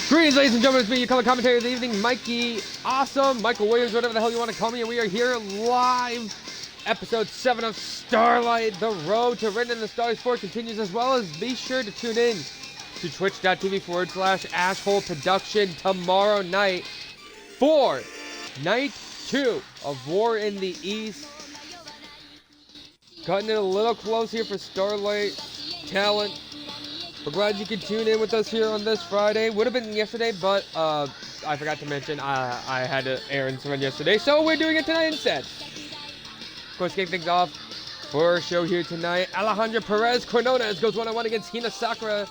Greetings, ladies and gentlemen, it's me, your color commentator of the evening, Mikey Awesome, Michael Williams, whatever the hell you want to call me, and we are here live. Episode 7 of Starlight, the road to Written in the Stars 4 continues, as well as be sure to tune in to twitch.tv/Asshole Production tomorrow night for Night 2 of War in the East. Cutting it a little close here for Starlight talent. We're glad you could tune in with us here on this Friday. Would have been yesterday, but I forgot to mention I had errands to run yesterday, so we're doing it tonight instead. Of course, kicking things off for our show here tonight, Alejandra Perez Cornones goes one-on-one against Hina Sakura.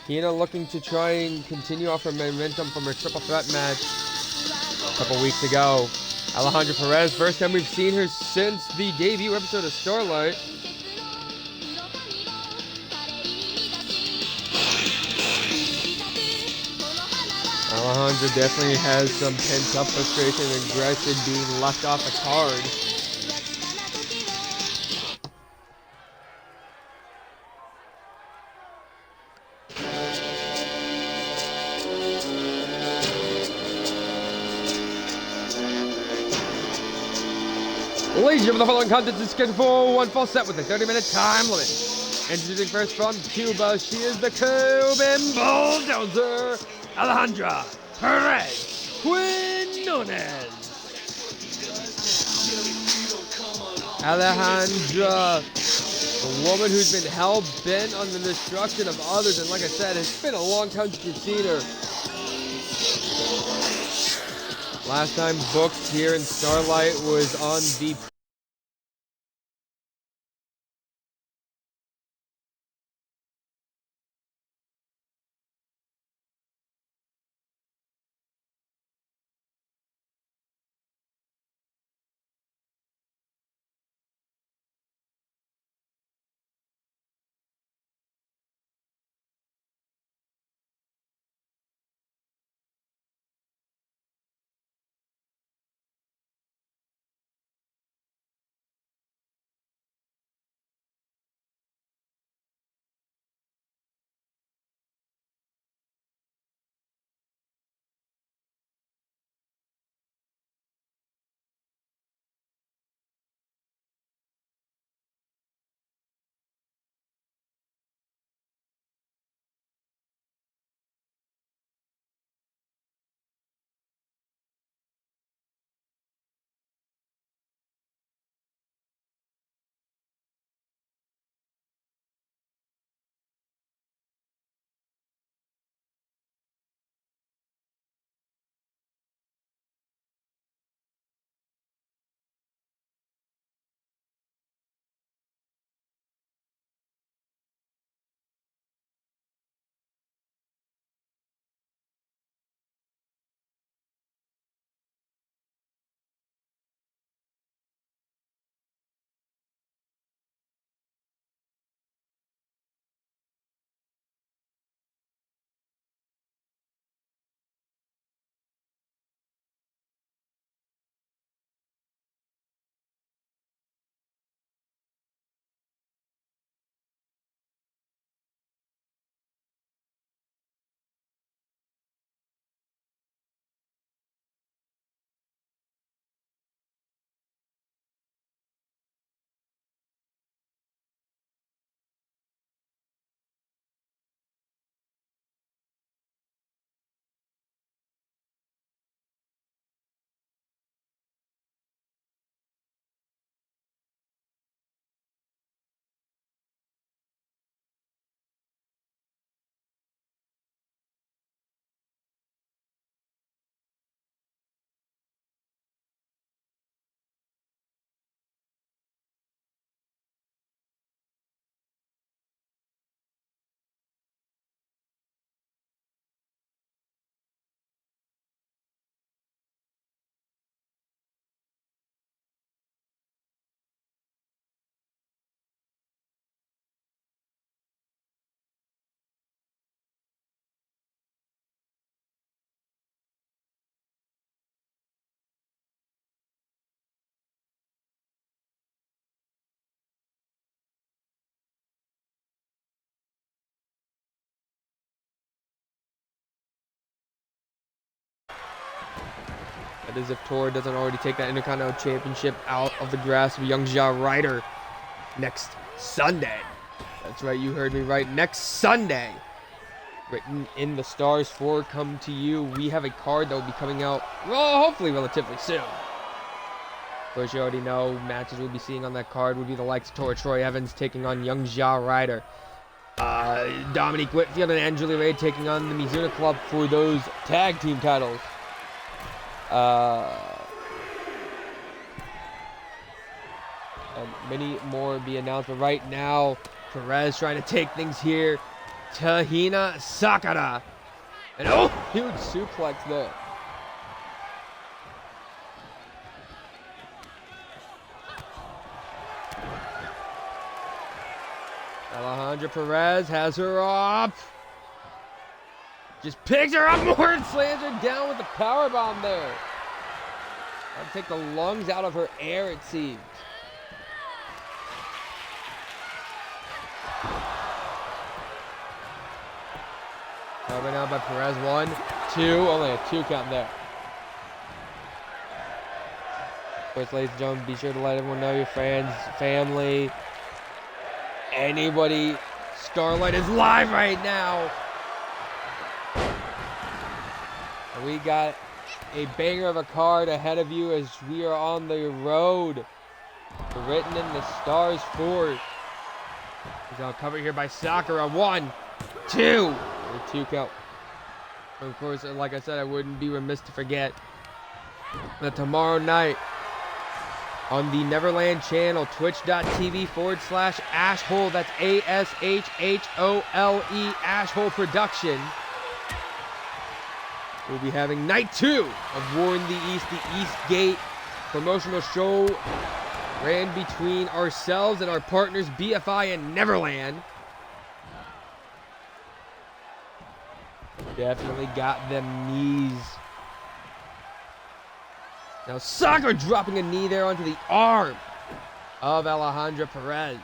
Hina looking to try and continue off her momentum from her triple threat match a couple weeks ago. Alejandra Perez, first time we've seen her since the debut episode of Starlight. Alejandra definitely has some pent-up frustration and aggression being left off the card. Ladies and gentlemen, the following content is scheduled for one full set with a 30-minute time limit. Introducing first from Cuba, she is the Cuban bulldozer, Alejandra Perez Quinones. Alejandra, the woman who's been hell-bent on the destruction of others, and like I said, it's been a long time since you've seen her. Last time booked here in Starlight was on the That is if Tora doesn't already take that Intercontinental Championship out of the grasp of Young Ja Ryder next Sunday. That's right, you heard me right. Next Sunday. Written in the stars for Come To You. We have a card that will be coming out, well, hopefully relatively soon. Of course, you already know matches we'll be seeing on that card would be the likes of Tora Troy Evans taking on Young Ja Ryder. Dominique Whitfield and Angela Ray taking on the Mizuna Club for those tag team titles. And many more be announced, but right now, Perez trying to take things here. Tahina Sakura. And oh, huge suplex there. Alejandra Perez has her up. Just picks her up more and slams her down with the powerbomb there. That'll take the lungs out of her air, it seems. Covered out by Perez. 1, 2. Only a 2 count there. Of course, ladies and gentlemen, be sure to let everyone know, your friends, family, anybody. Starlight is live right now. And we got a banger of a card ahead of you as we are on the road. Written in the stars for. He's on cover here by Sakura. 1, 2. 2 count. Of course, like I said, I wouldn't be remiss to forget that tomorrow night on the Neverland channel, twitch.tv/Ashhole, that's ASHHOLE, Ashhole Production, we'll be having night 2 of War in the East, the East Gate promotional show ran between ourselves and our partners BFI and Neverland. Definitely got them knees. Now Sakura dropping a knee there onto the arm of Alejandra Perez.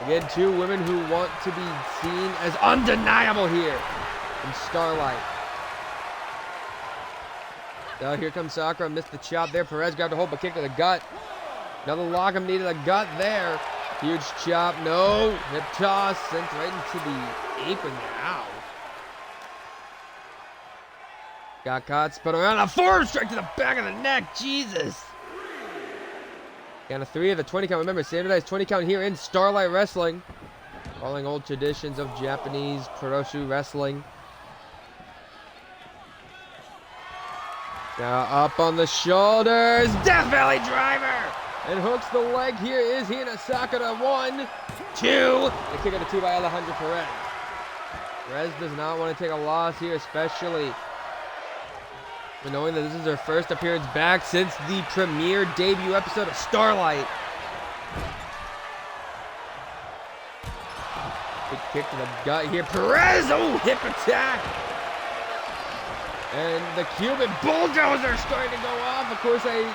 Again, 2 women who want to be seen as undeniable here in Starlight. Now here comes Sakura, missed the chop there. Perez grabbed a hold, but kick to the gut. Another lock him, needed a gut there. Huge chop, no. Hip toss, sent right into the apron now. Got caught, spun around, a forearm strike to the back of the neck, Jesus. Count of 3 of the 20 count. Remember, standardized 20 count here in Starlight Wrestling. Following old traditions of Japanese Pro Wrestling. Now up on the shoulders, Death Valley Driver! And hooks the leg here is Hina Sakura. 1, 2. The kick out of 2 by Alejandra Perez. Perez does not want to take a loss here, especially knowing that this is her first appearance back since the premiere debut episode of Starlight. Big kick to the gut here. Perez, oh, hip attack. And the Cuban bulldozer starting to go off. Of course, I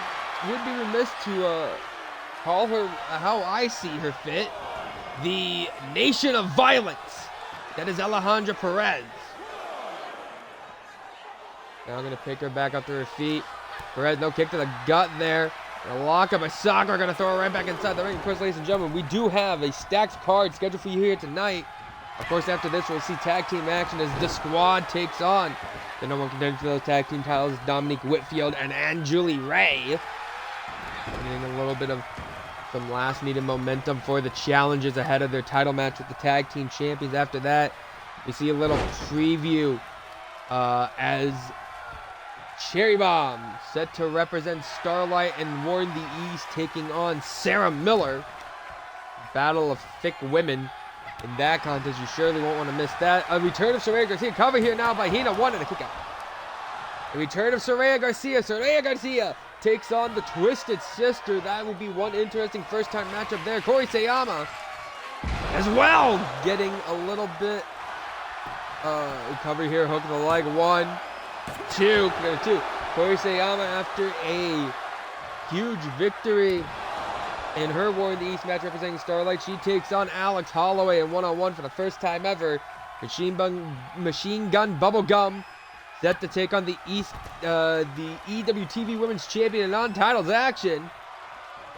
would be remiss to call her how I see her fit. The Nation of Violence. That is Alejandra Perez. Now I'm going to pick her back up to her feet. Perez, no kick to the gut there. And a lock up by Sakura, going to throw her right back inside the ring. Of course, ladies and gentlemen, we do have a stacked card scheduled for you here tonight. Of course, after this, we'll see tag team action as the Squad takes on the number 1 contender for those tag team titles, Dominique Whitfield and Angela Ray. Getting a little bit of some last needed momentum for the challenges ahead of their title match with the tag team champions. After that, we see a little preview as Cherry Bomb, set to represent Starlight and Warn the East, taking on Sarah Miller. Battle of thick women in that contest. You surely won't want to miss that. A return of Saraya Garcia. Cover here now by Hina. 1 and a kick out. The return of Saraya Garcia. Saraya Garcia takes on the Twisted Sister. That will be one interesting first-time matchup there. Corey Sayama as well, getting a little bit cover here. Hook to the leg. 1, 2. Corey Sayama, after a huge victory in her War in the East match representing Starlight, she takes on Alex Holloway in 1-on-1 for the first time ever. Machine Gun Bubblegum set to take on the EWTV Women's Champion in non-titles action.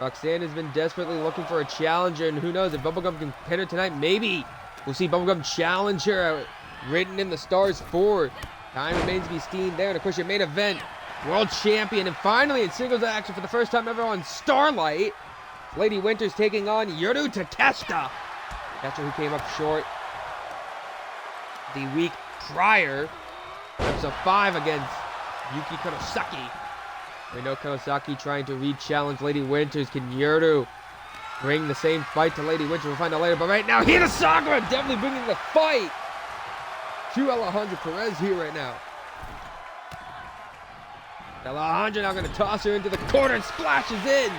Roxanne has been desperately looking for a challenger, and who knows if Bubblegum can pin her tonight? Maybe we'll see Bubblegum challenge her, written in the stars for. Time remains to be seen there, and of course your main event, World Champion, and finally in singles action for the first time ever on Starlight, Lady Winters taking on Yuru Takeshita. That's who came up short the week prior, episode 5 against Yuki Kurosaki. We know Kurosaki trying to re-challenge Lady Winters. Can Yuru bring the same fight to Lady Winters? We'll find out later. But right now, Hina Sakura definitely bringing the fight to Alejandra Perez here right now. Alejandra now going to toss her into the corner and splashes in.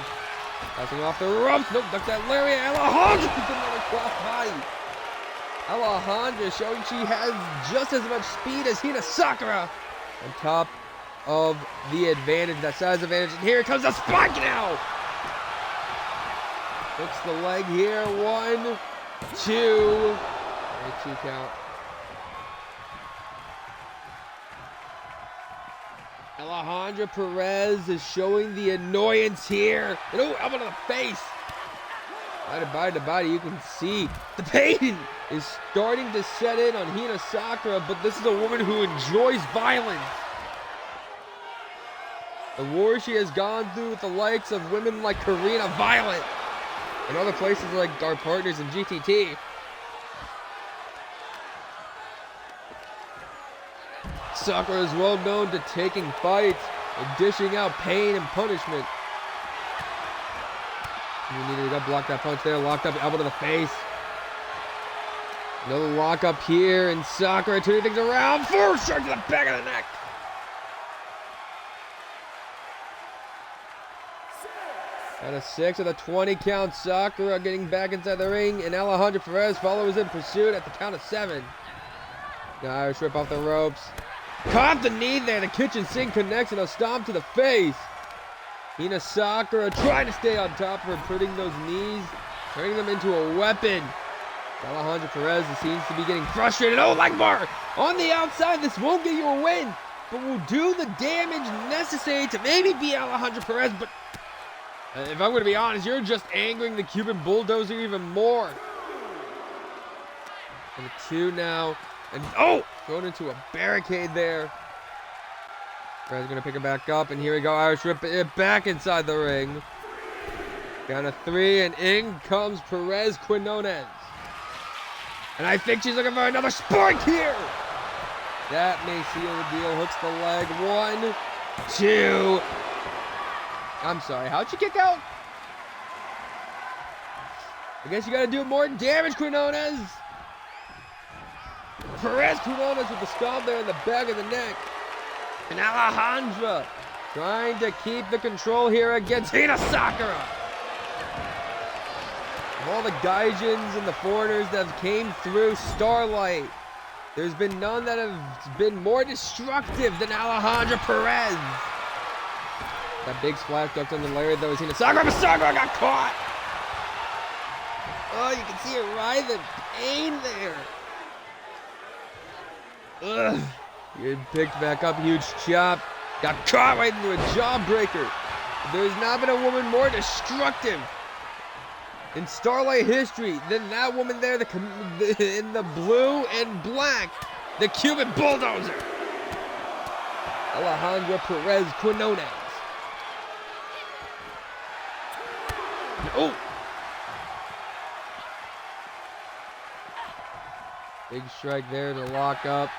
Passing off the ropes. Nope, duck that lariat. Alejandra with another cross body. Alejandra showing she has just as much speed as Hina Sakura. On top of the advantage, that size advantage. And here comes the spike now. Hooks the leg here. 1, 2. 2 count. Alejandra Perez is showing the annoyance here. And oh, elbow to the face. Body to body, you can see the pain is starting to set in on Hina Sakura, but this is a woman who enjoys violence. The war she has gone through with the likes of women like Karina Violet and other places like our partners in GTT. Sakura is well known to taking fights and dishing out pain and punishment. You needed to block that punch there. Locked up, elbow to the face. Another lock up here, and Sakura turning things around. Forward strike to the back of the neck. At a 6 of the 20 count, Sakura getting back inside the ring, and Alejandra Perez follows in pursuit at the count of 7. The Irish whip off the ropes. Caught the knee there. The kitchen sink connects, and a stomp to the face. Hina Sakura trying to stay on top of her, putting those knees, turning them into a weapon. Alejandra Perez seems to be getting frustrated. Oh, leg bar on the outside. This won't get you a win, but will do the damage necessary to maybe beat Alejandra Perez. But if I'm going to be honest, you're just angering the Cuban Bulldozer even more. And the 2 now. And oh, thrown into a barricade there. Perez going to pick it back up, and here we go. Irish whip it back inside the ring. Down to 3, and in comes Perez Quinones. And I think she's looking for another spike here. That may seal the deal. Hooks the leg. 1, 2. I'm sorry, how'd she kick out? I guess you got to do more damage, Quinones. Perez Quinones with the stomp there in the back of the neck. And Alejandra trying to keep the control here against Hina Sakura. Of all the Gaijins and the foreigners that have came through Starlight, there's been none that have been more destructive than Alejandra Perez. That big splash ducked on the lariat though is Hina Sakura, but Sakura got caught. Oh, you can see her writhing pain there. Ugh. Getting picked back up, huge chop. Got caught right into a jawbreaker. There's not been a woman more destructive in Starlight history than that woman there in the blue and black, the Cuban Bulldozer. Alejandra Perez Quinones. Oh! Big strike there to lock up.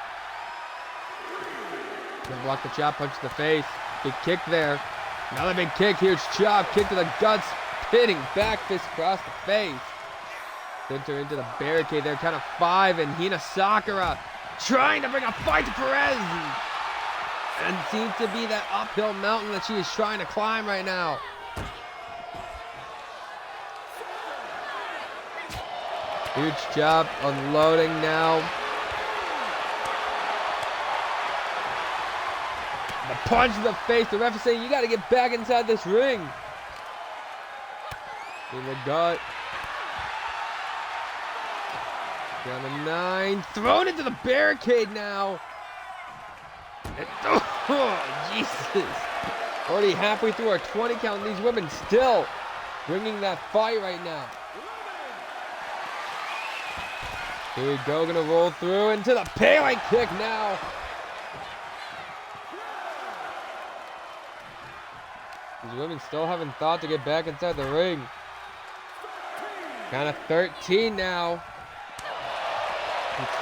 Gonna block the chop, punch to the face. Big kick there. Another big kick, huge chop, kick to the guts, pitting back fist across the face. Sent her into the barricade there, count of 5, and Hina Sakura trying to bring a fight to Perez. And seems to be that uphill mountain that she is trying to climb right now. Huge chop, unloading now. The punch to the face. The ref is saying you got to get back inside this ring. In the gut. Down to 9. Thrown into the barricade now. Oh, Jesus. Already halfway through our 20 count. These women still bringing that fight right now. Here we go. Going to roll through into the paling kick now. These women still haven't thought to get back inside the ring. Count of 13 now.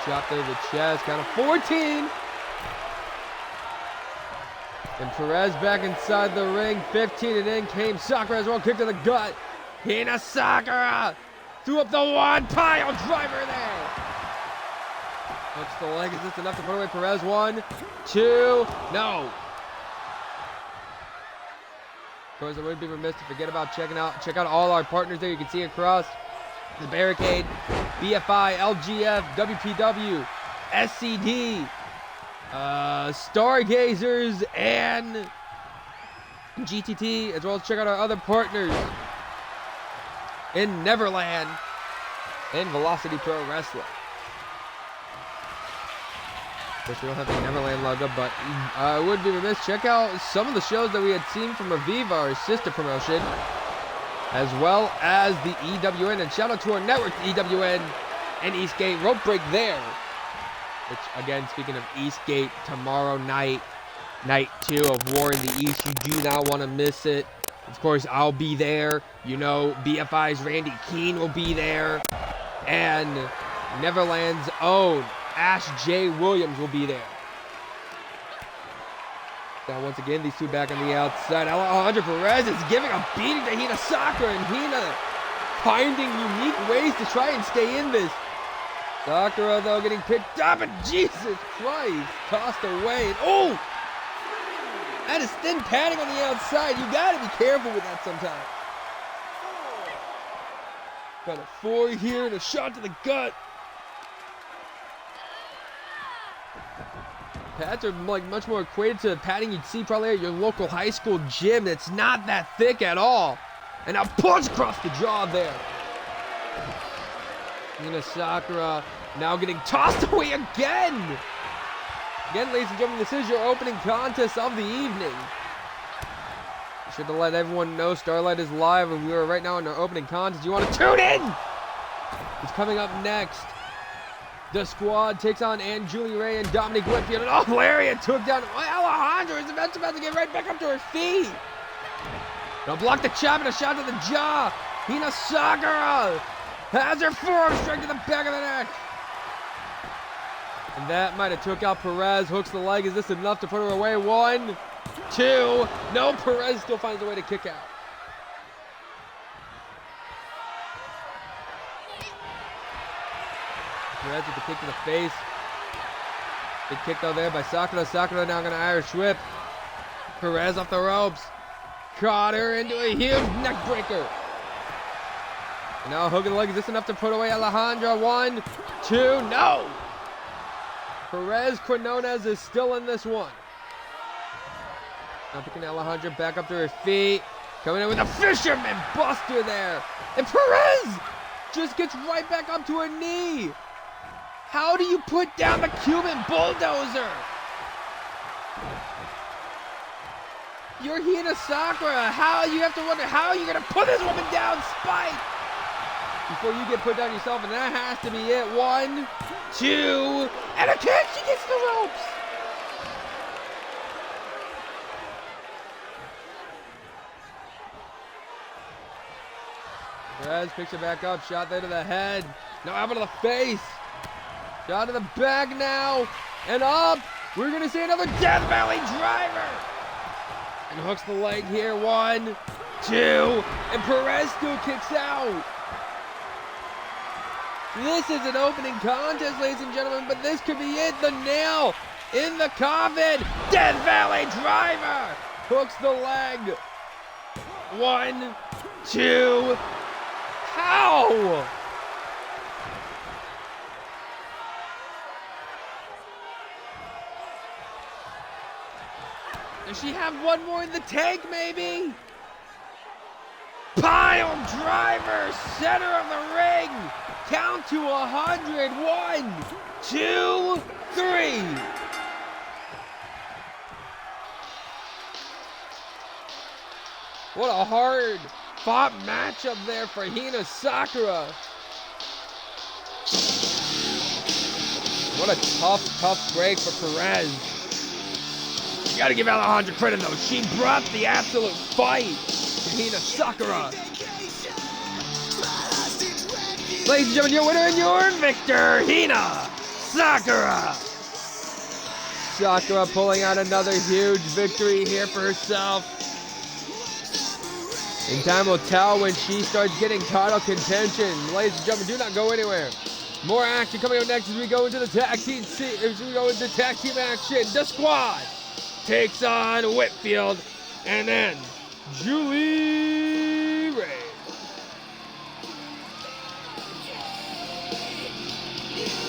Shot through the chest. Count of 14. And Perez back inside the ring. 15 and in came Sakura as well. Kick to the gut. Hina Sakura threw up the one pile driver there. Hooks the leg. Is this enough to put away Perez? 1, 2, no. Of course, I wouldn't be remiss to forget about check out all our partners there. You can see across the barricade: BFI, LGF, WPW, SCD, Stargazers, and GTT, as well as check out our other partners in Neverland and Velocity Pro Wrestling. Of course, we don't have the Neverland logo, but I would be remiss. Check out some of the shows that we had seen from Aviva, our sister promotion, as well as the EWN. And shout out to our network, the EWN and Eastgate Rope Break there. Which, again, speaking of Eastgate, tomorrow night, night 2 of War in the East. You do not want to miss it. Of course, I'll be there. You know, BFI's Randy Keene will be there. And Neverland's own Ash J. Williams will be there. Now, once again, these two back on the outside. Alejandro Perez is giving a beating to Hina Sakura, and Hina finding unique ways to try and stay in this. Sakura, though, getting picked up, and Jesus Christ, tossed away. And oh! That is thin padding on the outside. You got to be careful with that sometimes. Got a 4 here and a shot to the gut. Pads are like much more equated to the padding you'd see probably at your local high school gym. It's not that thick at all. And a punch across the jaw there. Hina Sakura now getting tossed away again. Again, ladies and gentlemen, this is your opening contest of the evening. Should have let everyone know Starlight is live, and we are right now in our opening contest. You want to tune in? It's coming up next. The Squad takes on Ann Julie Ray and Dominique Whitfield. And oh, Lariat took down Alejandra. Is about to get right back up to her feet. Now block the chop and a shot to the jaw. Hina Sakura has her forearm straight to the back of the neck. And that might have took out Perez. Hooks the leg. Is this enough to put her away? 1, 2. No, Perez still finds a way to kick out. Perez with the kick to the face. Big kick though there by Sakura. Sakura now gonna Irish whip. Perez off the ropes. Caught her into a huge neck breaker. And now hook the leg. Is this enough to put away Alejandra? 1, 2, no! Perez Quinones is still in this one. Now picking Alejandra back up to her feet. Coming in with a fisherman buster there. And Perez just gets right back up to her knee. How do you put down the Cuban bulldozer? You're Hina Sakura. You have to wonder how you're gonna put this woman down, Spike, before you get put down yourself, and that has to be it. 1, 2, and a kick. She gets the ropes. Perez picks it back up. Shot there to the head. No, elbow to the face. Shot to the back now. And up. We're going to see another Death Valley driver. And hooks the leg here. 1, 2. And Perez still kicks out. This is an opening contest, ladies and gentlemen. But this could be it. The nail in the coffin. Death Valley driver. Hooks the leg. 1, 2. How? Does she have one more in the tank, maybe? Pile driver, center of the ring. Count to 100. 1, 2, 3. What a hard fought matchup there for Hina Sakura. What a tough break for Perez. You gotta give Alejandra credit though. She brought the absolute fight to Hina Sakura. Ladies and gentlemen, your winner and your victor, Hina Sakura. Sakura pulling out another huge victory here for herself. And time will tell when she starts getting title contention. Ladies and gentlemen, do not go anywhere. More action coming up next as we go into the tag team action. The Squad takes on Whitfield and then Julie Ray.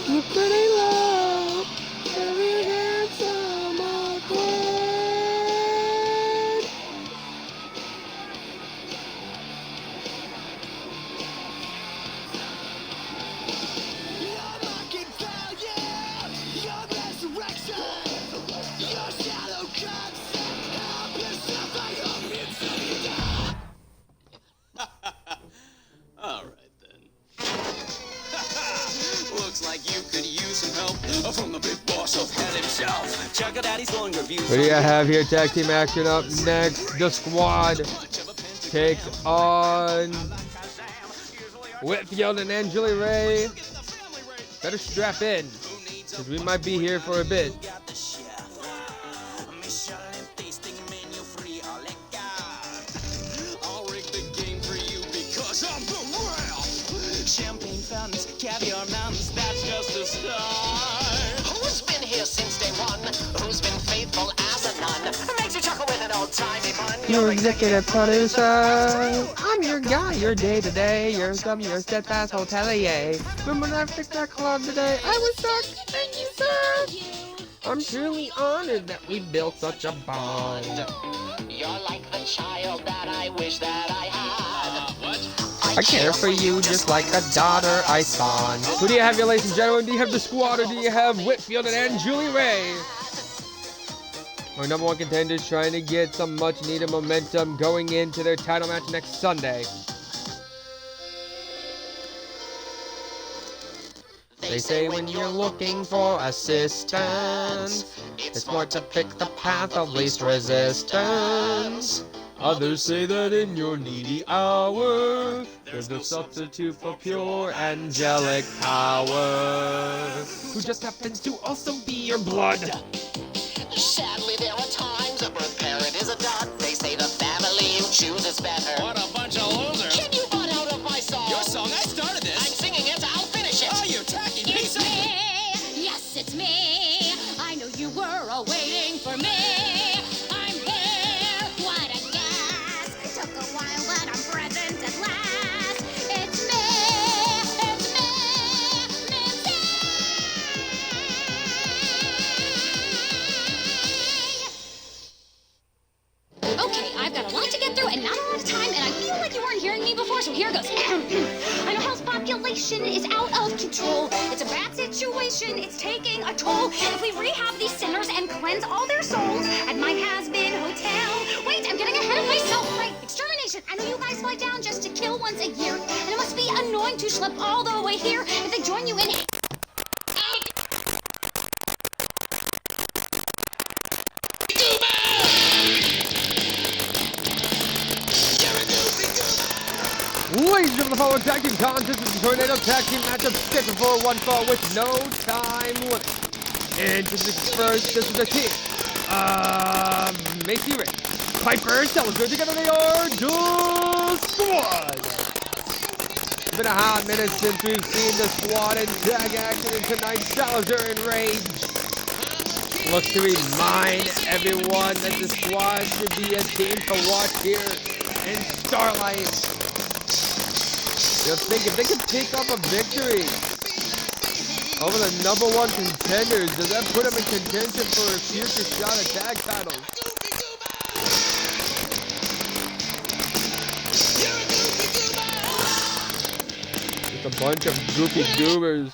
You pretty love, very handsome, awkward. Your mocking failure, your resurrection, your shadow cuts, help yourself, I hope it's All right then. Looks like you could use some help from the big boss of hell himself. Check out Daddy's long reviews. What do you have here? Tag team action up next. The Squad takes on Whitfield and then Julie Ray. Better strap in, because we might be here for a bit. I'll rig the game for you because I'm the real. Champagne fountains, caviar mountains, that's just a start. Who's been here since day one? Who's been faithful as a nun? Makes you chuckle with an old-timey fun. Your executive producer. I'm your guy, your day-to-day. Your steadfast hotelier. Remember when I fixed that club today? I was shocked. Thank you, sir. I'm truly honored that we built such a bond. You're like the child that I wish that I had. I care for you just like a daughter I spawned. Who do you have here, ladies and gentlemen? Do you have the Squad or do you have Whitfield and Julie Ray? Our number one contenders trying to get some much needed momentum going into their title match next Sunday. They say when you're looking for assistance, it's smart to pick the path of least resistance. Others say that in your needy hour, there's no substitute for pure angelic power. Who just happens to also be your blood. Sadly, there are times a birth parent is a dud. They say the family you choose is better. What a bunch of losers. Can you butt out of my song? Your song, I started this. I'm singing it, I'll finish it. Oh, you tacky piece It's of... me, yes it's me. I know you were waiting for me. I'm here, what a guess. Took a while but I'm present at last. It's me, Minty. Okay, I've got a lot to get through and not a lot of time, and I feel like you weren't hearing me before, so here goes. I know hell's population is out of control. It's a bad situation, it's taking a toll. If we rehab these sinners and cleanse all their souls at my has-been hotel. Wait, I'm getting ahead of myself. Right, extermination. I know you guys fly down just to kill once a year, and it must be annoying to schlep all the way here. If they join you in... Ladies and gentlemen, the following tag team contest is the Tornado Tag Team matchup scheduled for one fall with no time limit. Introducing first, this is the team. Macy Ray, Piper, Salazar, together they are the Squad. It's been a hot minute since we've seen the Squad in tag action, and tonight Salazar and Rage looks to remind everyone that the Squad should be a team to watch here in Starlight. You'll think if they can pick up a victory over the number one contenders, does that put them in contention for a future shot at tag titles? Just a bunch of goofy goobers.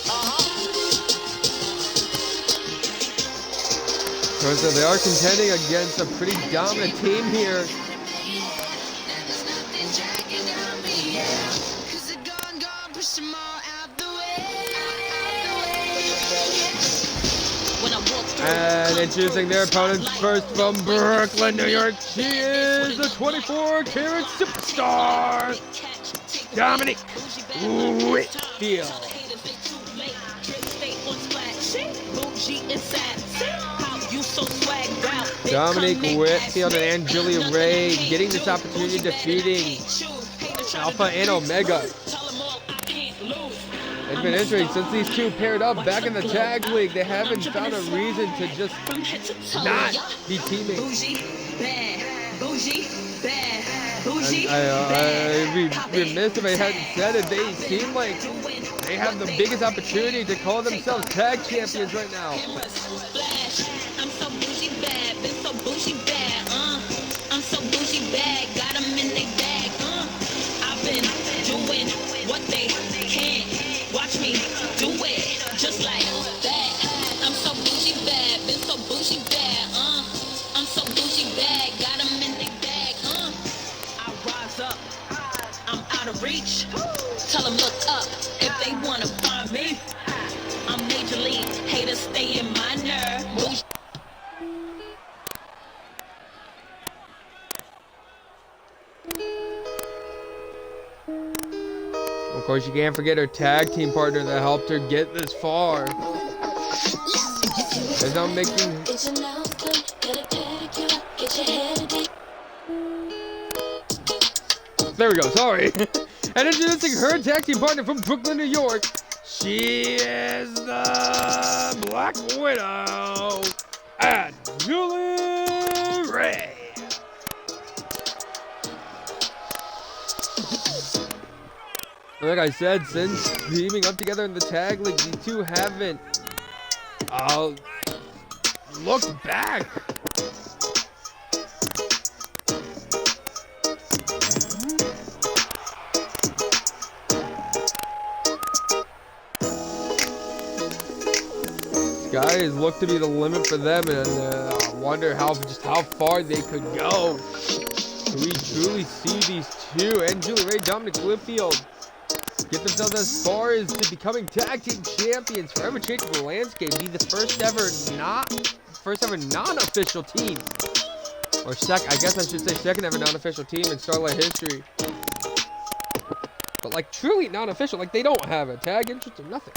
Uh-huh. So they are contending against a pretty dominant team here. And introducing their opponents first from Brooklyn, New York. She is the 24-karat superstar, Dominic Whitfield. Dominic Whitfield and Angelia Ray getting this opportunity, defeating Alpha and Omega. It's been interesting since these two paired up back in the tag league. They haven't found a reason to just not be teaming. I'd be remiss if I hadn't said it. They seem like they have the biggest opportunity to call themselves tag champions right now. I'm so bougie bad, been so bougie bad, I'm so bougie bad, got them in their bag, I've been doing what they can't, watch me do it, just like that. I'm so bougie bad, been so bougie bad, I'm so bougie bad, got them in their bag, I rise up, I'm out of reach, tell them look up, if they wanna find me, I'm major league, haters stay in my nerve, bougie. Of course, you can't forget her tag team partner that helped her get this far. They're now making... There we go, sorry. And introducing her tag team partner from Brooklyn, New York. She is the Black Widow, Angelia Ray. Like I said, since teaming up together in the tag league, these two haven't looked back. Skies look to be the limit for them, and I wonder how far they could go. Can we truly see these two, Angelia Ray, Dominic Whitfield, get themselves as far as to becoming tag team champions, forever changing the landscape, be the first ever non-official team, or I guess I should say second ever non-official team in Starlight history. But like truly non-official, like they don't have a tag interest or nothing.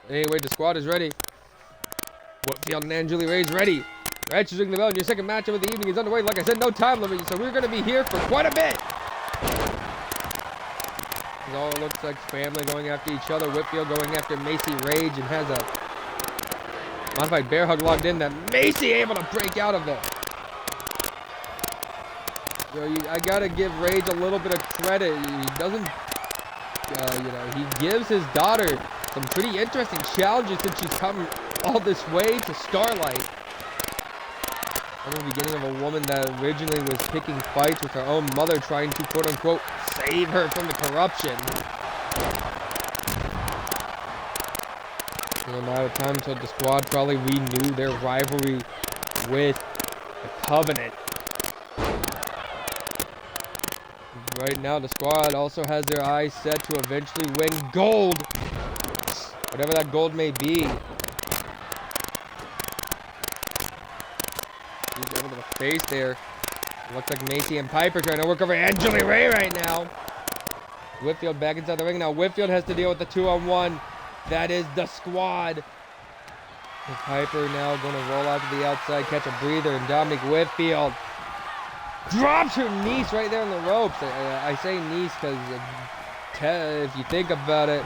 Anyway, the squad is ready. Whitfield and Angelia Ray is ready. Registering the bell, and your second matchup of the evening is underway. Like I said, no time limit, so we're going to be here for quite a bit. It all looks like family going after each other. Whitfield going after Macy Rage and has a modified bear hug logged in that Macy able to break out of it. I gotta give Rage a little bit of credit. He doesn't, he gives his daughter some pretty interesting challenges since she's come all this way to Starlight. From the beginning of a woman that originally was picking fights with her own mother, trying to quote-unquote save her from the corruption. In a matter of time until the squad probably renewed their rivalry with the Covenant. Right now, the squad also has their eyes set to eventually win gold, whatever that gold may be. He's over to the face there. It looks like Macy and Piper trying to work over Angelia Ray right now. Whitfield back inside the ring now. Whitfield has to deal with the 2-on-1. That is the squad. And Piper now going to roll out to the outside, catch a breather, and Dominic Whitfield drops her niece right there on the ropes. I say niece because if you think about it,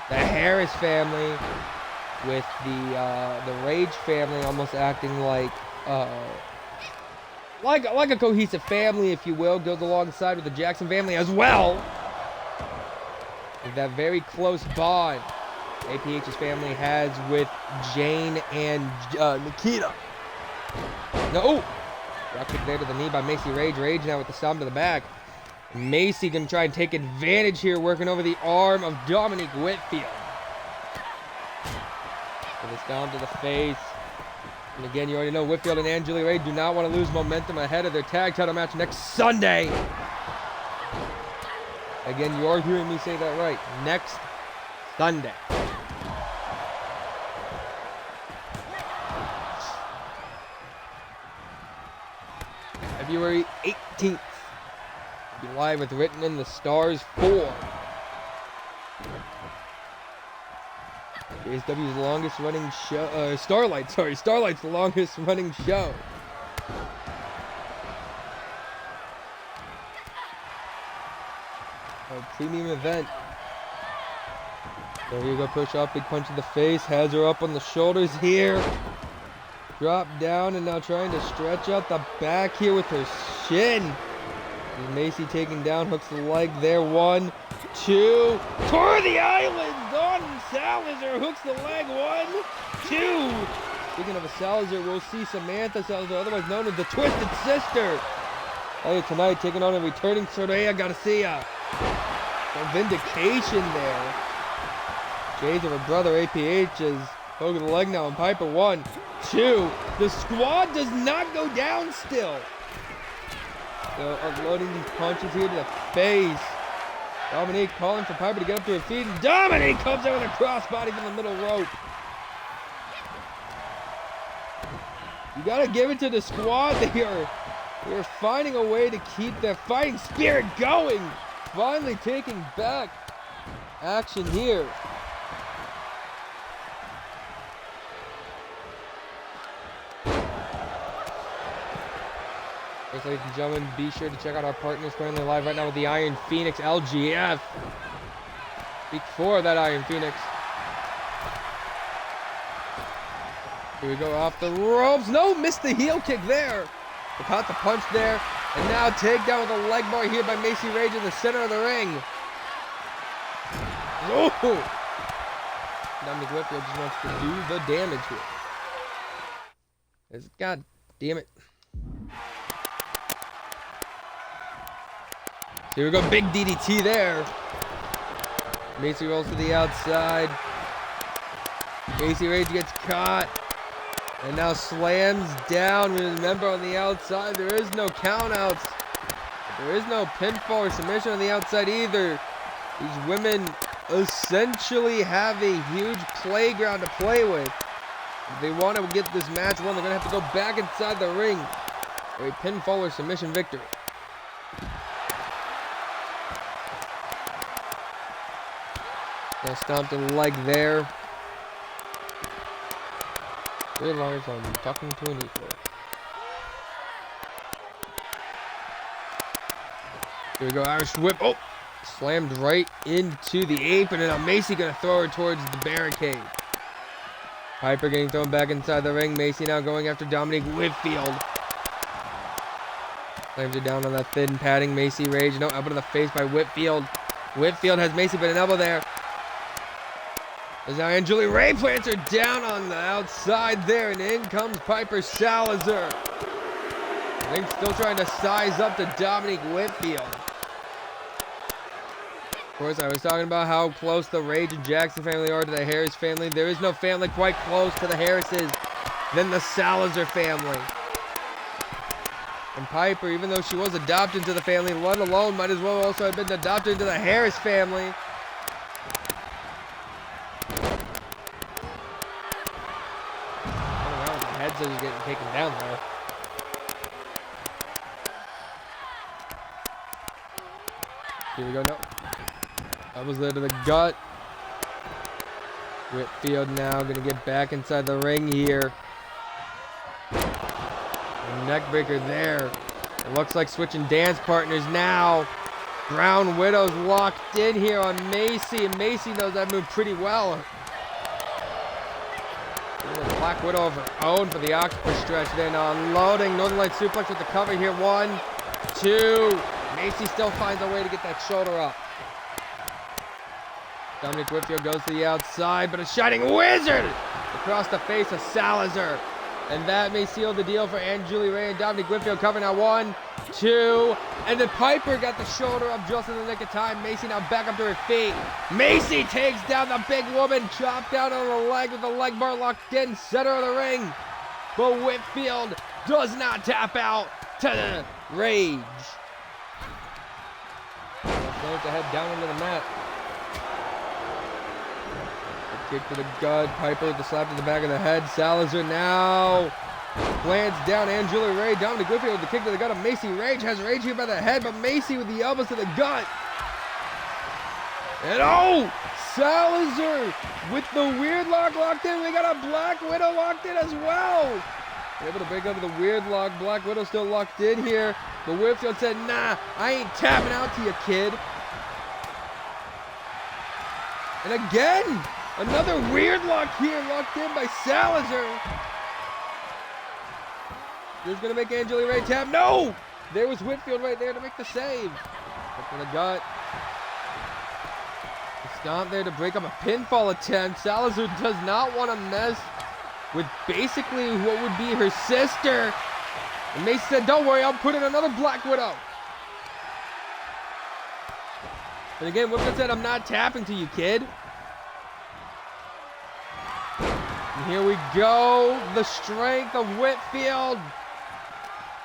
the Harris family with the Rage family almost acting like a cohesive family, if you will, goes alongside with the Jackson family as well. With that very close bond APH's family has with Jane and Nikita. No, rock kick there to the knee by Macy Rage. Rage now with the stomp to the back. Macy gonna try and take advantage here, working over the arm of Dominic Whitfield. With this down to the face. And again, you already know Whitfield and Angela Ray do not want to lose momentum ahead of their tag title match next Sunday. Again, you are hearing me say that right. Next Sunday. February 18th. Be live with Written in the Stars 4. JSW's longest running show, Starlight's longest running show. A premium event. So here you go, push up, big punch in the face, has her up on the shoulders here. Drop down and now trying to stretch out the back here with her shin. And Macy taking down, hooks the leg there, 1, 2, toward the island on Salazar, hooks the leg, 1, 2. Speaking of a Salazar, we'll see Samantha Salazar, otherwise known as the Twisted Sister. Later tonight, taking on a returning Soraya Garcia. Some vindication there. Shades of her brother APH is hooking the leg now, and Piper 1, 2. The squad does not go down still. So unloading these punches here to the face. Dominique calling for Piper to get up to her feet, and Dominique comes out with a crossbody from the middle rope. You gotta give it to the squad. They are finding a way to keep their fighting spirit going. Finally taking back action here. Yes, ladies and gentlemen, be sure to check out our partners currently live right now with the Iron Phoenix LGF. Week 4 of that Iron Phoenix. Here we go off the ropes. No, missed the heel kick there. They caught the punch there. And now takedown with a leg bar here by Macy Rage in the center of the ring. Oh! Dominic Whitfield just wants to do the damage here. God damn it. Here we go, big DDT there. Macy rolls to the outside. Macy Rage gets caught. And now slams down. Remember, on the outside, there is no countouts. There is no pinfall or submission on the outside either. These women essentially have a huge playground to play with. If they want to get this match won, they're going to have to go back inside the ring for a pinfall or submission victory. Now stomped the leg there. Realize I'm talking to an equal. Here we go, Irish whip. Oh! Slammed right into the apron, and now Macy gonna throw her towards the barricade. Piper getting thrown back inside the ring. Macy now going after Dominique Whitfield. Slams her down on that thin padding. Macy Rage. No, elbow to the face by Whitfield. Whitfield has Macy, but an elbow there. As now Angela Ray plants her down on the outside there, and in comes Piper Salazar. I think still trying to size up to Dominique Whitfield. Of course, I was talking about how close the Rage and Jackson family are to the Harris family. There is no family quite close to the Harrises than the Salazar family. And Piper, even though she was adopted into the family, let alone might as well also have been adopted into the Harris family. Heads are getting taken down there. Here we go, no. That was there to the gut. Whitfield now gonna get back inside the ring here. Neckbreaker there. It looks like switching dance partners now. Brown Widow's locked in here on Macy, and Macy knows that move pretty well. Black Widow of her own for the octopus stretch. Then unloading Northern Light suplex with the cover here. 1, 2. Macy still finds a way to get that shoulder up. Dominic Whitfield goes to the outside, but a shining wizard across the face of Salazar. And that may seal the deal for Angela Ray and Dominic Whitfield. Cover now. 1, 2. And then Piper got the shoulder up just in the nick of time. Macy now back up to her feet. Macy takes down the big woman. Chopped down on the leg with the leg bar locked in. Center of the ring. but Whitfield does not tap out to the Rage. Slams the head down into the mat. A kick to the gut. Piper with the slap to the back of the head. Salazar now plants down Angela Ray. Dominic Whitfield with the kick to the gut of Macy Rage. Has Rage here by the head, but Macy with the elbows to the gut. And oh! Salazar with the weird lock locked in. We got a Black Widow locked in as well. Able to break out of the weird lock. Black Widow still locked in here. But Whitfield said, nah, I ain't tapping out to you, kid. And again, another weird lock here, locked in by Salazar. This is going to make Angela Ray tap. No! There was Whitfield right there to make the save. Up for the gut. Stomp there to break up a pinfall attempt. Salazar does not want to mess with basically what would be her sister. And Macy said, don't worry, I'll put in another Black Widow. And again, Whitfield said, I'm not tapping to you, kid. And here we go. The strength of Whitfield.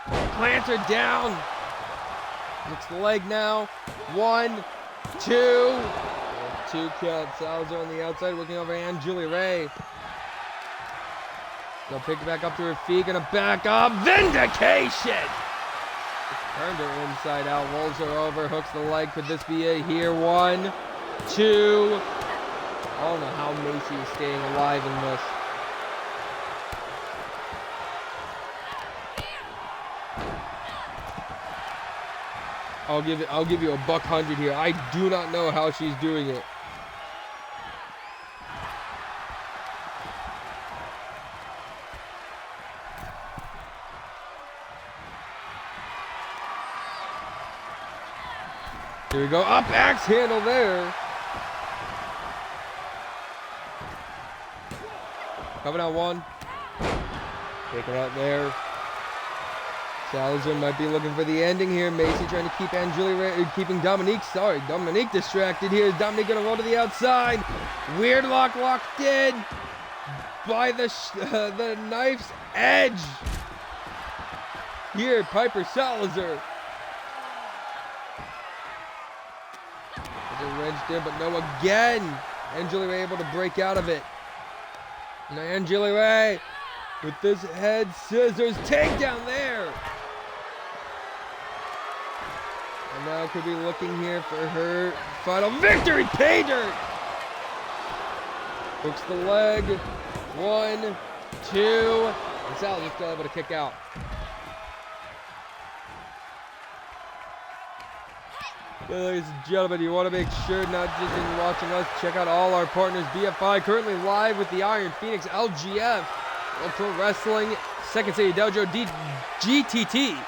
Plants her down. Looks the leg now. 1, 2. 2 count. Salazar on the outside, working over Angela Ray. They'll pick it back up to her feet, gonna back up. Vindication! Turned her inside out, rolls her over, hooks the leg. Could this be it here? 1, 2. I don't know how Macy is staying alive in this. I'll give you a $100 here. I do not know how she's doing it. Here we go. Up axe handle there. Coming out 1. Take it out there. Salazar might be looking for the ending here. Macy trying to keep keeping Dominique distracted here. Is Dominique going to roll to the outside? Weird lock locked in by the knife's edge. Here, Piper Salazar. Wrenched in, but no again. Angela Ray able to break out of it. Now Angela Ray with this head scissors takedown there. And now could be looking here for her final victory. Pay dirt. Hooks the leg. 1, 2. And Sal's still able to kick out. Ladies and gentlemen, you want to make sure not just in watching us, check out all our partners. BFI currently live with the Iron Phoenix, LGF, World Pro Wrestling, Second City Dojo, GTT,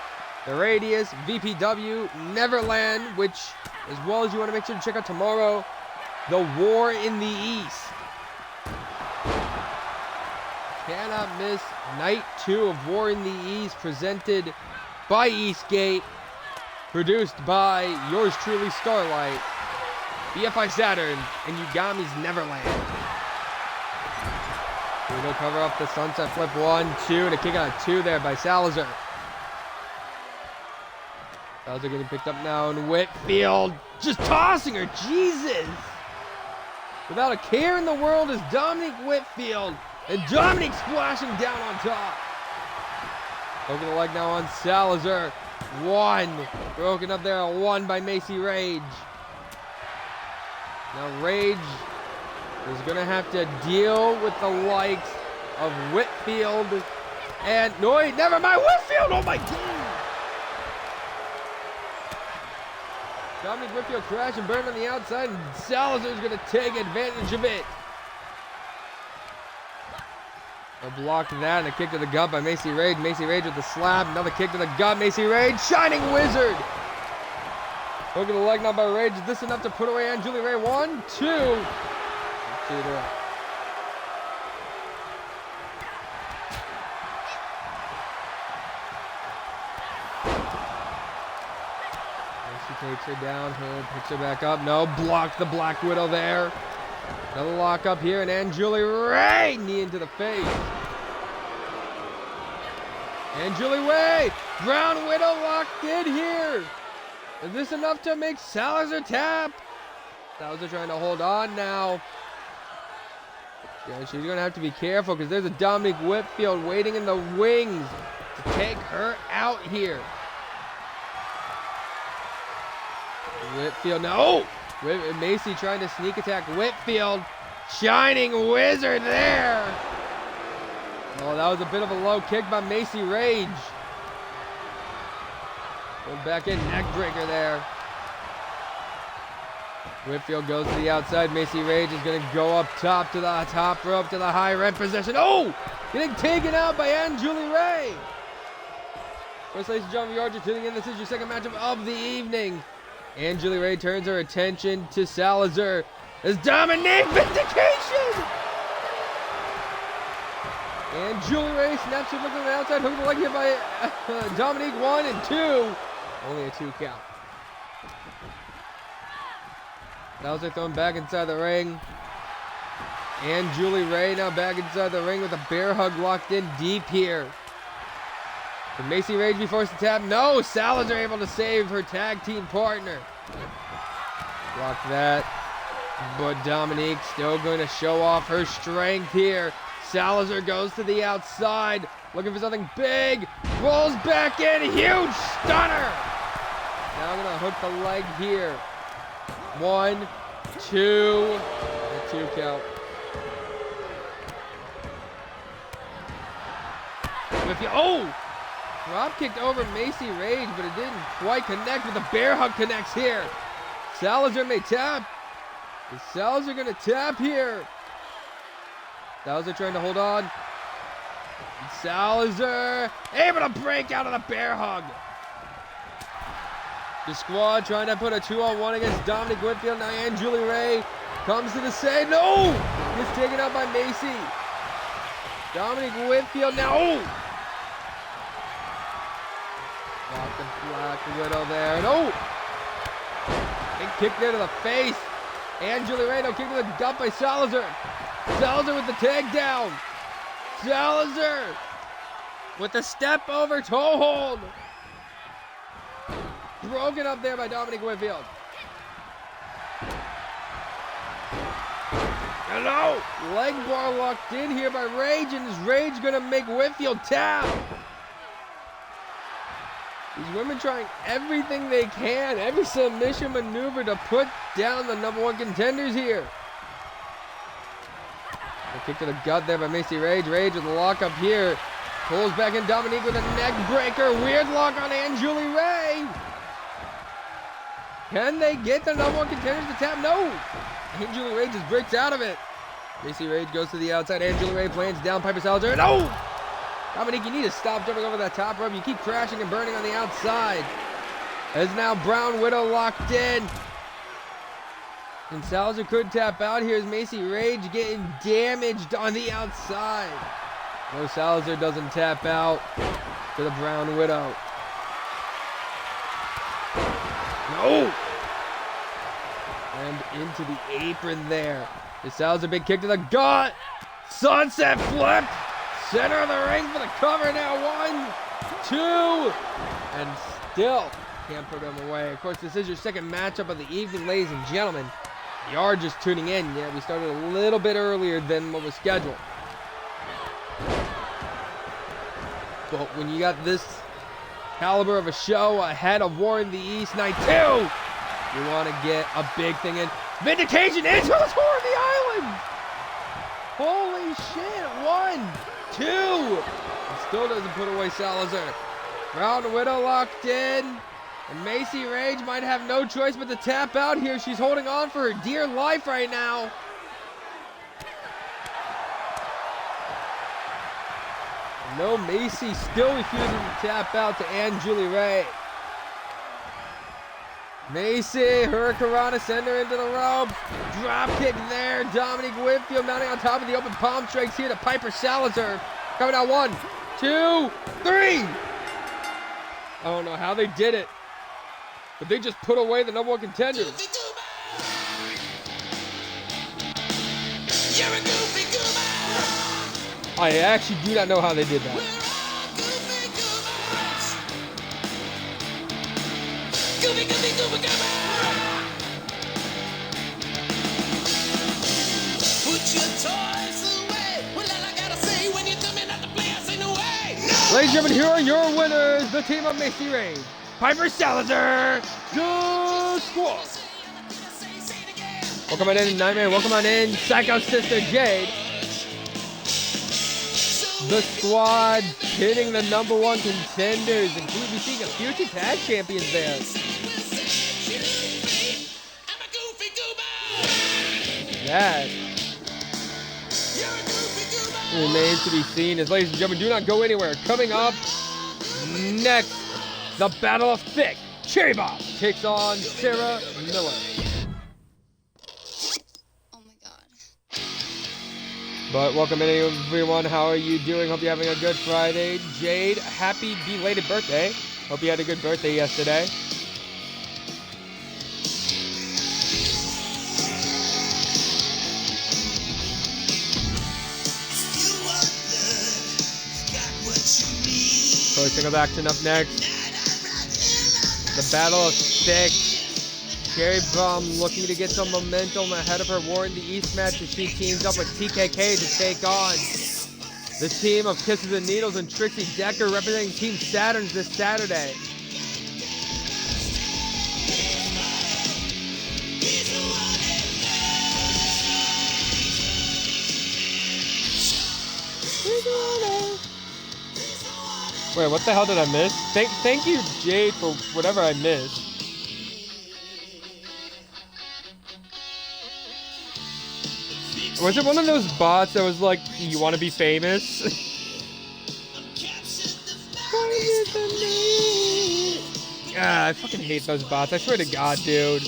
The Radius, VPW, Neverland, which as well as you want to make sure to check out tomorrow, The War in the East. Cannot miss Night 2 of War in the East, presented by Eastgate. Produced by yours truly, Starlight, BFI Saturn, and Yugami's Neverland. Here we go, cover up the sunset flip. 1, 2, and a kick out of 2 there by Salazar. Salazar getting picked up now, and Whitfield just tossing her. Jesus! Without a care in the world is Dominic Whitfield, and Dominic splashing down on top. Poking the leg now on Salazar. 1. Broken up there, a 1 by Macy Rage. Now Rage is going to have to deal with the likes of Whitfield and... No, never mind, Whitfield! Oh my God! Dominic Whitfield crash and burn on the outside, and Salazar's going to take advantage of it. A block to that, and a kick to the gut by Macy Rage. Macy Rage with the slap. Another kick to the gut. Macy Rage, Shining Wizard. Look at the leg now by Rage. Is this enough to put away Angela Ray? 1, 2. 2 there. Macy takes her down. Picks her back up. No, blocked the Black Widow there. Another lock up here, and Angela Ray, knee into the face. And Julie Ray, Brown Widow locked in here. Is this enough to make Salazar tap? Salazar trying to hold on now. Yeah, she's going to have to be careful because there's a Dominique Whitfield waiting in the wings to take her out here. Whitfield, no! Macy trying to sneak attack Whitfield. Shining Wizard there. Oh, that was a bit of a low kick by Macy Rage. Goes back in, neck breaker there. Whitfield goes to the outside. Macy Rage is going to go up top to the top rope to the high red position. Oh! Getting taken out by Ann Julie Ray. First, ladies and gentlemen, you're tuning in. This is your second matchup of the evening. Ann Julie Ray turns her attention to Salazar. As Dominique Vindication! And Julie Ray snaps her look on the outside, hook the leg hit by Dominique 1 and 2. Only a 2 count. Salazar thrown back inside the ring. And Julie Ray now back inside the ring with a bear hug locked in deep here. Can Macy Rage be forced to tap? No! Salazar able to save her tag team partner. Block that. But Dominique still going to show off her strength here. Salazar goes to the outside, looking for something big. Rolls back in, huge stunner. Now going to hook the leg here. 1, 2, and a 2 count. Oh! Drop kicked over Macy Rage, but it didn't quite connect, but the bear hug connects here. Salazar may tap. Is Salazar going to tap here? Salazar trying to hold on. Salazar able to break out of the bear hug. The squad trying to put a 2-on-1 against Dominique Whitfield. Now Ann Julie Ray comes to the save. No! Gets taken out by Macy. Dominique Whitfield now. Oh! Lock the Black Widow there. No! Big kick there to the face. Ann Julie Ray, no kick to the gut by Salazar. Salazar with the takedown. Salazar with the step over toe hold. Broken up there by Dominique Whitfield. Hello! Leg bar locked in here by Rage, and is Rage gonna make Whitfield tap? These women trying everything they can, every submission maneuver to put down the #1 contenders here. A kick to the gut there by Macy Rage. Rage with a lock up here. Pulls back in Dominique with a neck breaker. Weird lock on Ann Julie Ray. Can they get the #1 contenders to tap? No. Ann Julie Ray just breaks out of it. Macy Rage goes to the outside. Ann Julie Ray plans down Piper Salazar. No! Dominique, you need to stop jumping over that top rope. You keep crashing and burning on the outside. As now Brown Widow locked in. And Salazar could tap out here as Macy Rage getting damaged on the outside. No, Salazar doesn't tap out to the Brown Widow. No! And into the apron there. The Salazar big kick to the gut. Sunset flip. Center of the ring for the cover now. 1, 2, and still can't put him away. Of course, this is your second matchup of the evening, ladies and gentlemen. You are just tuning in. Yeah, we started a little bit earlier than what was scheduled. But when you got this caliber of a show ahead of War in the East Night 2, you want to get a big thing in. Vindication into the tour of the island. Holy shit. 1, 2. And still doesn't put away Salazar. Brown Widow locked in. And Macy Rage might have no choice but to tap out here. She's holding on for her dear life right now. No, Macy still refusing to tap out to Ann Julie Ray. Macy, Hurricanrana, send her into the ropes. Drop kick there. Dominique Whitfield mounting on top of the open palm strikes here to Piper Salazar. Coming out 1, 2, 3. I don't know how they did it, but they just put away the #1 contender. You're a goofy goober. I actually do not know how they did that. We're all goofy Ladies and gentlemen, here are your winners. The team of Macy Rage, Piper Salazar, the Squad. Welcome on in, Nightmare. Welcome on in, Psycho Sister Jade. The Squad pinning the #1 contenders, including seeing a future tag champions there. That remains to be seen as, ladies and gentlemen, do not go anywhere. Coming up next, the Battle of Thick. Cherry Bomb takes on Sarah Miller. Oh my god. But welcome in, everyone. How are you doing? Hope you're having a good Friday. Jade, happy belated birthday. Hope you had a good birthday yesterday. Pro Singles action up next. The Battle of Thick. Cherry Bomb looking to get some momentum ahead of her War in the East match as she teams up with TKK to take on the team of Kisses and Needles and Trixie Decker representing Team Saturns this Saturday. Wait, what the hell did I miss? Thank you, Jade, for whatever I missed. Was it one of those bots that was like, you want to be famous? Ah, I fucking hate those bots. I swear to God, dude.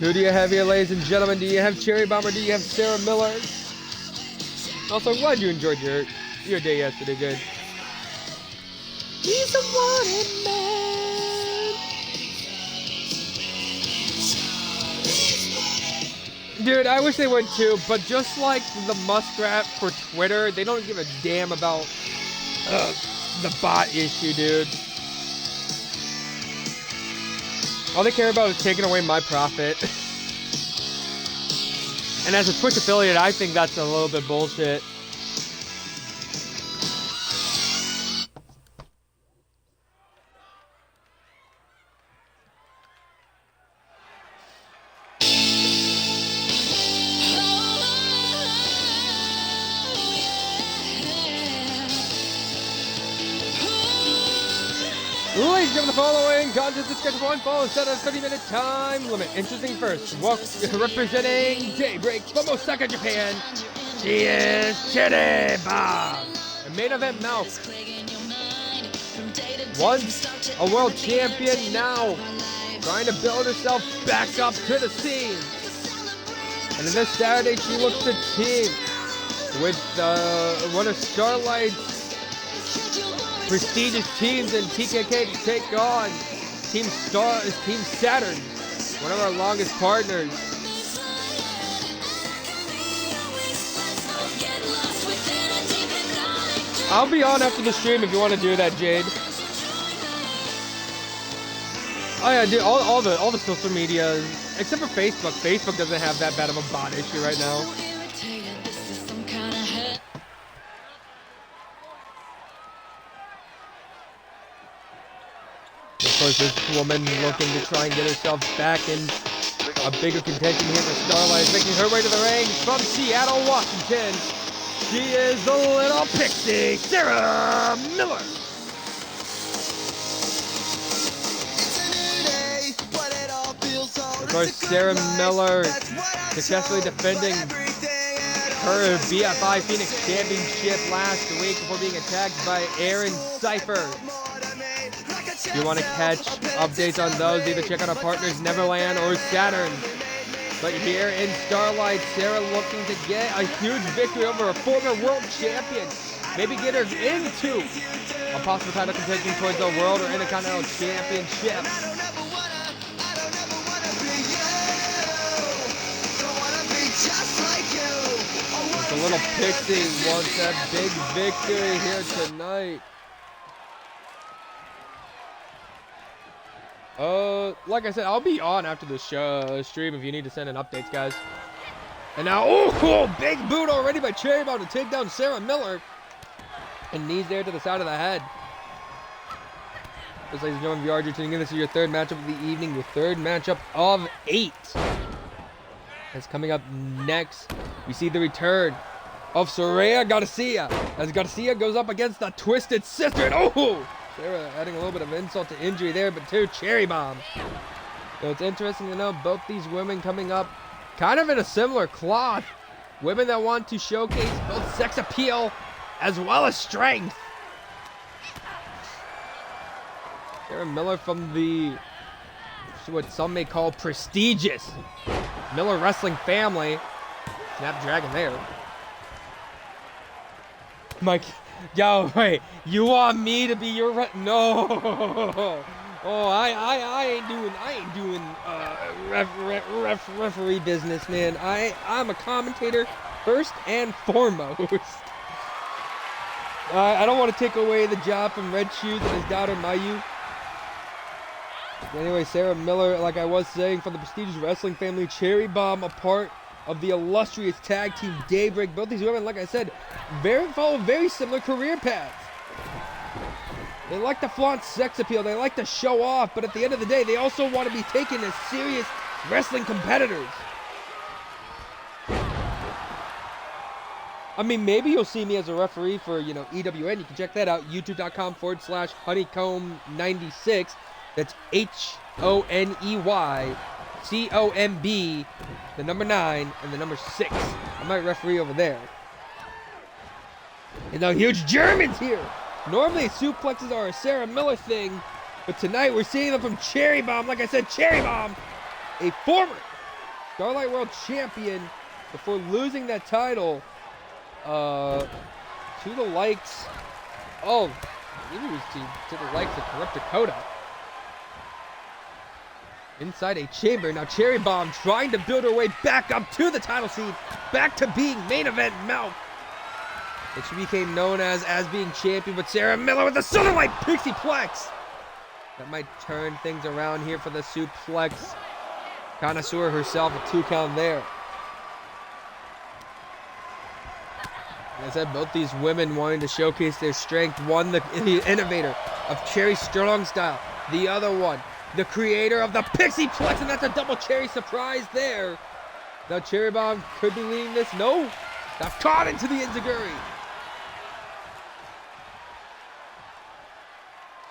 Who do you have here, ladies and gentlemen? Do you have Cherry Bomb or do you have Sarah Miller? Also, I'm glad you enjoyed your day yesterday, Jade. He's a wanted man. Dude, I wish they would too, but just like the Muskrat for Twitter, they don't give a damn about the bot issue, dude. All they care about is taking away my profit. And as a Twitch affiliate, I think that's a little bit bullshit. Ladies and gentlemen, the following contest is scheduled for one fall instead of a 30-minute time limit. Interesting first, representing Daybreak from Osaka, Japan, she is Cherry Bomb. And main event Mouth. Once a world champion, now trying to build herself back up to the scene. And then this Saturday, she looks to team with one of Starlight's prestigious teams in TKK to take on Team Saturn, one of our longest partners. I'll be on after the stream if you want to do that, Jade. Oh yeah, dude, all the social media, except for Facebook. Facebook doesn't have that bad of a bot issue right now. Of course, this woman looking to try and get herself back in a bigger contention here for Starlight, making her way to the ring from Seattle, Washington. She is the little pixie, Sarah Miller. Of course, Sarah Miller successfully defending her BFI Phoenix Championship last week before being attacked by Aaron Cypher. If you want to catch updates on those, either check out our partners Neverland or Saturn. But here in Starlight, Sarah looking to get a huge victory over a former world champion. Maybe get her into a possible title contention towards the World or Intercontinental Championship. The little pixie wants that big victory here tonight. Like I said, I'll be on after the show stream if you need to send in updates, guys. And now, oh, cool, big boot already by Cherry Bomb to take down Sarah Miller. And knees there to the side of the head. Just ladies and gentlemen, if you are just tuning in, this is your third matchup of the evening, your third matchup of 8. That's coming up next. We see the return of Saraya Garcia as Garcia goes up against the Twisted Sister. And oh, Sarah adding a little bit of insult to injury there, but to Cherry Bomb. So it's interesting to know both these women coming up kind of in a similar cloth. Women that want to showcase both sex appeal as well as strength. Sarah Miller from the, what some may call prestigious Miller wrestling family. Snapdragon there. Mike, yo, wait, you want me to be your no? Oh, I ain't doing referee business, man. I'm a commentator first and foremost. I don't want to take away the job from Red Shoes and his daughter Mayu. Anyway, Sarah Miller, like I was saying, from the prestigious wrestling family, Cherry Bomb, a part of the illustrious tag team Daybreak. Both these women, like I said, follow very similar career paths. They like to flaunt sex appeal, they like to show off, but at the end of the day, they also want to be taken as serious wrestling competitors. I mean, maybe you'll see me as a referee for, EWN. You can check that out, youtube.com/honeycomb96. That's HONEYCOMB, the number 9, and the number 6. I might referee over there. And now huge Germans here. Normally suplexes are a Sarah Miller thing, but tonight we're seeing them from Cherry Bomb. Like I said, Cherry Bomb, a former Starlight World Champion, before losing that title to the likes of, maybe it was to the likes of Corrupt Dakota. Inside a chamber. Now Cherry Bomb trying to build her way back up to the title scene, back to being main event mouth. And she became known as being champion, but Sarah Miller with the STARLIGHT Pixie Plex. That might turn things around here for the suplex connoisseur herself. A 2 count there. Like I said, both these women wanting to showcase their strength. One, the innovator of Cherry Strong Style. The other one, the creator of the Pixie Plex, and that's a double Cherry surprise there. Now Cherry Bomb could be leading this. No, got caught into the enziguri.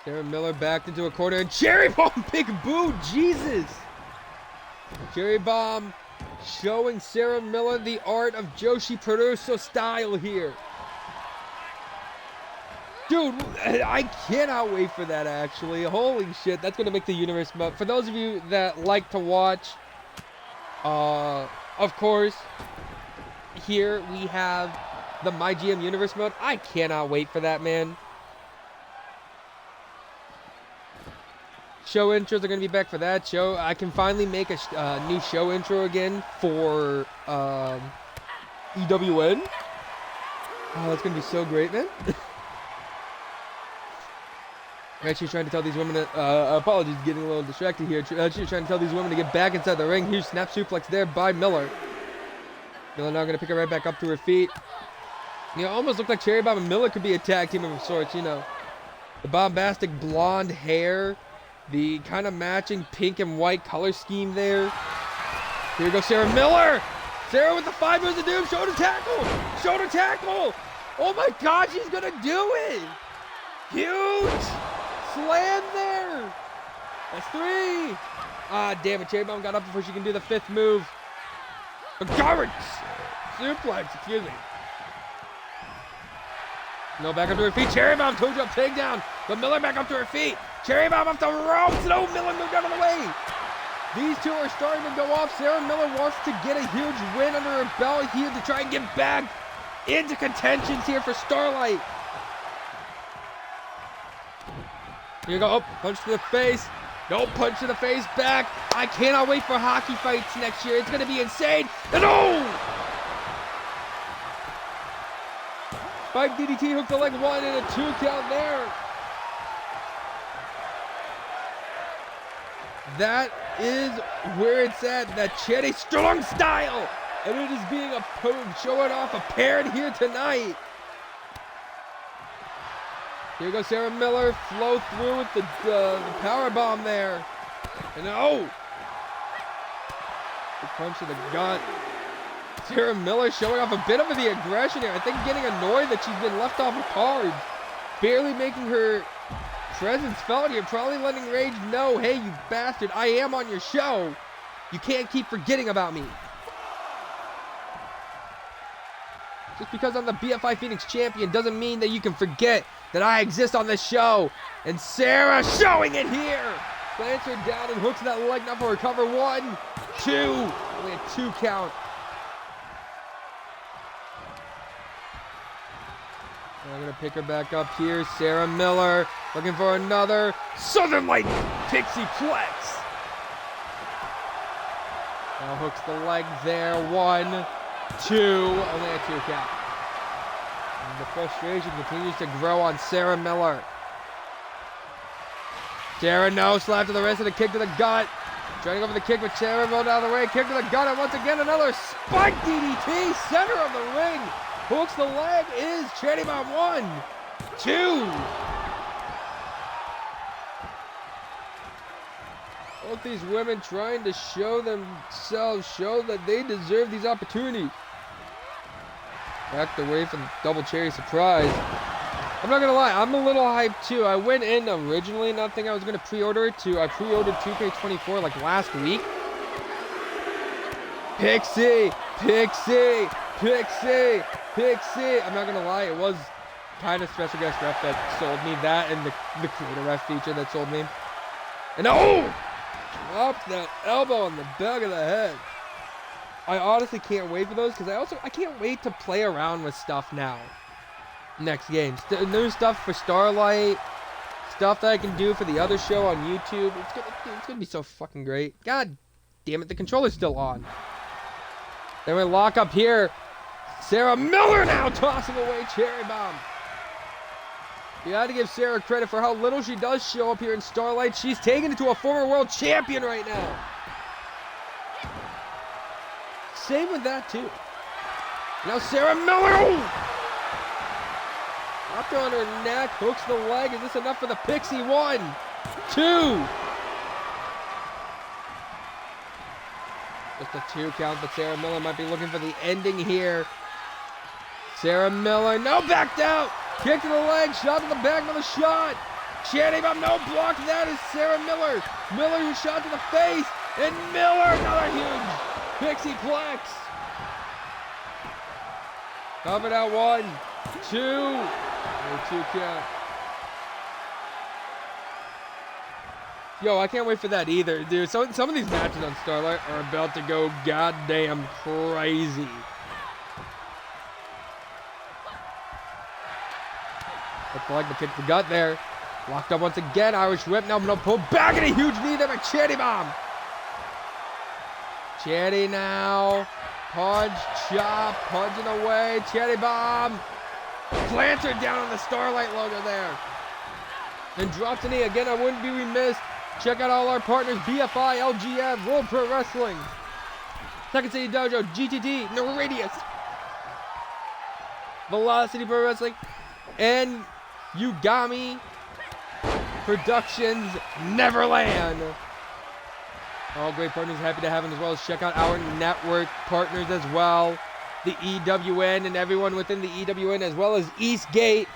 Sarah Miller backed into a corner, and Cherry Bomb, big boo, Jesus. Cherry Bomb showing Sarah Miller the art of Joshi Peruso style here. Dude, I cannot wait for that, actually. Holy shit, that's going to make the universe melt. For those of you that like to watch, of course, here we have the MyGM Universe mode. I cannot wait for that, man. Show intros are going to be back for that show. I can finally make a new show intro again for EWN. Oh, that's going to be so great, man. I'm actually trying to tell these women that, apologies, getting a little distracted here. Actually trying to tell these women to get back inside the ring. Huge snap suplex there by Miller. Miller now going to pick her right back up to her feet. Almost looked like Cherry Bomb and Miller could be a tag team of sorts, The bombastic blonde hair. The kind of matching pink and white color scheme there. Here goes Sarah Miller. Sarah with the 5 moves of doom. Shoulder tackle. Shoulder tackle. Oh my God, she's going to do it. Huge slam there. That's 3. Ah, damn it. Cherry Bomb got up before she can do the 5th move. A garbage suplex, excuse me. No, back up to her feet. Cherry Bomb, toe jump, takedown. But Miller back up to her feet. Cherry Bomb off the ropes. No, Miller moved out of the way. These two are starting to go off. Sarah Miller wants to get a huge win under her belt here to try and get back into contentions here for Starlight. Here you go. Oh, punch to the face. No, punch to the face back. I cannot wait for hockey fights next year. It's going to be insane. And oh! 5 DDT, hook the leg 1 and a 2 count there. that is where it's at. That Cherry Strong style. And it is being showing off apparent here tonight. Here goes Sarah Miller. Flow through with the power bomb there. And oh! The punch to the gut. Sarah Miller showing off a bit of the aggression here. I think getting annoyed that she's been left off of cards. Barely making her presence felt here. Probably letting Rage know, hey, you bastard, I am on your show. You can't keep forgetting about me. Just because I'm the BFI Phoenix champion doesn't mean that you can forget that I exist on this show. And Sarah showing it here. Plants her down and hooks that leg now for a cover. 1, 2. Only a 2 count. I'm going to pick her back up here. Sarah Miller looking for another Southern Light Pixie Plex. Now hooks the leg there. 1, 2. Only a 2 count. And the frustration continues to grow on Sarah Miller. Sarah, no. Slap to the wrist and a kick to the gut. Trying to go for the kick, but Sarah rolled out of the way. Kick to the gut, and once again another spike DDT. Center of the ring. Hooks the leg is Cherry Bomb. 1, 2. Both these women trying to show themselves, show that they deserve these opportunities. Backed away from double cherry surprise. I'm not gonna lie, I'm a little hyped too. I went in originally not thinking I was gonna pre-order it too. I pre-ordered 2K24 like last week. Pixie, Pixie, Pixie, Pixie. I'm not gonna lie, it was kind of special guest ref that sold me that, and the creator ref feature that sold me. And oh! Dropped that elbow on the back of the head. I honestly can't wait for those because I can't wait to play around with stuff now. Next games. New stuff for Starlight. Stuff that I can do for the other show on YouTube. It's gonna be so fucking great. God damn it, the controller's still on. Then we lock up here. Sarah Miller now tossing away Cherry Bomb. You got to give Sarah credit for how little she does show up here in Starlight. She's taken it to a former world champion right now. Same with that, too. Now Sarah Miller. Up on her neck. Hooks the leg. Is this enough for the Pixie? 1, 2. Just a 2 count, but Sarah Miller might be looking for the ending here. Sarah Miller. No, backed out. Kick to the leg, shot to the back, another shot. Cherry Bomb, no, blocked. That is Sarah Miller. Miller, who shot to the face. And Miller, another huge Pixie Plex. Covered out. 1, 2. Only 2 count. Yo, I can't wait for that either, dude. Some of these matches on Starlight are about to go goddamn crazy. Looks like the kick to the gut there. Locked up once again. Irish whip. Now I'm going to pull back and a huge knee there by Cherry Bomb. Cherry now. Punch, chop, punching away. Cherry Bomb. Plants her down on the Starlight logo there. And drops a knee. Again, I wouldn't be remiss. Check out all our partners. BFI, LGF, World Pro Wrestling. Second City Dojo, GTD, No Radius. Velocity Pro Wrestling. And Yugami Productions Neverland. All great partners, happy to have them, as well as check out our network partners as well. The EWN and everyone within the EWN, as well as Eastgate.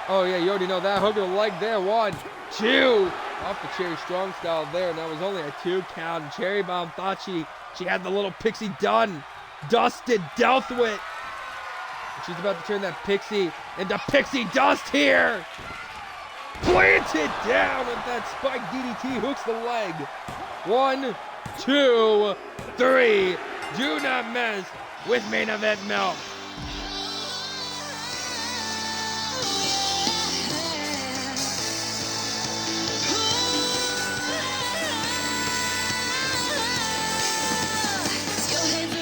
Oh yeah, you already know that. Hook the leg there. 1, 2. Off the Cherry Strong style there. And that was only a 2 count. Cherry Bomb thought she had the little Pixie done. Dusted, dealt with. She's about to turn that Pixie into Pixie Dust here. Planted down with that spike DDT. Hooks the leg. 1, 2, 3. Do not mess with main event milk.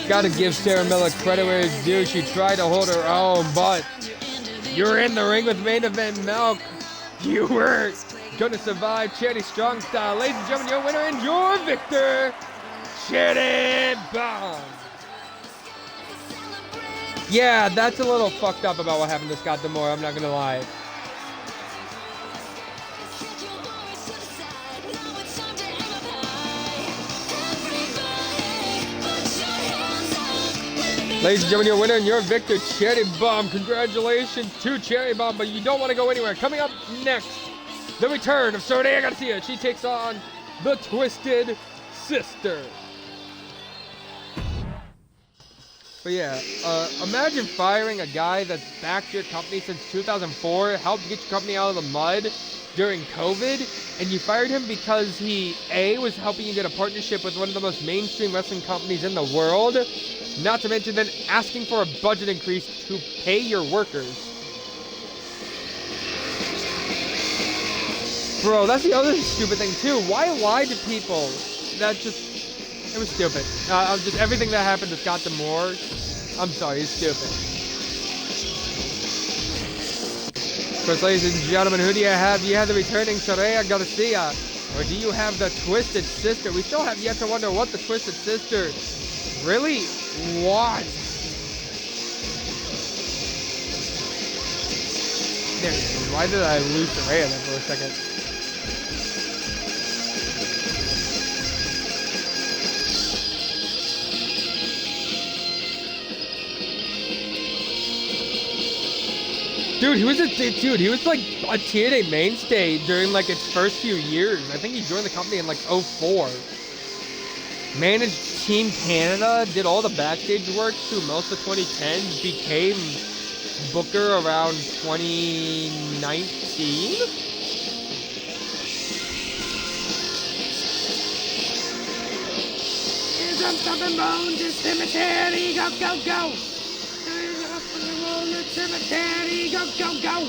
Got to give Sarah Miller credit where it's due. She tried to hold her own, but you're in the ring with main event milk. You were gonna survive Charity Strong Style. Ladies and gentlemen, your winner and your victor, Charity Bomb. Yeah, that's a little fucked up about what happened to Scott D'Amore, I'm not gonna lie. Ladies and gentlemen, your winner and your victor, Charity Bomb. Congratulations to Charity Bomb, but you don't want to go anywhere. Coming up next, the return of Soraya Garcia. She takes on the Twisted Sister. But yeah, imagine firing a guy that's backed your company since 2004, helped get your company out of the mud during COVID, and you fired him because he, A, was helping you get a partnership with one of the most mainstream wrestling companies in the world, not to mention then asking for a budget increase to pay your workers. Bro, that's the other stupid thing too. Why lie to people? It was stupid. Just everything that happened to Scott D'Amore, I'm sorry, it's stupid. First, ladies and gentlemen, who do you have? You have the returning Soraya Garcia, or do you have the Twisted Sister? We still have yet to wonder what the Twisted Sister really wants. There it is. Why did I lose Soraya there for a second? Dude, he was like a TNA mainstay during like its first few years. I think he joined the company in like 04. Managed Team Canada, did all the backstage work through most of 2010, became booker around 2019. Here's up, something bones, the cemetery, go, go, go. Cemetery, go, go, go!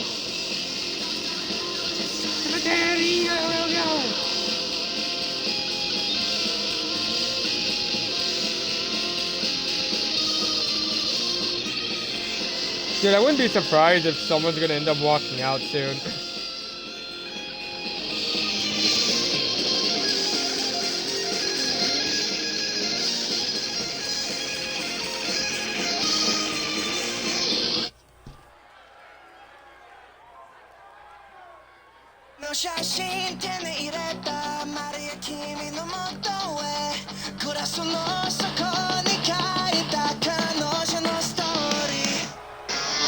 Cemetery, go, go, go! Dude, I wouldn't be surprised if someone's gonna end up walking out soon.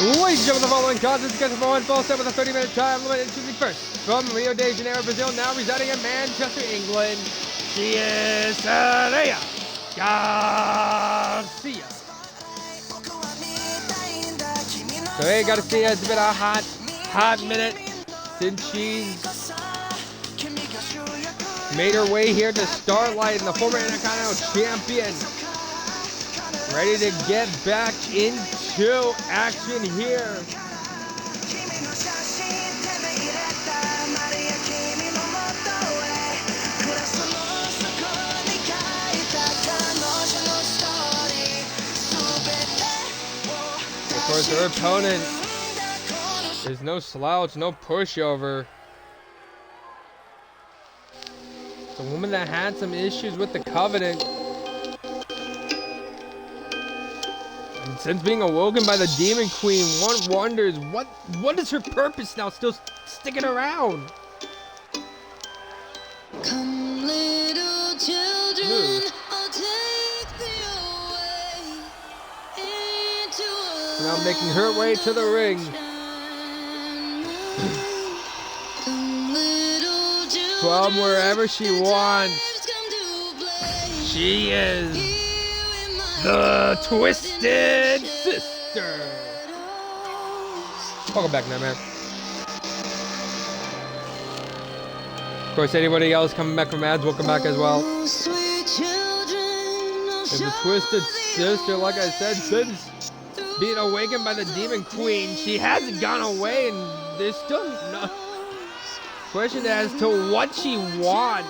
Ladies and gentlemen, the following contest is scheduled for one full set with a 30-minute time limit. Introducing first, from Rio de Janeiro, Brazil, now residing in Manchester, England, she is Soraya Garcia. Soraya Garcia, it's been a hot minute since she's made her way here to Starlight and the former Intercontinental Champion. Ready to get back into action here. Of course, her opponent is no slouch, no pushover. It's a woman that had some issues with the Covenant. And since being awoken by the Demon Queen, one wonders, what is her purpose now still sticking around? Come, little children, I'll take thee away into a Now making her way to the ring. From wherever she wants. She is the Twisted Sister. Welcome back, man. Of course, anybody else coming back from ads, welcome back as well. And the Twisted Sister, like I said, since being awakened by the Demon Queen, she hasn't gone away, and there's still no question as to what she wants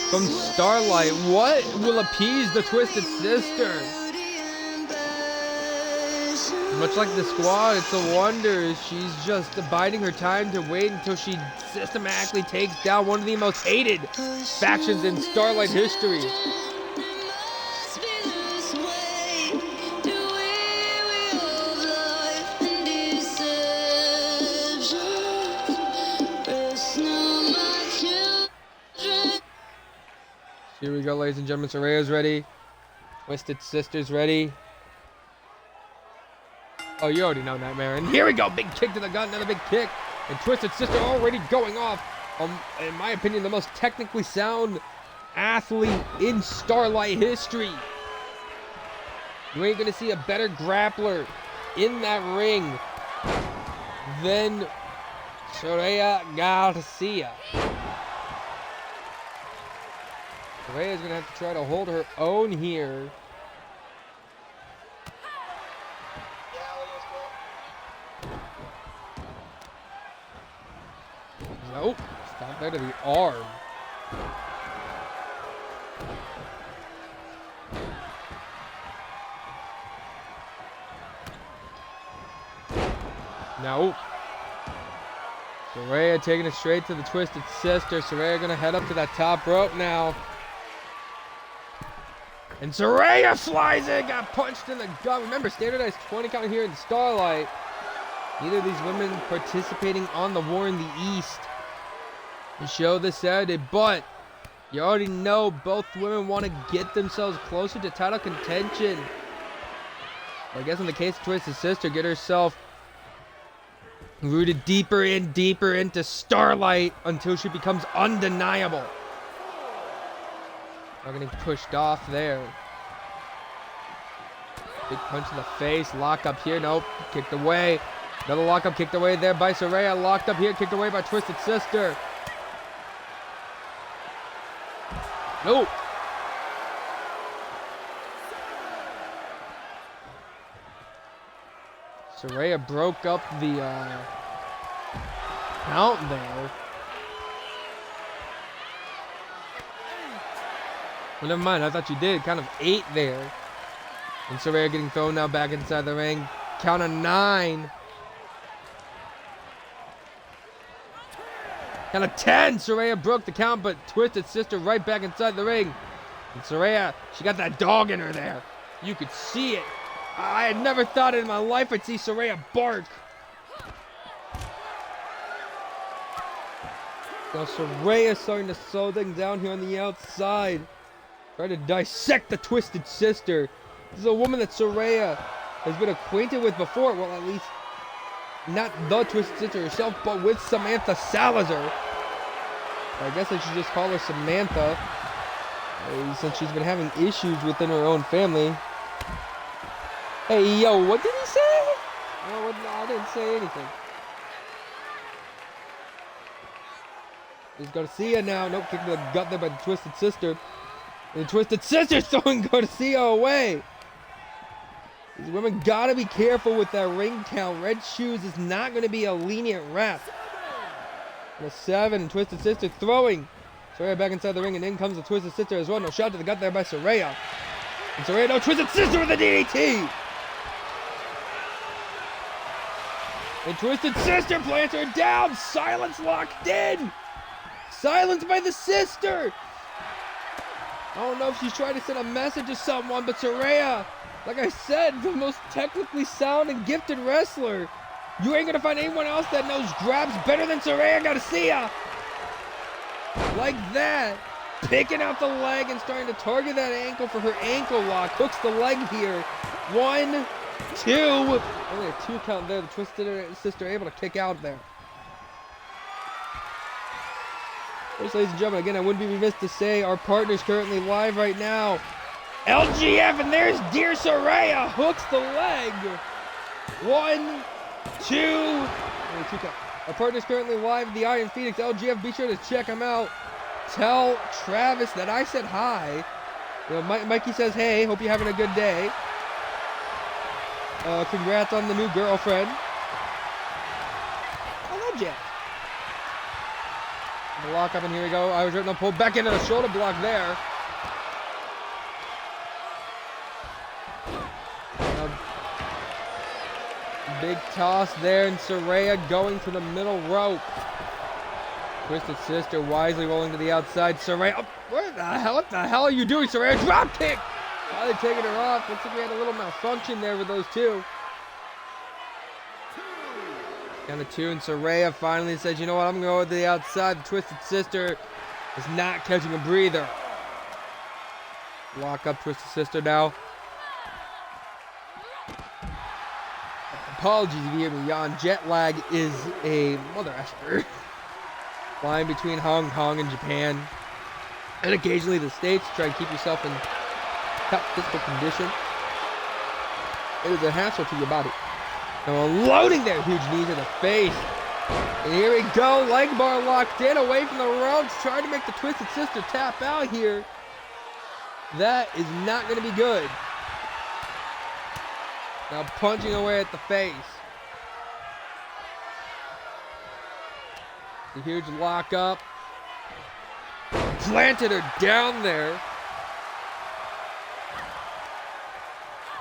from Starlight. What will appease the Twisted Sister? Much like the squad, it's a wonder she's just biding her time to wait until she systematically takes down one of the most hated factions in Starlight history. Here we go, ladies and gentlemen. Soraya's ready. Twisted Sister's ready. Oh, you already know Nightmare. And here we go. Big kick to the gut. Another big kick. And Twisted Sister already going off. In my opinion, the most technically sound athlete in Starlight history. You ain't going to see a better grappler in that ring than Soraya Garcia. Soraya's going to have to try to hold her own here. Nope. Stop there to the arm. Nope. Soraya taking it straight to the Twisted Sister. Soraya going to head up to that top rope now. And Soraya flies in, got punched in the gut. Remember, standardized 20 count here in Starlight. Neither of these women participating on the War in the East. The show this Saturday, but you already know both women want to get themselves closer to title contention. I guess in the case of Twisted Sister, get herself rooted deeper and deeper into Starlight until she becomes undeniable. Not getting pushed off there. Big punch in the face. Lock up here. Nope. Kicked away. Another lock up kicked away there by Soraya. Locked up here. Kicked away by Twisted Sister. Nope. Soraya broke up the count there. Well, never mind. I thought you did. Kind of 8 there. And Soraya getting thrown now back inside the ring. Count of 9. Count of 10. Soraya broke the count, but Twisted Sister right back inside the ring. And Soraya, she got that dog in her there. You could see it. I had never thought in my life I'd see Soraya bark. Now Soraya starting to slow things down here on the outside. Trying to dissect the Twisted Sister. This is a woman that Soraya has been acquainted with before. Well, at least not the Twisted Sister herself, but with Samantha Salazar. I guess I should just call her Samantha, since she's been having issues within her own family. Hey, yo, what did he say? No, I didn't say anything. There's Garcia now. Nope, kicked to the gut there by the Twisted Sister. And the Twisted Sister's throwing Garcia away. These women gotta be careful with that ring count. Red Shoes is not gonna be a lenient ref. And a 7, and Twisted Sister throwing. Soraya back inside the ring, and in comes the Twisted Sister as well. No shot to the gut there by Soraya. And Soraya, no, Twisted Sister with a DDT. And Twisted Sister plants her down. Silence locked in. Silence by the sister. I don't know if she's trying to send a message to someone, but Soraya, like I said, the most technically sound and gifted wrestler. You ain't gonna find anyone else that knows grabs better than Soraya Garcia. Like that. Picking out the leg and starting to target that ankle for her ankle lock. Hooks the leg here. 1, 2. Only a 2 count there. The Twisted Sister able to kick out there. First, ladies and gentlemen, again, I wouldn't be remiss to say our partner's currently live right now. LGF, and there's dear Soraya. Hooks the leg. 1, 2. Only 2 count. Our partner's currently live at the Iron Phoenix. LGF, be sure to check him out. Tell Travis that I said hi. You know, Mikey says, hey, hope you're having a good day. Congrats on the new girlfriend. I love Jeff. The lock up, and here we go. I was written up, pulled back into the shoulder block there. Big toss there, and Saraya going to the middle rope. Twisted Sister wisely rolling to the outside. Saraya, oh, what the hell are you doing, Saraya? Drop kick! Finally taking her off. Looks like we had a little malfunction there with those two. Down to 2, and Saraya finally says, you know what, I'm going to go to the outside. The Twisted Sister is not catching a breather. Lock up Twisted Sister now. Apologies if you hear me yawn. Jet lag is a mother effer. Flying between Hong Kong and Japan, and occasionally the States, to try and keep yourself in top physical condition. It is a hassle to your body. Now unloading there, huge knee to the face. And here we go, leg bar locked in, away from the ropes, trying to make the Twisted Sister tap out here. That is not going to be good. Now punching away at the face. The huge lock up. Planted her down there.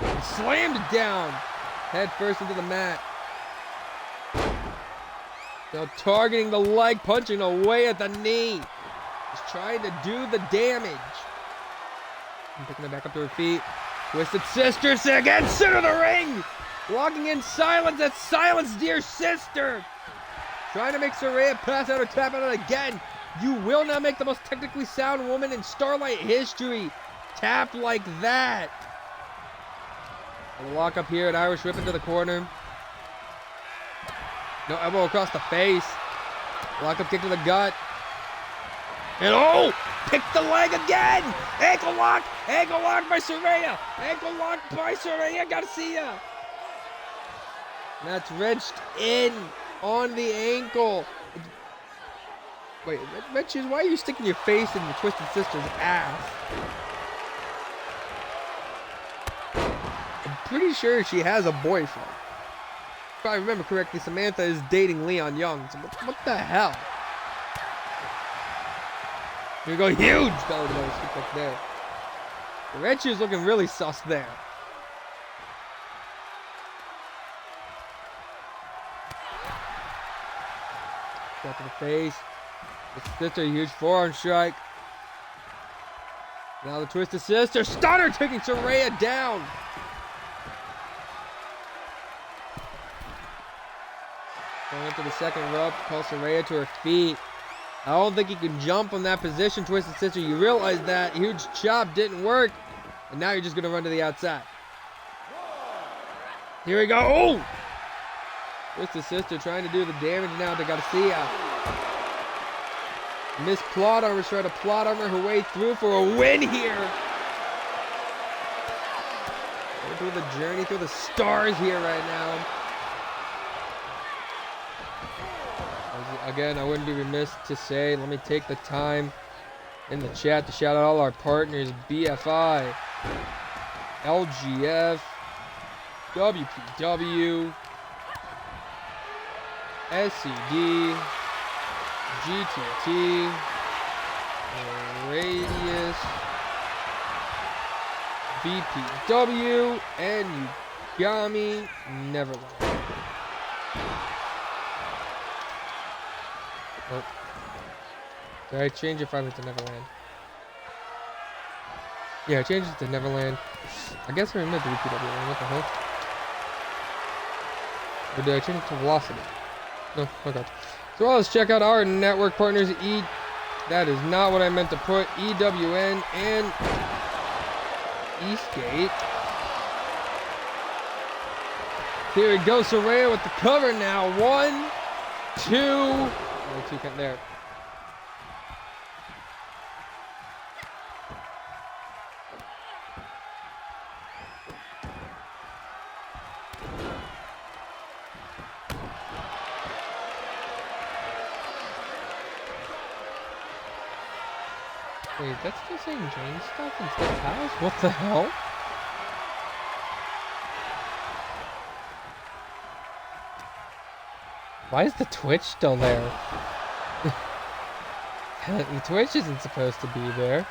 And slammed it down. Head first into the mat. Now targeting the leg, punching away at the knee. Just trying to do the damage. And picking her back up to her feet. Twisted Sister again, center of the ring. Locking in silence. That's silence, dear sister. Trying to make Saraya pass out or tap out again. You will not make the most technically sound woman in Starlight history tap like that. A lock up here, an Irish whip into the corner. No elbow across the face. Lock up kick to the gut. And oh! Pick the leg again! Ankle lock! Ankle lock by Saraya! Ankle lock by Saraya! Gotta see ya! That's wrenched in on the ankle. Wait, Red Shoes, why are you sticking your face in the Twisted Sister's ass? I'm pretty sure she has a boyfriend. If I remember correctly, Samantha is dating Leon Young. So what the hell? Here we go, huge belly to belly suplex there. The Red Shoes looking really sus there. Shot to the face. The Sister, huge forearm strike. Now the Twisted Sister, stunner taking Saraya down. Going up to the second rope, calls Saraya to her feet. I don't think he can jump from that position, Twisted Sister. You realize that huge chop didn't work, and now you're just gonna run to the outside. Here we go. Oh! Twisted Sister trying to do the damage now to Garcia. Miss Plot Armor trying to plot armor her way through for a win here. Going through the journey through the stars here right now. Again, I wouldn't be remiss to say, let me take the time in the chat to shout out all our partners: BFI, LGF, WPW, SCD, GTT, Radius, VPW, and Yugami Neverland. Oh. Did I change it finally to Neverland? Yeah, I changed it to Neverland. I guess I remember the VPW. What the hell? Or did I change it to Velocity? No, okay. So let's check out our network partners. That is not what I meant to put. EWN and Eastgate. Here we go, Saraya with the cover now. 1, 2. Only 2 count there. Wait, that's still saying Jane stuff instead of house? What the hell? Why is the Twitch still there? The Twitch isn't supposed to be there.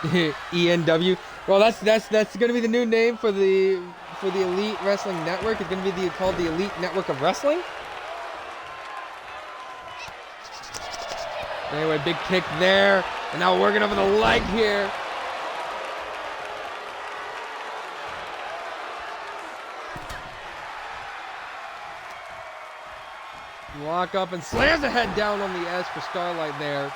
ENW. Well, that's gonna be the new name for the Elite Wrestling Network. It's gonna be called the Elite Network of Wrestling. Anyway, big kick there, and now working over the leg here. Walk up and slams the head down on the S for Starlight there.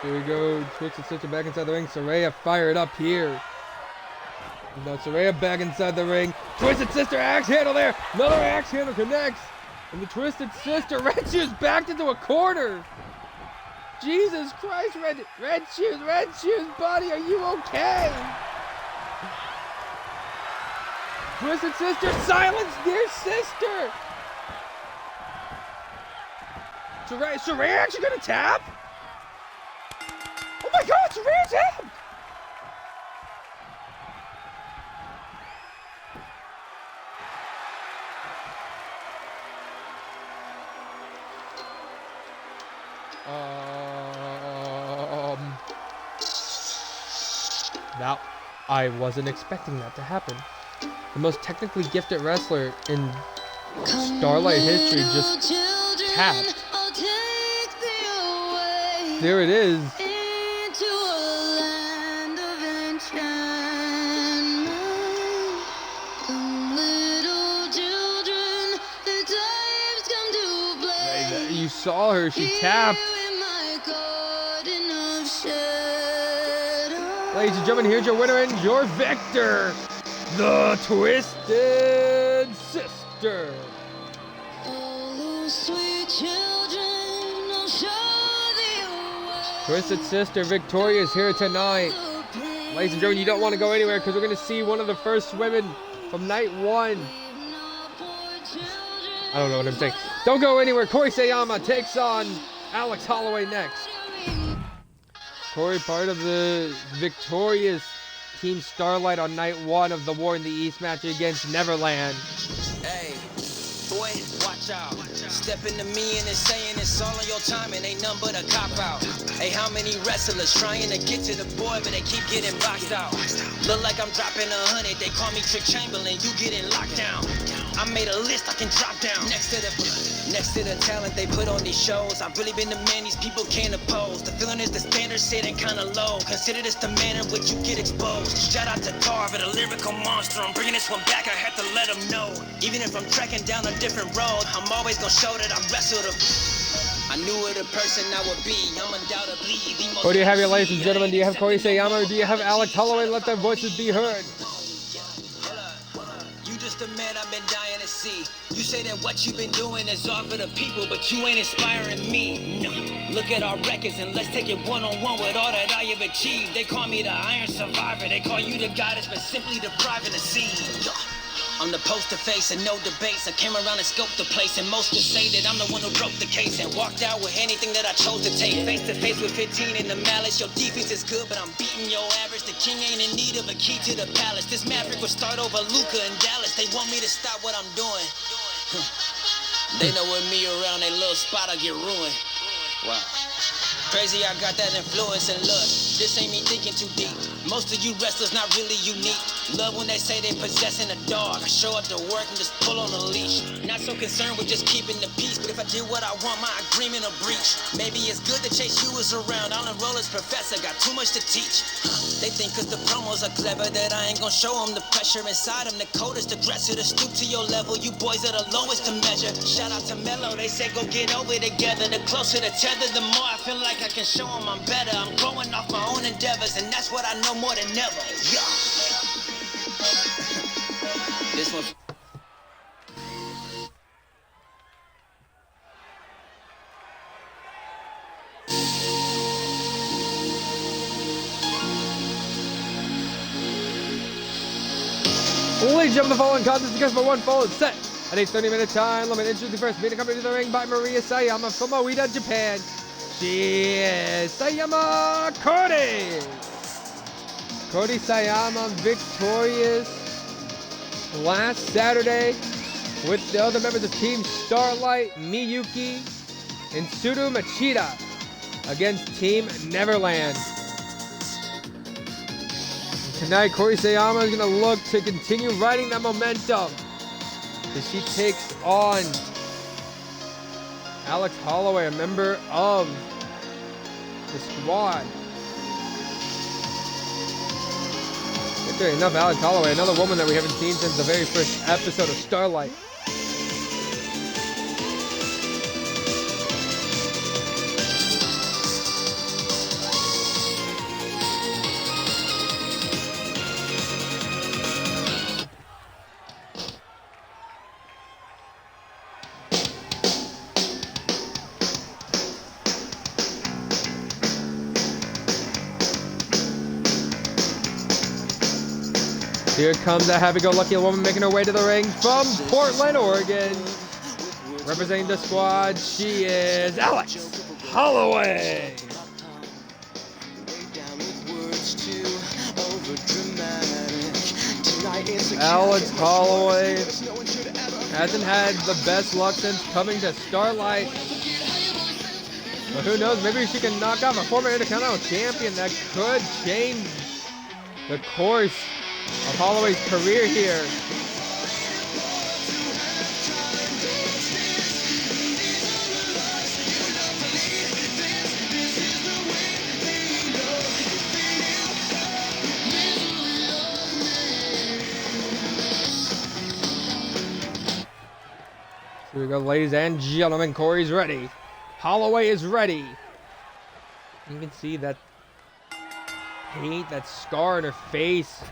Here we go, Twisted Sister back inside the ring. Saraya fired up here. Now Saraya back inside the ring. Twisted Sister axe handle there. Another axe handle connects. And the Twisted Sister, Red Shoes backed into a corner. Jesus Christ, Red Shoes, buddy, are you okay? Twisted Sister, silence dear sister. Saraya actually gonna tap? Oh my God, Saraya tapped! That I wasn't expecting that to happen. The most technically gifted wrestler in Starlight history just tapped. There it is. You saw her, she tapped. Ladies and gentlemen, here's your winner and your victor, the Twisted Sister. Twisted Sister victorious here tonight. Ladies and gentlemen, you don't want to go anywhere because we're going to see one of the first women from night one. I don't know what I'm saying. Don't go anywhere. Corey Sayama takes on Alex Holloway next. Corey, part of the victorious Team Starlight on night one of the War in the East match against Neverland. Hey, boy, watch out. Step into me and it's saying it's all on your time and ain't none but a cop out. Hey, how many wrestlers trying to get to the boy but they keep getting boxed out? Look like I'm dropping 100, they call me Trick Chamberlain, you getting locked down. I made a list I can drop down. Next to the talent they put on these shows, I've really been the man these people can't oppose. The feeling is the standard sitting kinda low. Consider this the manner in which you get exposed. Shout out to Carver, the lyrical monster. I'm bringing this one back, I had to let them know. Even if I'm trekking down a different road, I'm always gonna show that I wrestled them. I knew what a person I would be. I'm undoubtedly the most. Or do you have your ladies and gentlemen? Do you have Corey Sayama or do you have Alex Holloway? Let their voices be heard. The man I've been dying to see. You say that what you've been doing is all for the people, but you ain't inspiring me. No. Look at our records and let's take it one-on-one with all that I have achieved. They call me the Iron Survivor. They call you the guy that's been simply depriving the scene. I'm the poster face and no debates. I came around and scoped the place, and most just say that I'm the one who broke the case and walked out with anything that I chose to take. Face to face with 15 in the malice. Your defense is good, but I'm beating your average. The king ain't in need of a key to the palace. This Maverick will start over Luca and Dallas. They want me to stop what I'm doing. They know with me around, they little spot I get ruined. Wow. Crazy, I got that influence, and look, this ain't me thinking too deep. Most of you wrestlers not really unique. Love when they say they possessing a dog. I show up to work and just pull on a leash. Not so concerned with just keeping the peace, but if I did what I want, my agreement will breach. Maybe it's good to chase you as around. I'll enroll as professor, got too much to teach. They think cause the promos are clever that I ain't gonna show them the pressure inside them. The coldest aggressor to stoop to your level. You boys are the lowest to measure. Shout out to Mello, they say go get over together. The closer the tether, the more I feel like I can show them I'm better. I'm growing off my own endeavors, and that's what I know more than ever. Yeah. This one. Ladies and gentlemen, the following contest is against my one fall is set At a 30-minute time limit, introducing first, being accompanied to the ring by Maria Sayama from Oita, Japan. She is Sayama Cody. Cody Sayama victorious last Saturday with the other members of Team Starlight, Miyuki and Tsuru Machida against Team Neverland. Tonight, Cody Sayama is going to look to continue riding that momentum as she takes on Alex Holloway, a member of the squad. Interesting enough, Alex Holloway, another woman that we haven't seen since the very first episode of Starlight. Here comes a happy-go-lucky woman making her way to the ring from Portland, Oregon. Representing the squad, she is Alex Holloway. Alex Holloway hasn't had the best luck since coming to Starlight. But who knows, maybe she can knock off a former Intercontinental Champion. That could change the course of Holloway's career here. Here we go, ladies and gentlemen. Corey's ready. Holloway is ready. You can see that paint, that scar on her face,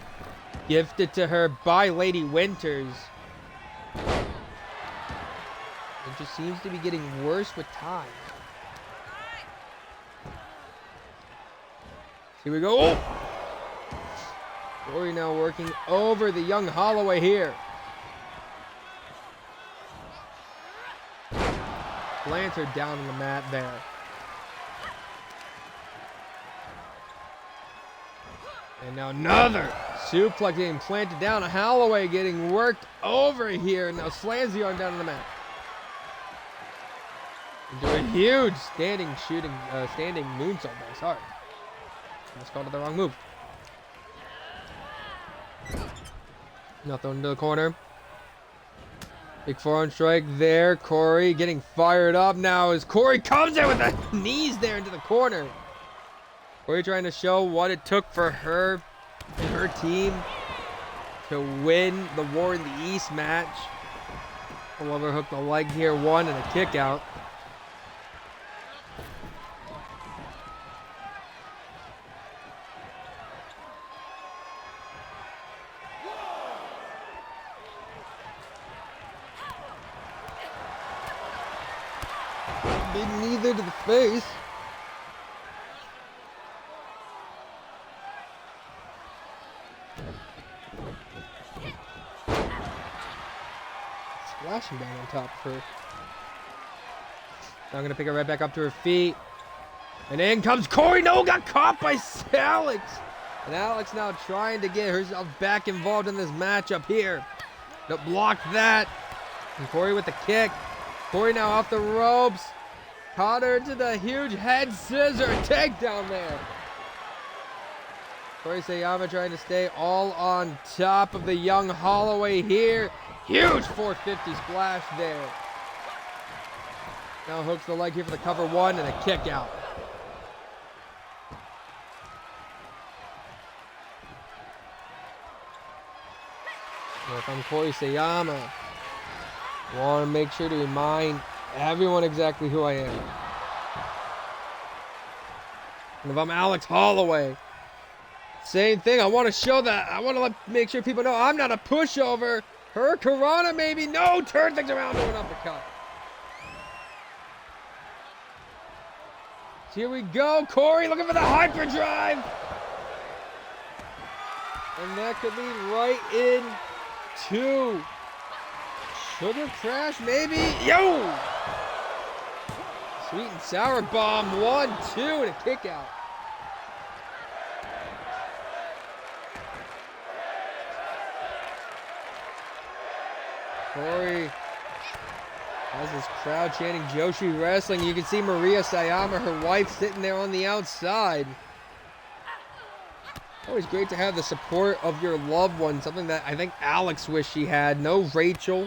gifted to her by Lady Winters. It just seems to be getting worse with time. Here we go. Oh! Corey now working over the young Holloway here. Plants her down on the mat there. And now another suplex getting planted down. Holloway getting worked over here. Now slams the arm down on the mat. Into a huge standing moonsault there. Sorry. Almost called it the wrong move. Now thrown into the corner. Big forearm strike there. Corey getting fired up now as Corey comes in with the knees there into the corner. Corey trying to show what it took for her and her team to win the War in the East match. I'll overhook the leg here, one, and a kick out. Big knee there to the face. Splashing down on top of her. Now I'm going to pick her right back up to her feet. And in comes Corey. No, got caught by Alex. And Alex now trying to get herself back involved in this matchup here. To block that. And Corey with the kick. Corey now off the ropes. Caught her to the huge head scissor takedown there. Corey Sayama trying to stay all on top of the young Holloway here. Huge 450 splash there. Now hooks the leg here for the cover one and a kick out. Here comes Corey Sayama. Want to make sure to remind everyone exactly who I am. And if I'm Alex Holloway, same thing. I want to show that. I want to make sure people know I'm not a pushover. Her Karana maybe. No, turn things around to an uppercut. So here we go. Corey looking for the hyperdrive. And that could lead right into Sugar crash, maybe? Yo! Sweet and sour bomb. 1, 2, and a kick out. Corey has this crowd chanting Joshi Wrestling. You can see Maria Sayama, her wife, sitting there on the outside. Always great to have the support of your loved one. Something that I think Alex wished she had. No Rachel.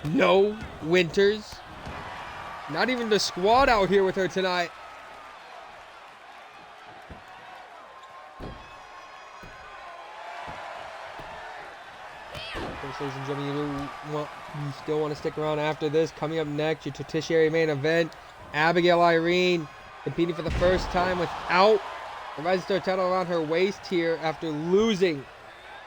No Winters. Not even the squad out here with her tonight. Ladies and gentlemen, you still want to stick around after this. Coming up next, your tertiary main event. Abigail Irene competing for the first time without the Rising Star title around her waist here after losing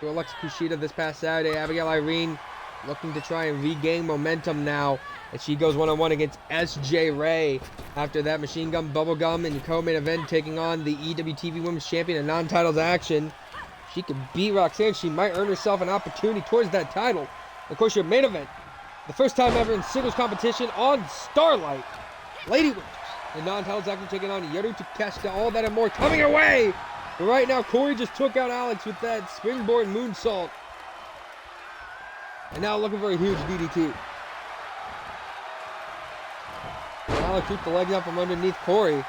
to Alexa Kushida this past Saturday. Abigail Irene looking to try and regain momentum now as she goes one-on-one against SJ Ray. After that, Machine Gun Bubblegum in your co-main event taking on the EWTV Women's Champion in non-titles action. She could beat Roxanne. She might earn herself an opportunity towards that title. Of course, your main event, the first time ever in singles competition on Starlight. Lady Winters in non-titles action taking on Yoru Takeshita. All that and more coming your way. But right now, Corey just took out Alex with that springboard moonsault. And now looking for a huge DDT. Alex took the leg out from underneath Corey.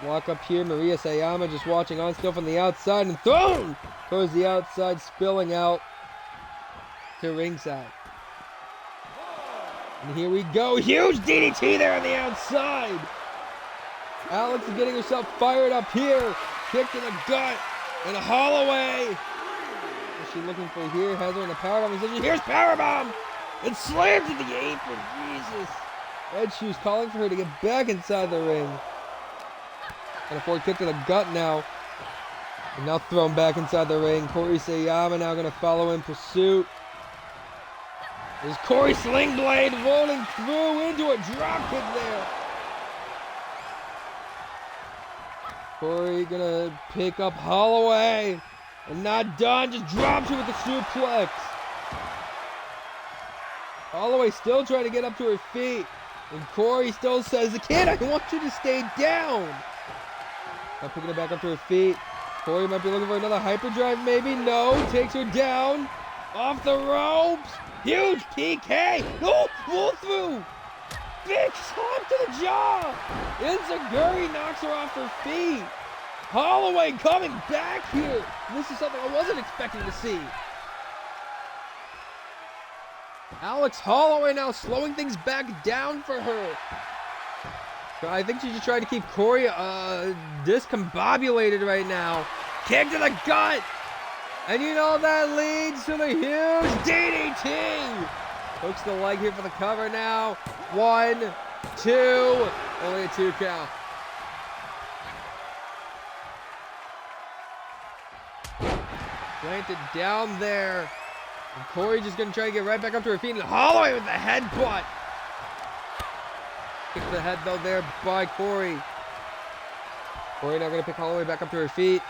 Walk up here, Maria Sayama just watching on still from the outside and thrown towards the outside, spilling out to ringside. And here we go, huge DDT there on the outside. Alex is getting herself fired up here. Kick to the gut and a Holloway. What's she looking for here? Has her in the powerbomb position. Here's powerbomb and slams to the apron. Jesus. Red Shoes calling for her to get back inside the ring. And a forward kick to the gut now. And now thrown back inside the ring. Corey Sayama now going to follow in pursuit. There's Corey Sling Blade rolling through into a drop kick there. Corey going to pick up Holloway. And not done. Just drops her with the suplex. Holloway still trying to get up to her feet. And Corey still says, "The kid, I want you to stay down." Now picking her back up to her feet. Corey might be looking for another hyperdrive, maybe. No, takes her down. Off the ropes. Huge PK. No, roll through. Big slam to the jaw. Enziguri knocks her off her feet. Holloway coming back here. This is something I wasn't expecting to see. Alex Holloway now slowing things back down for her. I think she's just trying to keep Corey discombobulated right now. Kick to the gut. And you know that leads to the huge DDT. Hooks the leg here for the cover now. 1, 2. Only a 2 count. Planted down there. And Corey just going to try to get right back up to her feet. And Holloway with the headbutt. Kick to the head though there by Corey. Corey now going to pick Holloway back up to her feet.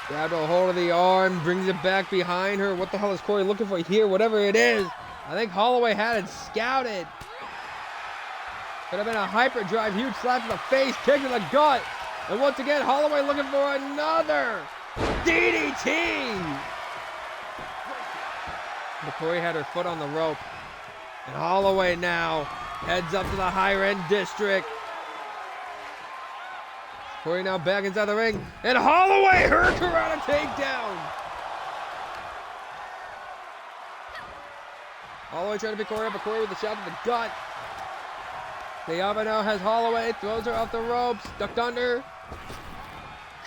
Grab a hold of the arm, brings it back behind her. What the hell is Corey looking for here? Whatever it is. I think Holloway had it scouted. Could have been a hyperdrive, huge slap to the face, kick to the gut. And once again, Holloway looking for another DDT. But Corey had her foot on the rope. And Holloway now heads up to the higher end district. Corey now back inside the ring. And Holloway, her Karate takedown. Holloway trying to pick Corey up, but Corey with a shot to the gut. Sayama now has Holloway, throws her off the ropes, ducked under.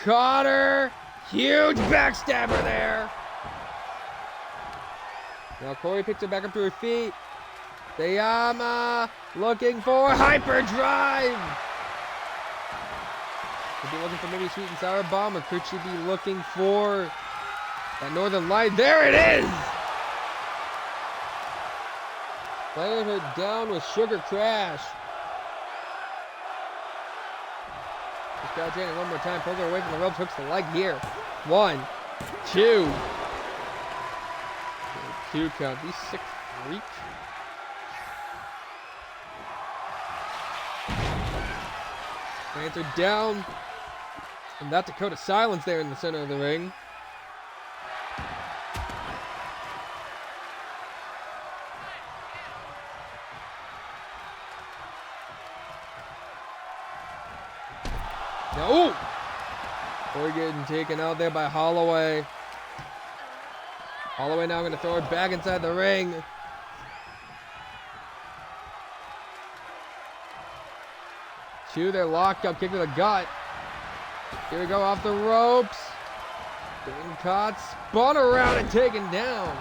Caught her. Huge backstabber there. Now Corey picks her back up to her feet. Sayama looking for hyperdrive. Could be looking for maybe sweet and sour bomb, or could she be looking for that Northern Light? There it is! Laying her down with Sugar Crash. Just got Janet one more time, pulls her away from the ropes, hooks the leg here. 1, 2. 2 count. These sick freak. Panther down. And that Dakota silence there in the center of the ring. No! Corey getting taken out there by Holloway. Holloway now going to throw it back inside the ring. Two, they're locked up, kick to the gut. Here we go, off the ropes. Being caught, spun around and taken down.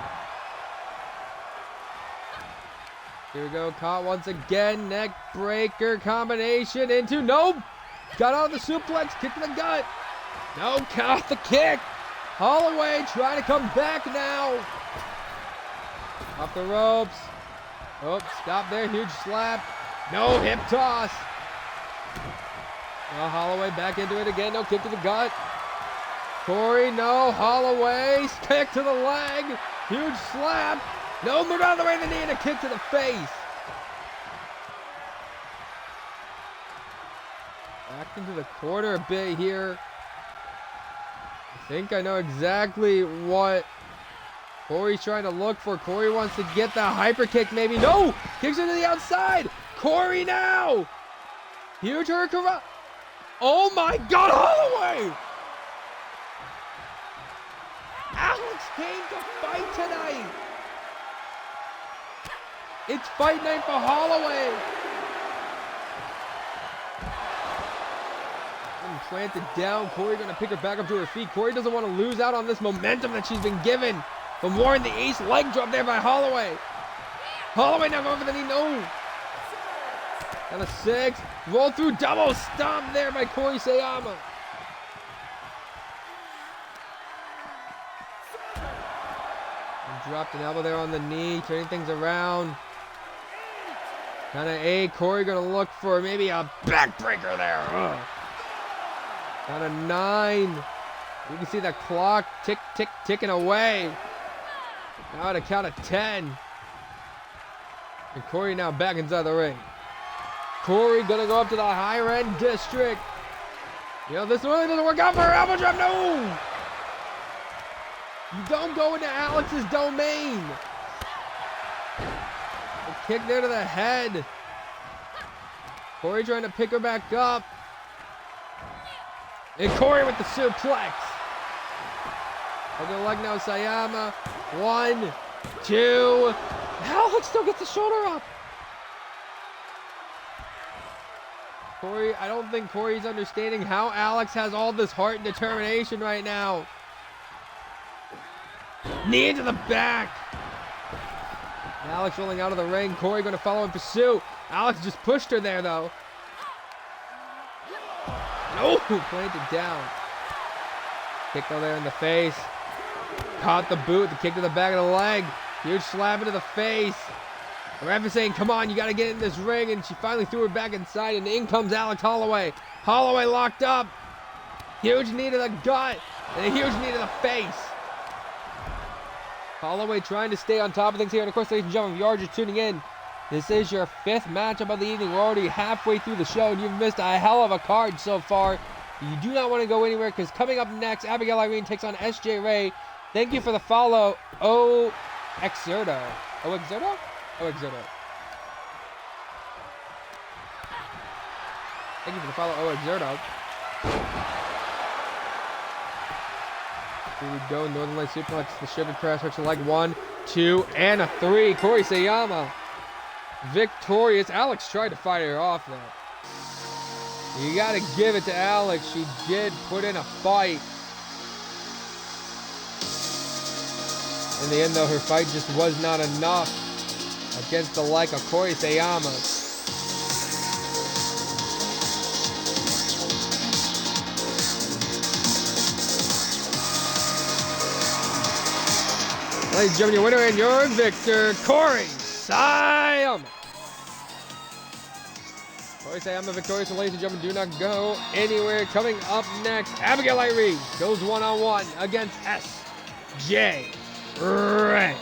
Here we go, caught once again. Neck breaker combination into, nope. Got out of the suplex, kick to the gut. No, caught the kick. Holloway trying to come back now. Off the ropes. Oh, stop there, huge slap. No, hip toss. Now Holloway back into it again, no, kick to the gut. Corey, no, Holloway, kick to the leg. Huge slap. No, move out of the way of the knee and a kick to the face. Back into the corner a bit here. I think I know exactly what Corey's trying to look for. Corey wants to get the hyper kick maybe. No! Kicks into the outside. Corey now! Huge hurricane. Oh my God, Holloway! Alex came to fight tonight. It's fight night for Holloway. Planted down. Corey going to pick her back up to her feet. Corey doesn't want to lose out on this momentum that she's been given. From War in the East, leg drop there by Holloway. Holloway now going for the knee. No. Down to 6. Roll through double stomp there by Corey Sayama. And dropped an elbow there on the knee, turning things around. Kind of A. Corey going to look for maybe a backbreaker there. Ugh. Down to 9. You can see that clock tick, tick, ticking away. Now at a count of 10. And Corey now back inside the ring. Corey gonna go up to the higher end district. You know, this really doesn't work out for her. Elbow drop, no! You don't go into Alex's domain. A kick there to the head. Corey trying to pick her back up. And Corey with the suplex. Over the leg now, Sayama. 1, 2. Alex still gets the shoulder up. Corey, I don't think Corey's understanding how Alex has all this heart and determination right now. Knee to the back. Alex rolling out of the ring. Corey going to follow in pursuit. Alex just pushed her there, though. No, planted down. Kick though there in the face. Caught the boot, the kick to the back of the leg. Huge slap into the face. The ref is saying, come on, you got to get in this ring. And she finally threw her back inside, and in comes Alex Holloway. Holloway locked up. Huge knee to the gut, and a huge knee to the face. Holloway trying to stay on top of things here. And of course, ladies and gentlemen, if you are just tuning in, this is your 5th matchup of the evening. We're already halfway through the show, and you've missed a hell of a card so far. You do not want to go anywhere, because coming up next, Abigail Irene takes on SJ Ray. Thank you for the follow, O Exerto. O Exerto? O Exerto. Thank you for the follow, O Exerto. Here we go, Northern Light suplex, the shiver crash, hooks leg 1, 2, and a 3. Corey Sayama victorious. Alex tried to fight her off there. You got to give it to Alex. She did put in a fight. In the end, though, her fight just was not enough against the like of Corey Sayama. Ladies and gentlemen, your winner and your victor, Corey Sayama. Corey Sayama victorious, and ladies and gentlemen, do not go anywhere. Coming up next, Abigail Irene goes one-on-one against SJ Ray.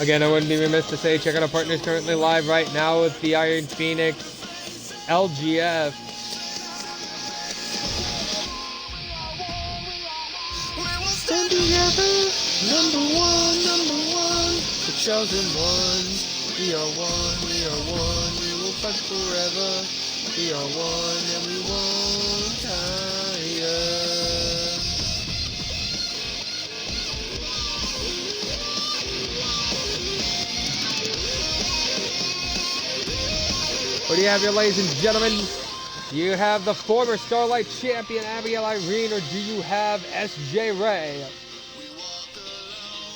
Again, I wouldn't be remiss to say check out our partners currently live right now with the Iron Phoenix, LGF. Stand together, number one, the chosen ones. We are one, we will fight forever. We are one and we won't tire. What do you have here, ladies and gentlemen? Do you have the former Starlight champion Abigail Irene, or do you have SJ Ray?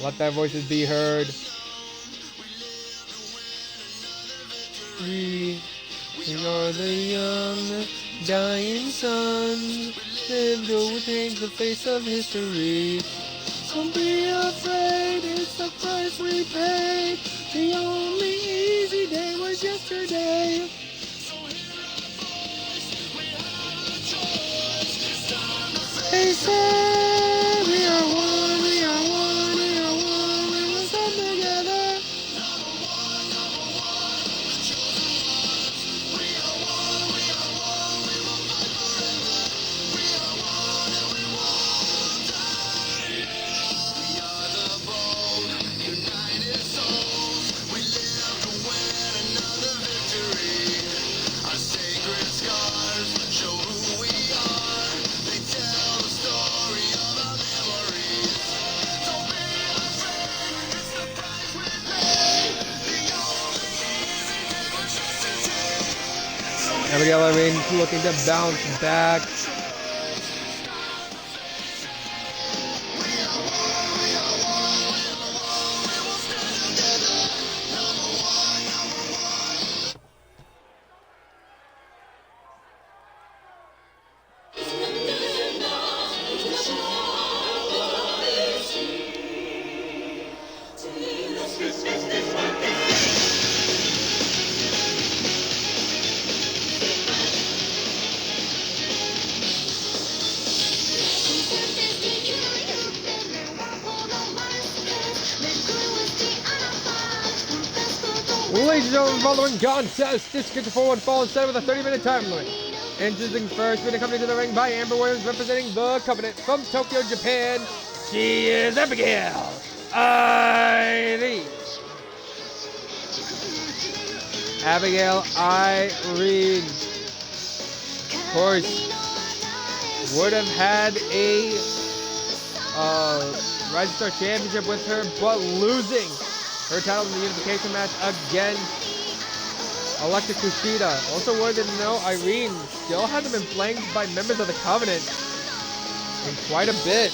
Let their voices be heard. We are the young, dying sons, live to change the face of history. Don't be afraid, it's the price we pay. The only easy day was yesterday. They say we are one, we are one, we are one, we will stand together. Abigail Irene looking to bounce back. Ladies and gentlemen, following contest, this gets a 4-1 fall instead with a 30-minute time limit. Entering first, being accompanied to the ring by Amber Williams, representing the Covenant from Tokyo, Japan. She is Abigail Irene. Abigail Irene, of course, would have had a Rising Star Championship with her, but losing her title in the unification match against Alexa Kushida. Also worthy to know, Irene still hasn't been flanked by members of the Covenant in quite a bit.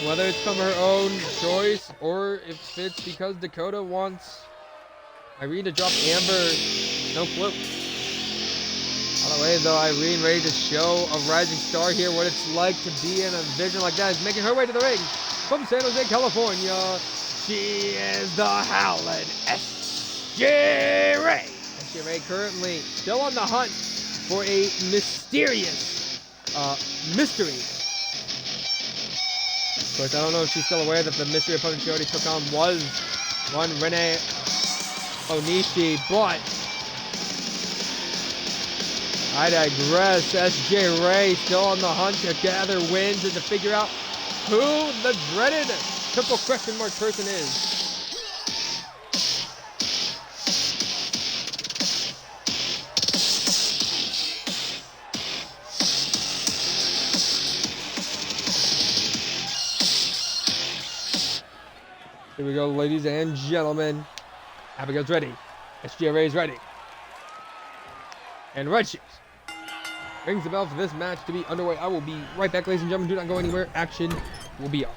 Whether it's from her own choice or if it's because Dakota wants Irene to drop Amber, no clue. By the way, though, Irene ready to show a rising star here what it's like to be in a division like that is making her way to the ring from San Jose, California. She is the Howlin' SJ Ray. SJ Ray currently still on the hunt for a mysterious mystery. Of course, I don't know if she's still aware that the mystery opponent she already took on was one Renee Onishi, but I digress. SJ Ray still on the hunt to gather wins and to figure out who the dreaded triple question mark person is. Here we go, ladies and gentlemen. Abigail's ready. SJ Ray's ready. And Red Shoes rings the bell for this match to be underway. I will be right back, ladies and gentlemen. Do not go anywhere. Action will be on.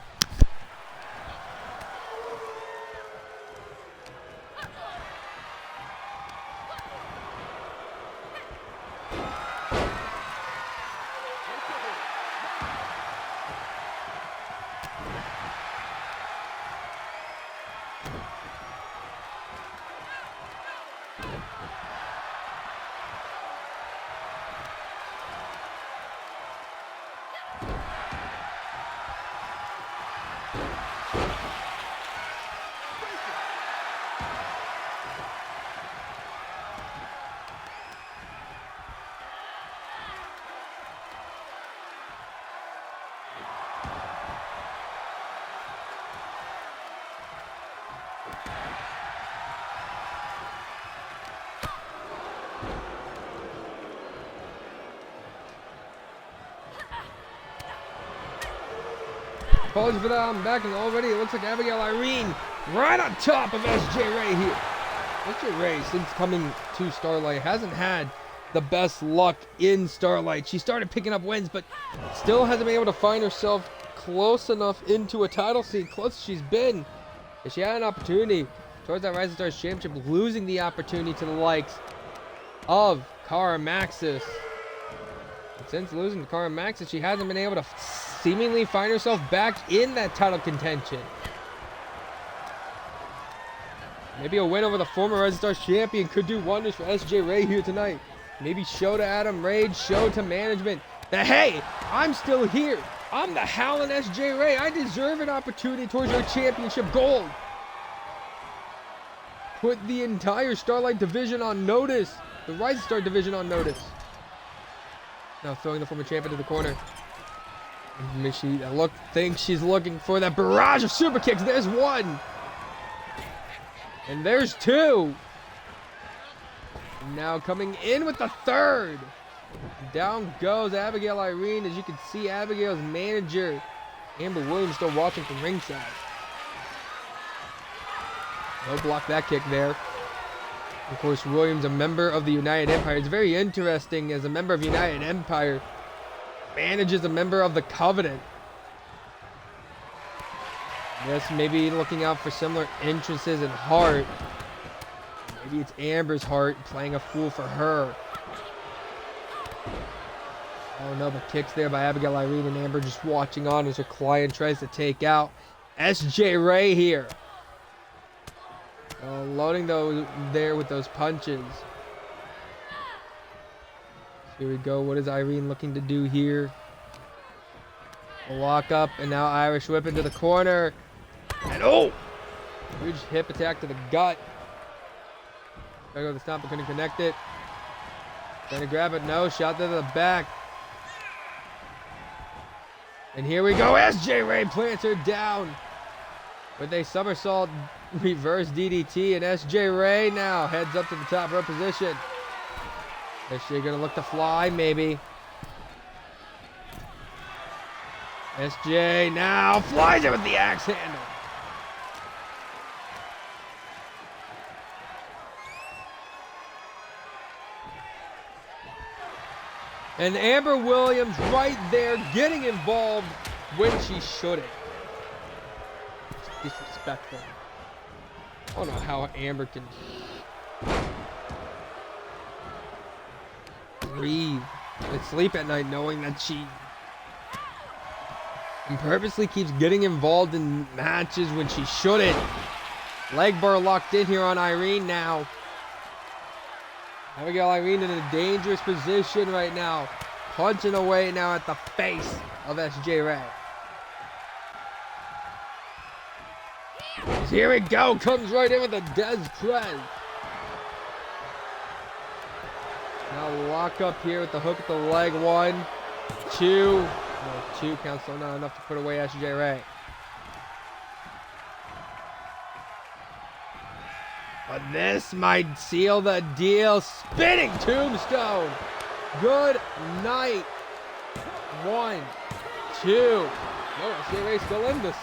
apologies for that. I'm back, and already it looks like Abigail Irene right on top of SJ Ray here. SJ Ray, since coming to Starlight, hasn't had the best luck in Starlight. She started picking up wins, but still hasn't been able to find herself close enough into a title scene. Close as she's been. If she had an opportunity towards that Rising Stars Championship, losing the opportunity to the likes of Cara Maxis. Since losing to Cara Maxis, she hasn't been able to seemingly find herself back in that title contention. Maybe a win over the former Rising Stars champion could do wonders for SJ Ray here tonight. Maybe show to Adam Rage, show to management that, hey, I'm still here. I'm the Howlin' SJ Ray. I deserve an opportunity towards your championship gold. Put the entire Starlight division on notice. The Rising Star division on notice. Now throwing the former champion to the corner. She thinks she's looking for that barrage of super kicks. There's one. And there's two. Now coming in with the third. Down goes Abigail Irene. As you can see, Abigail's manager, Amber Williams, still watching from ringside. No block that kick there. Of course, Williams, a member of the United Empire. It's very interesting as a member of United Empire, manages a member of the Covenant. Yes, maybe looking out for similar entrances in Heart. Maybe it's Amber's Heart playing a fool for her. Oh no, but kicks there by Abigail Irene, and Amber just watching on as her client tries to take out SJ Ray here. Loading those there with those punches. Here we go. What is Irene looking to do here? A lock up, and now Irish whip into the corner. And oh! Huge hip attack to the gut. Gotta go to the stomp, but couldn't connect it. Trying to grab it. No, shot to the back. And here we go. SJ Ray plants her down with a somersault reverse DDT, and SJ Ray now heads up to the top rope position. SJ gonna look to fly, maybe. SJ now flies it with the axe handle. And Amber Williams right there getting involved when she shouldn't. It's disrespectful. I don't know how Amber can breathe and sleep at night knowing that she purposely keeps getting involved in matches when she shouldn't. Leg bar locked in here on Irene now. Abigail Irene in a dangerous position right now. Punching away now at the face of SJ Ray. Here we go. Comes right in with a Des Prez. Now lock up here with the hook at the leg. 1, 2. No, 2 counts, so not enough to put away SJ Ray. But this might seal the deal. Spinning tombstone. Good night. 1, 2. No, SJ Ray's still in this.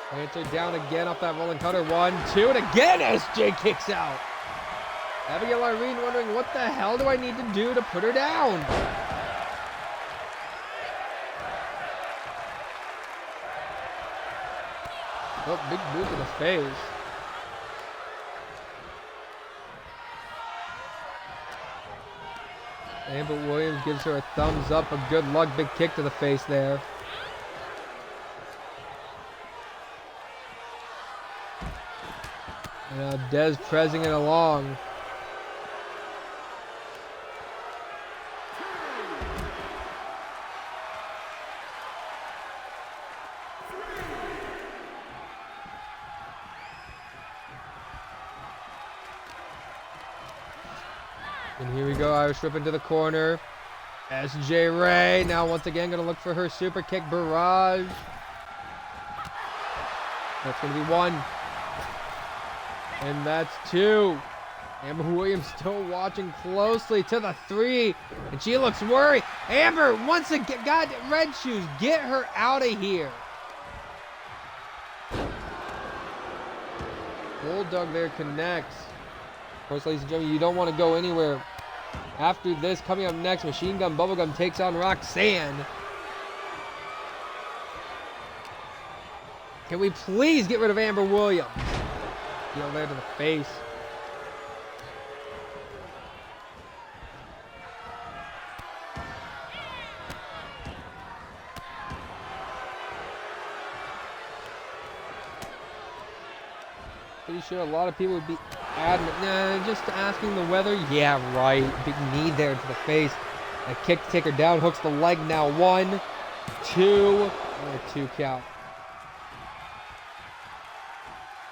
Plants her down again off that rolling cutter. 1, 2, and again SJ kicks out. Abigail Irene wondering, what the hell do I need to do to put her down? Oh, big boot to the face. Amber Williams gives her a thumbs up, a good luck, big kick to the face there. And now Des pressing it along. And here we go, Irish whip into the corner. SJ Ray now once again going to look for her super kick barrage. That's going to be 1. And that's 2. Amber Williams still watching closely to the 3. And she looks worried. Amber, once again, God, red shoes, get her out of here. Bulldog there connects. Of course, ladies and gentlemen, you don't want to go anywhere. After this, coming up next, Machine Gun Bubblegum takes on Roxanne. Can we please get rid of Amber Williams? Heel there to the face. Pretty sure a lot of people would be adamant. Nah, just asking the weather. Yeah, right. Big knee there to the face. A kick to take her down. Hooks the leg now. 1, 2. And a 2 count.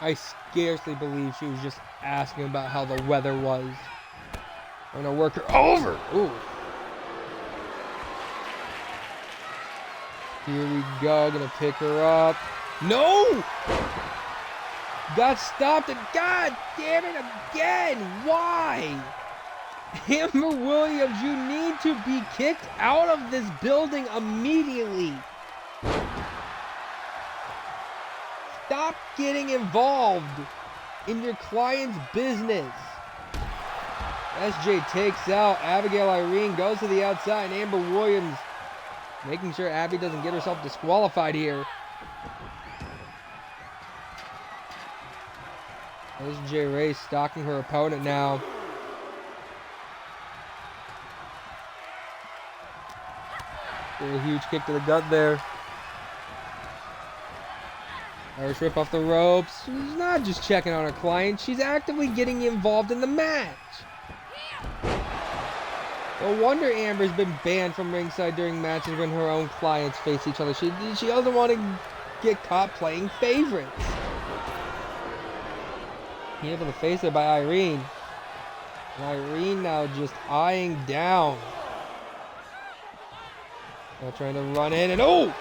I scarcely believe she was just asking about how the weather was. I'm gonna work her over. Ooh. Here we go. Gonna pick her up. No! Got stopped and God damn it again! Why? Amber Williams, you need to be kicked out of this building immediately. Stop getting involved in your client's business. SJ takes out Abigail Irene, goes to the outside, and Amber Williams making sure Abby doesn't get herself disqualified here. SJ Ray stalking her opponent now. A huge kick to the gut there. Irish rip off the ropes. She's not just checking on her client. She's actively getting involved in the match. No wonder Amber's been banned from ringside during matches when her own clients face each other. She doesn't want to get caught playing favorites. Hit to the face there by Irene. And Irene now just eyeing down. Now trying to run in and oh!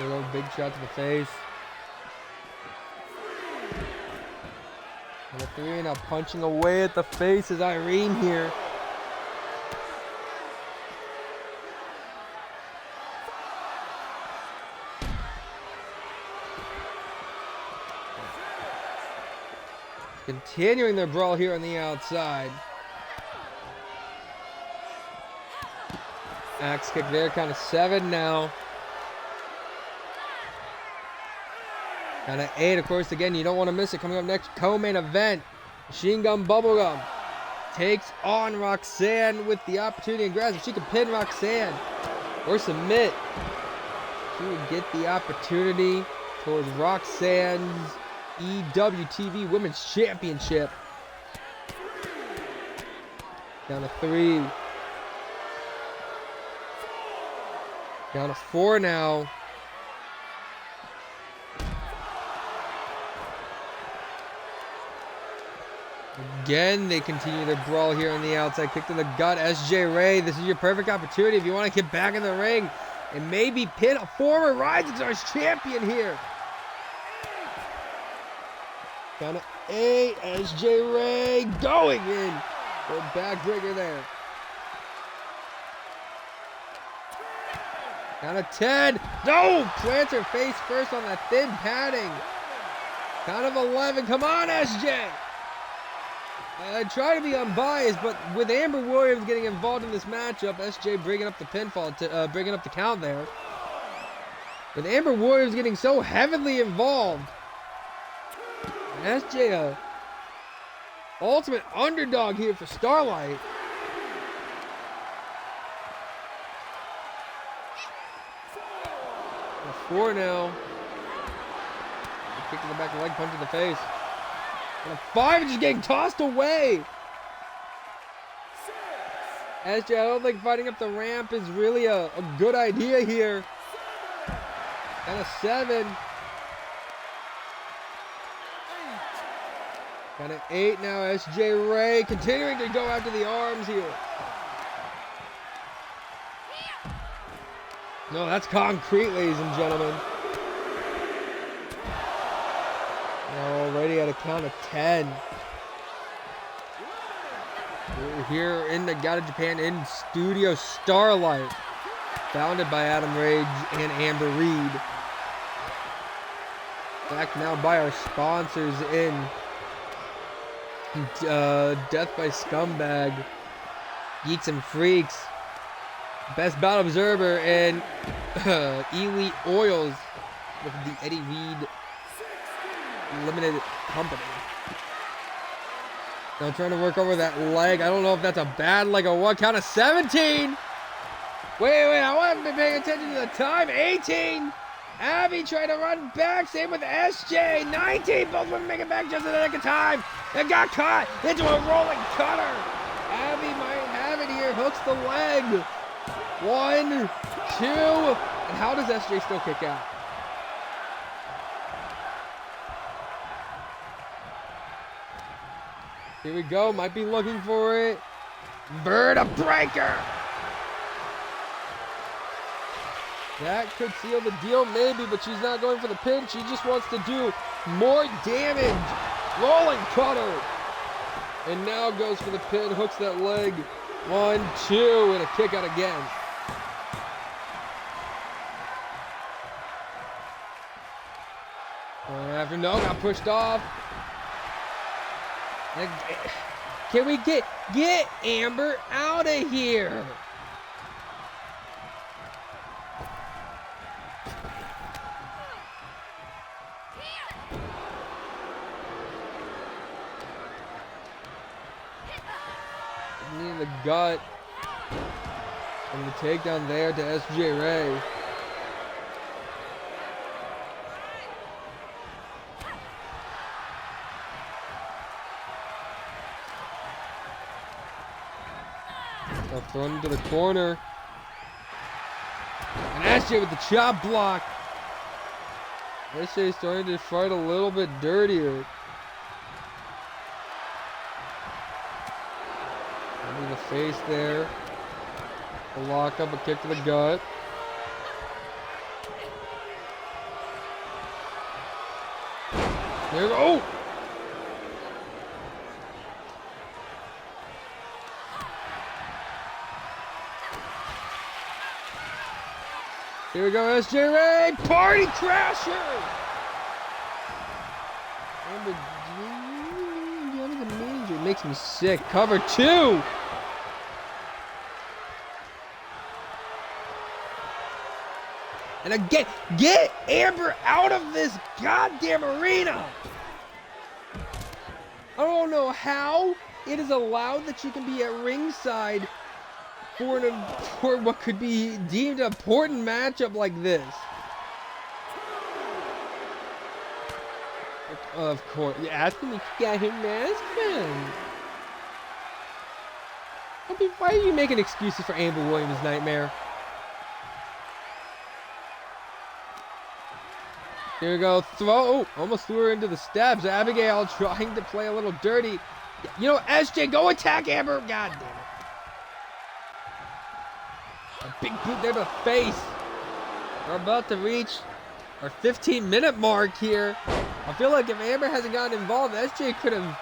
A little big shot to the face. And the 3 now punching away at the face is Irene here. Continuing their brawl here on the outside. Axe kick there, count of 7 now. Count of 8, of course, again, you don't want to miss it. Coming up next, co-main event. Machine Gun Bubblegum takes on Roxanne with the opportunity and grasp. If she can pin Roxanne or submit, she would get the opportunity towards Roxanne's EWTV Women's Championship. Down to 3. Down to 4 now. Again, they continue their brawl here on the outside. Kick to the gut. SJ Ray, this is your perfect opportunity if you want to get back in the ring and maybe pin a former Rising Stars champion here. Down to 8. SJ Ray going in for a backbreaker there. Down to 10. No! Plants her face first on that thin padding. Count of 11. Come on, SJ. I try to be unbiased, but with Amber Williams getting involved in this matchup, SJ bringing up the pinfall, bringing up the count there. With Amber Williams getting so heavily involved, SJ, ultimate underdog here for Starlight. A 4 now. Kick to the back, leg punch to the face. And a 5 just getting tossed away. SJ, I don't think fighting up the ramp is really a good idea here. And a 7. Got an 8 now. SJ Ray continuing to go after the arms here. No, that's concrete, ladies and gentlemen. Now already at a count of 10. We're here in Nagata, Japan, in Studio Starlight, founded by Adam Rage and Amber Reed. Backed now by our sponsors in Death by Scumbag, Geeks and Freaks, Best Battle Observer, and Elite Oils with the Eddie Reed Limited Company. Now trying to work over that leg. I don't know if that's a bad leg or what. Count of 17. Wait, I wasn't paying attention to the time. 18. Abby trying to run back. Same with SJ. 19. Both women make it back just in the nick of time. It got caught into a rolling cutter. Abby might have it here. Hooks the leg. 1, 2. And how does SJ still kick out? Here we go. Might be looking for it. Verta breaker. That could seal the deal, maybe, but she's not going for the pin. She just wants to do more damage. Rolling cutter. And now goes for the pin. Hooks that leg. 1, 2, and a kick out again. After no, got pushed off. Can we get Amber out of here? Knee in the gut. And the takedown there to SJ Ray. Thrown into the corner. And SJ with the chop block. SJ starting to fight a little bit dirtier. Into the face there. A lock up, a kick to the gut. There we go. Oh! Here we go, SJ Ray, party crasher! Amber Major makes me sick. Cover 2! And again, get Amber out of this goddamn arena! I don't know how it is allowed that she can be at ringside for what could be deemed an important matchup like this. Of course. You're asking me if you got her mask on. Why are you making excuses for Amber Williams' nightmare? Here we go. Throw. Oh, almost threw her into the steps. Abigail trying to play a little dirty. You know, SJ, go attack Amber. God damn it. A big boot there to the face. We're about to reach our 15-minute mark here. I feel like if Amber hasn't gotten involved, SJ could have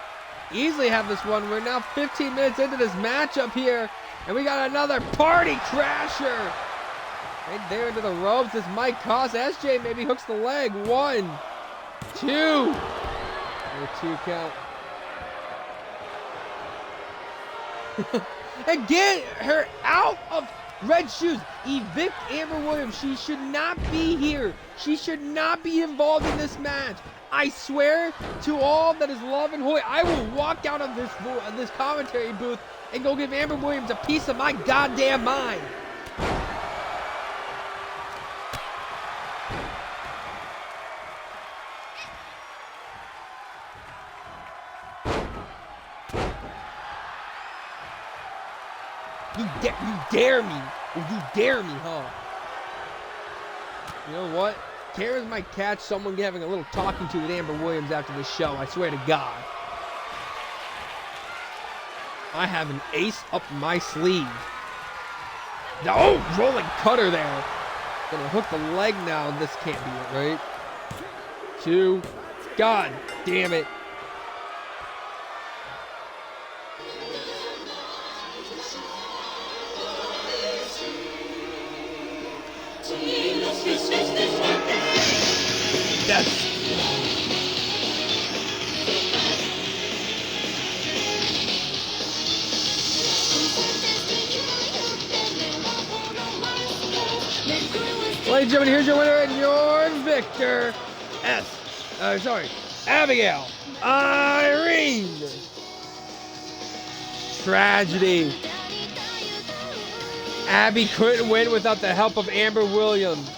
easily have this one. We're now 15 minutes into this matchup here, and we got another party crasher. Right there into the ropes. This might cost SJ. Maybe hooks the leg. 1, 2. And a 2 count. And get her out of red shoes. Evict Amber Williams. She should not be here. She should not be involved in this match. I swear to all that is love and Hoy, I will walk out of this commentary booth and go give Amber Williams a piece of my goddamn mind. You dare me. You dare me, huh? You know what? Karen might catch someone having a little talking to with Amber Williams after this show. I swear to God. I have an ace up my sleeve. Oh, rolling cutter there. Gonna hook the leg now. This can't be it, right? 2. God damn it. That's... Ladies and gentlemen, here's your winner and your victor, Abigail Irene. Tragedy. Abby couldn't win without the help of Amber Williams.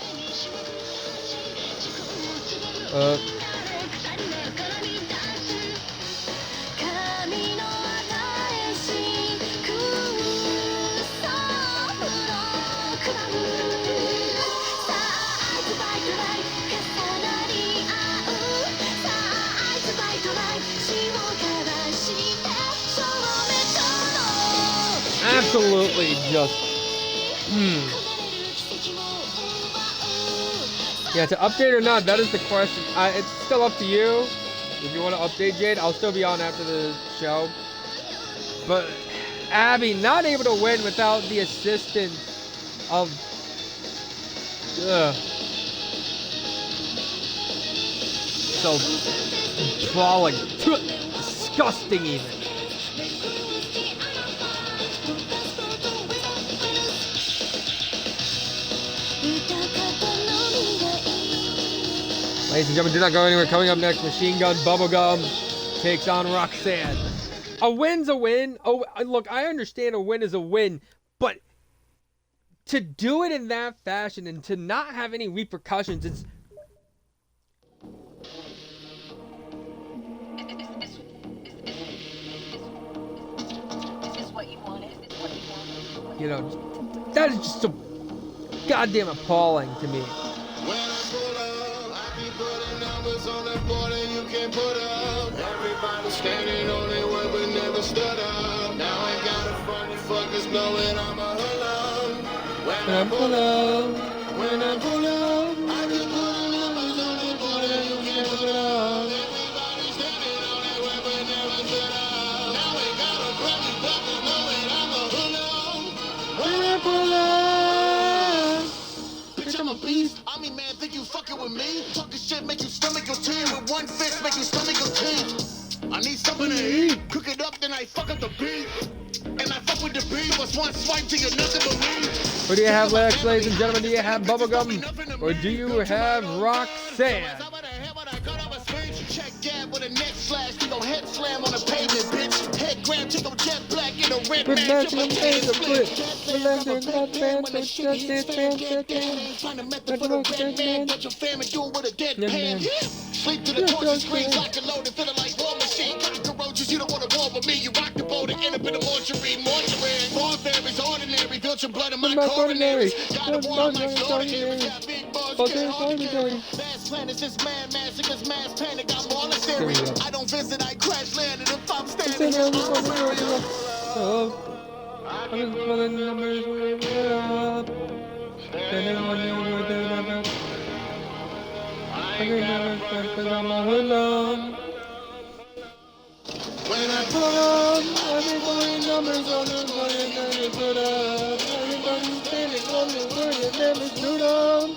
Absolutely just... Yeah, to update or not, that is the question. It's still up to you. If you want to update Jade, I'll still be on after the show. But Abby not able to win without the assistance of... So brawling. Disgusting even. Ladies and gentlemen, do not go anywhere. Coming up next, Machine Gun Bubblegum takes on Roxanne. A win's a win. Oh, look, I understand a win is a win, but to do it in that fashion and to not have any repercussions, it's... You know, that is just so goddamn appalling to me. On the board and you can't put up. Everybody standing on their word but never stood up. Now I got a front, you fuckers know it, I'm a hood. When I pull up, I just put the numbers on the board and you can't put up. Everybody standing on their word but never stood up. Now I got a front, you fuckers know it, I'm a hood. When I pull up, bitch, I'm a beast. I mean, man, think you fucking with me? Talking shit make you stomach your team. With one fist make you stomach your teeth. I need something to eat. Cook it up, then I fuck up the beat. And I fuck with the beat. What's one swipe to your nothing but me? Who do you have, ladies and gentlemen? Do you have Bubblegum or do you have Roxanne? Check gab with a neck slash. You gon' head slam on the pavement, bitch. Head grab, take a jet black in a red man. Till my face split. Trying to met the for the red man. Got your family doing with a dead pan. Sleep to the torture screens, lock and load and feeling like war machine. Cockroaches, you don't want to war with me. You rock the boat and end up in the mortuary. Warfare is ordinary. Built your blood in my coronaries. Got a war on my extraordinary. Got big balls, get ordinary. Mass planets, this man, massacres, mass panic. I'm all a theory. I don't visit, I crash landed. If I'm standing here, I'm serious. I can pull the numbers up. Standing on your word, I can never stand 'cause I'm a hoodlum. When I pull up, everybody numbers on the board and never put up. Everybody standing on the word and never stood up.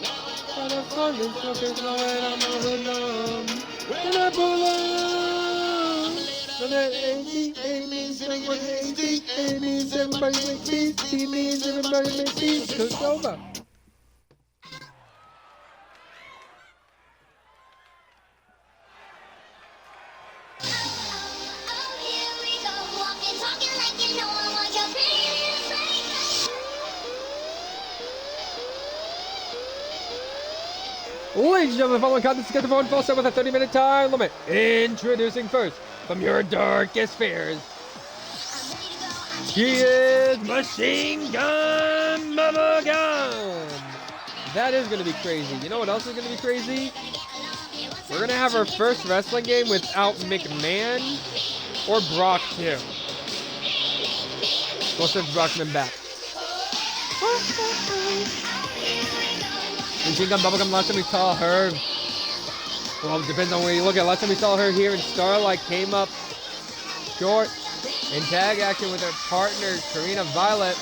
Got a fun and fuckers know it, I'm a hoodlum. When I pull up, so that A means everybody makes peace. A means everybody makes peace. B means everybody makes peace. It's over. Ladies and gentlemen, the following content is scheduled for one full set with a 30-minute time limit. Introducing first, from your darkest fears, she is Machine Gun Bubblegum. That is going to be crazy. You know what else is going to be crazy? We're going to have our first wrestling game without McMahon or Brock too. Well, since Brock's been back. Machine Gun Bubblegum, last time we saw her, well, it depends on where you look at. Last time we saw her here in Starlight, came up short in tag action with her partner, Karina Violet.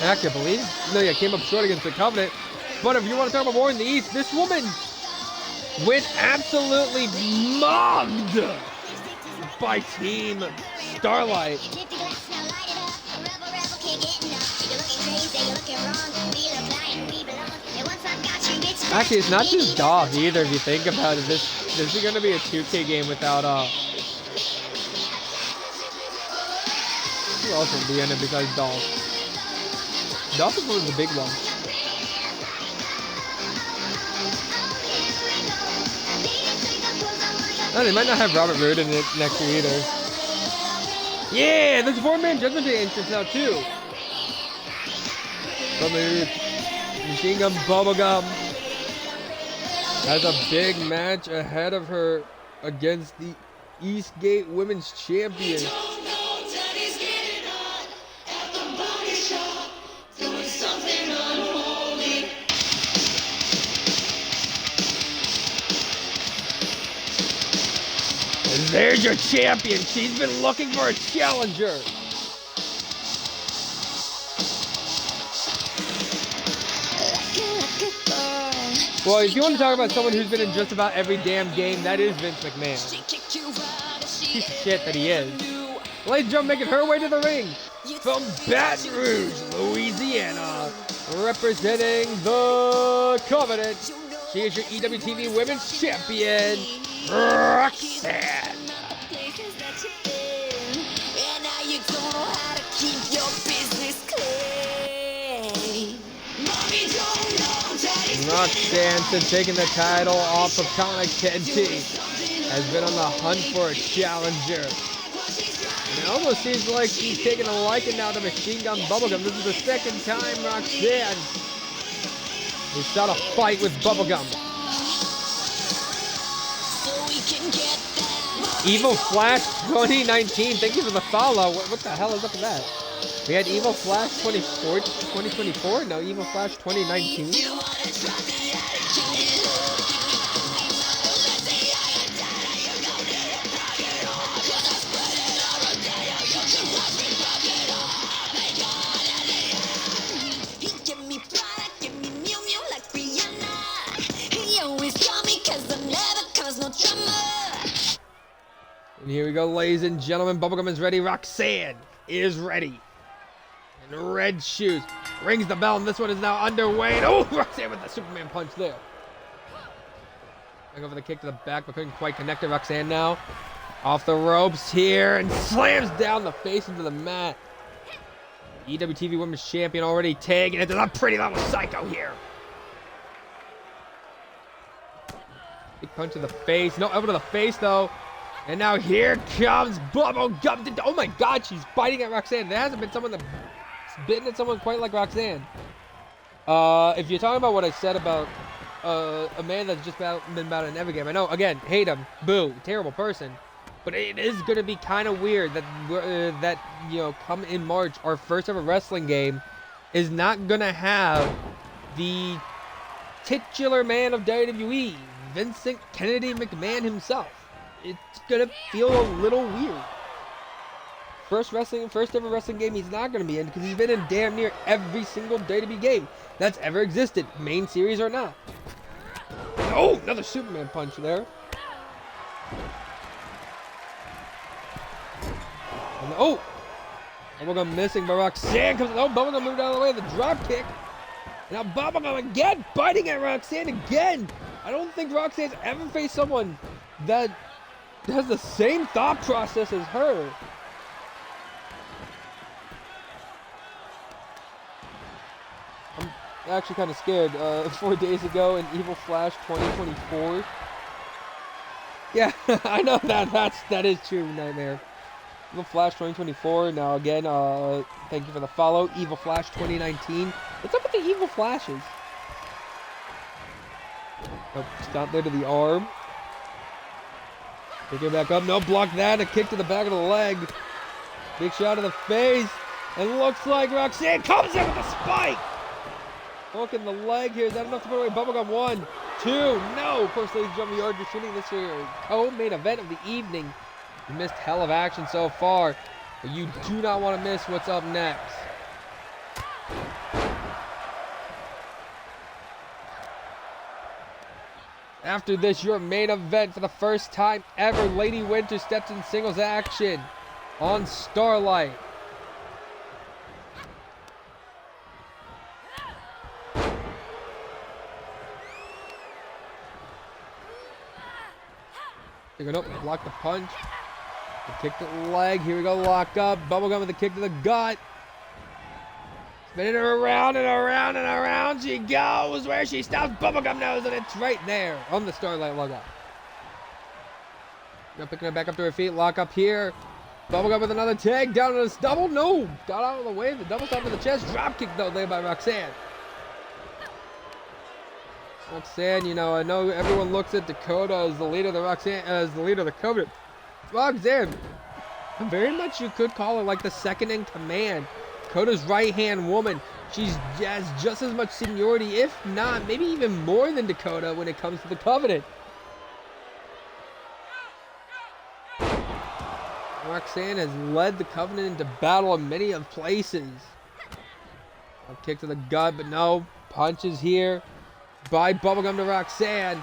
Actually, I believe, no, yeah, came up short against the Covenant. But if you want to talk about more in the East, this woman went absolutely mugged by Team Starlight. Actually, it's not just Dolph either. If you think about it, this is going to be a 2K game without who else will be in it besides Dolph? Dolph is one of the big ones. No, they might not have Robert Roode in it next year either. Yeah, there's a 4-man Judgment Day entrance now too. Machine Gun Bubblegum has a big match ahead of her against the Eastgate Women's Champion. And there's your champion. She's been looking for a challenger. Well, if you want to talk about someone who's been in just about every damn game, that is Vince McMahon. Piece of shit that he is. Ladies and gentlemen, making her way to the ring from Baton Rouge, Louisiana, representing the Covenant. She is your EWTV Women's Champion, Roxanne. Roxanne, since taking the title off of Connor Kenty, has been on the hunt for a challenger. And it almost seems like she's taking a liking now to Machine Gun Bubblegum. This is the second time Roxanne has shot a fight with Bubblegum. Evil Flash 2019, thank you for the follow. What the hell is up with that? We had Evil Flash 2024? No, Evil Flash 2019. And here we go, ladies and gentlemen. Bubblegum is ready. Roxanne is ready. In red shoes. Rings the bell, and this one is now underway. And oh, Roxanne with the Superman punch there. Back over the kick to the back, but couldn't quite connect it. Roxanne now off the ropes here and slams down the face into the mat. EWTV Women's Champion already tagging it to the pretty little psycho here. Big punch to the face. No elbow to the face, though. And now here comes Bubblegum. Oh my God, she's biting at Roxanne. There hasn't been someone that's bitten at someone quite like Roxanne. If you're talking about what I said about a man that's just been about in every game, I know, again, hate him, boo, terrible person. But it is going to be kind of weird that, you know, come in March, our first ever wrestling game is not going to have the titular man of WWE, Vincent Kennedy McMahon himself. It's gonna feel a little weird. First ever wrestling game he's not gonna be in because he's been in damn near every single WWE game that's ever existed, main series or not. Oh, another Superman punch there. And oh, Bubblegum missing, but Roxanne comes. Oh, Bubblegum moved out of the way of the drop kick. Now Bubblegum again biting at Roxanne again. I don't think Roxanne's ever faced someone that has the same thought process as her. I'm actually kind of scared. 4 days ago in Evil Flash 2024. Yeah, I know that is true, Nightmare. Evil Flash 2024. Now again, thank you for the follow. Evil Flash 2019. What's up with the Evil Flashes? Oh, stop there to the arm. Pick it back up. No, block that. A kick to the back of the leg. Big shot to the face. And looks like Roxanne comes in with a spike. Hook in the leg here. Is that enough to put away Bubblegum? 1, 2. No. Of course, ladies and gentlemen, you are just tuning this here co-main event of the evening. You missed hell of action so far, but you do not want to miss what's up next. After this, your main event for the first time ever, Lady Winter steps in singles action on Starlight. Pick it up, block the punch. The kick to the leg. Here we go, lock up. Bubblegum with the kick to the gut. Spinning her around and around and around she goes. Where she stops, Bubblegum knows, and it's right there on the Starlight logo. Now picking her back up to her feet. Lock up here. Bubblegum with another tag down to this double. No, got out of the way. The double stop to the chest. Drop kick though, laid by Roxanne. Roxanne, you know, I know everyone looks at Dakota as the leader of the Covenant. Roxanne, very much you could call her like the second in command. Dakota's right-hand woman. She has just as much seniority, if not, maybe even more than Dakota when it comes to the Covenant. Roxanne has led the Covenant into battle in many of places. A kick to the gut, but no. Punches here by Bubblegum to Roxanne.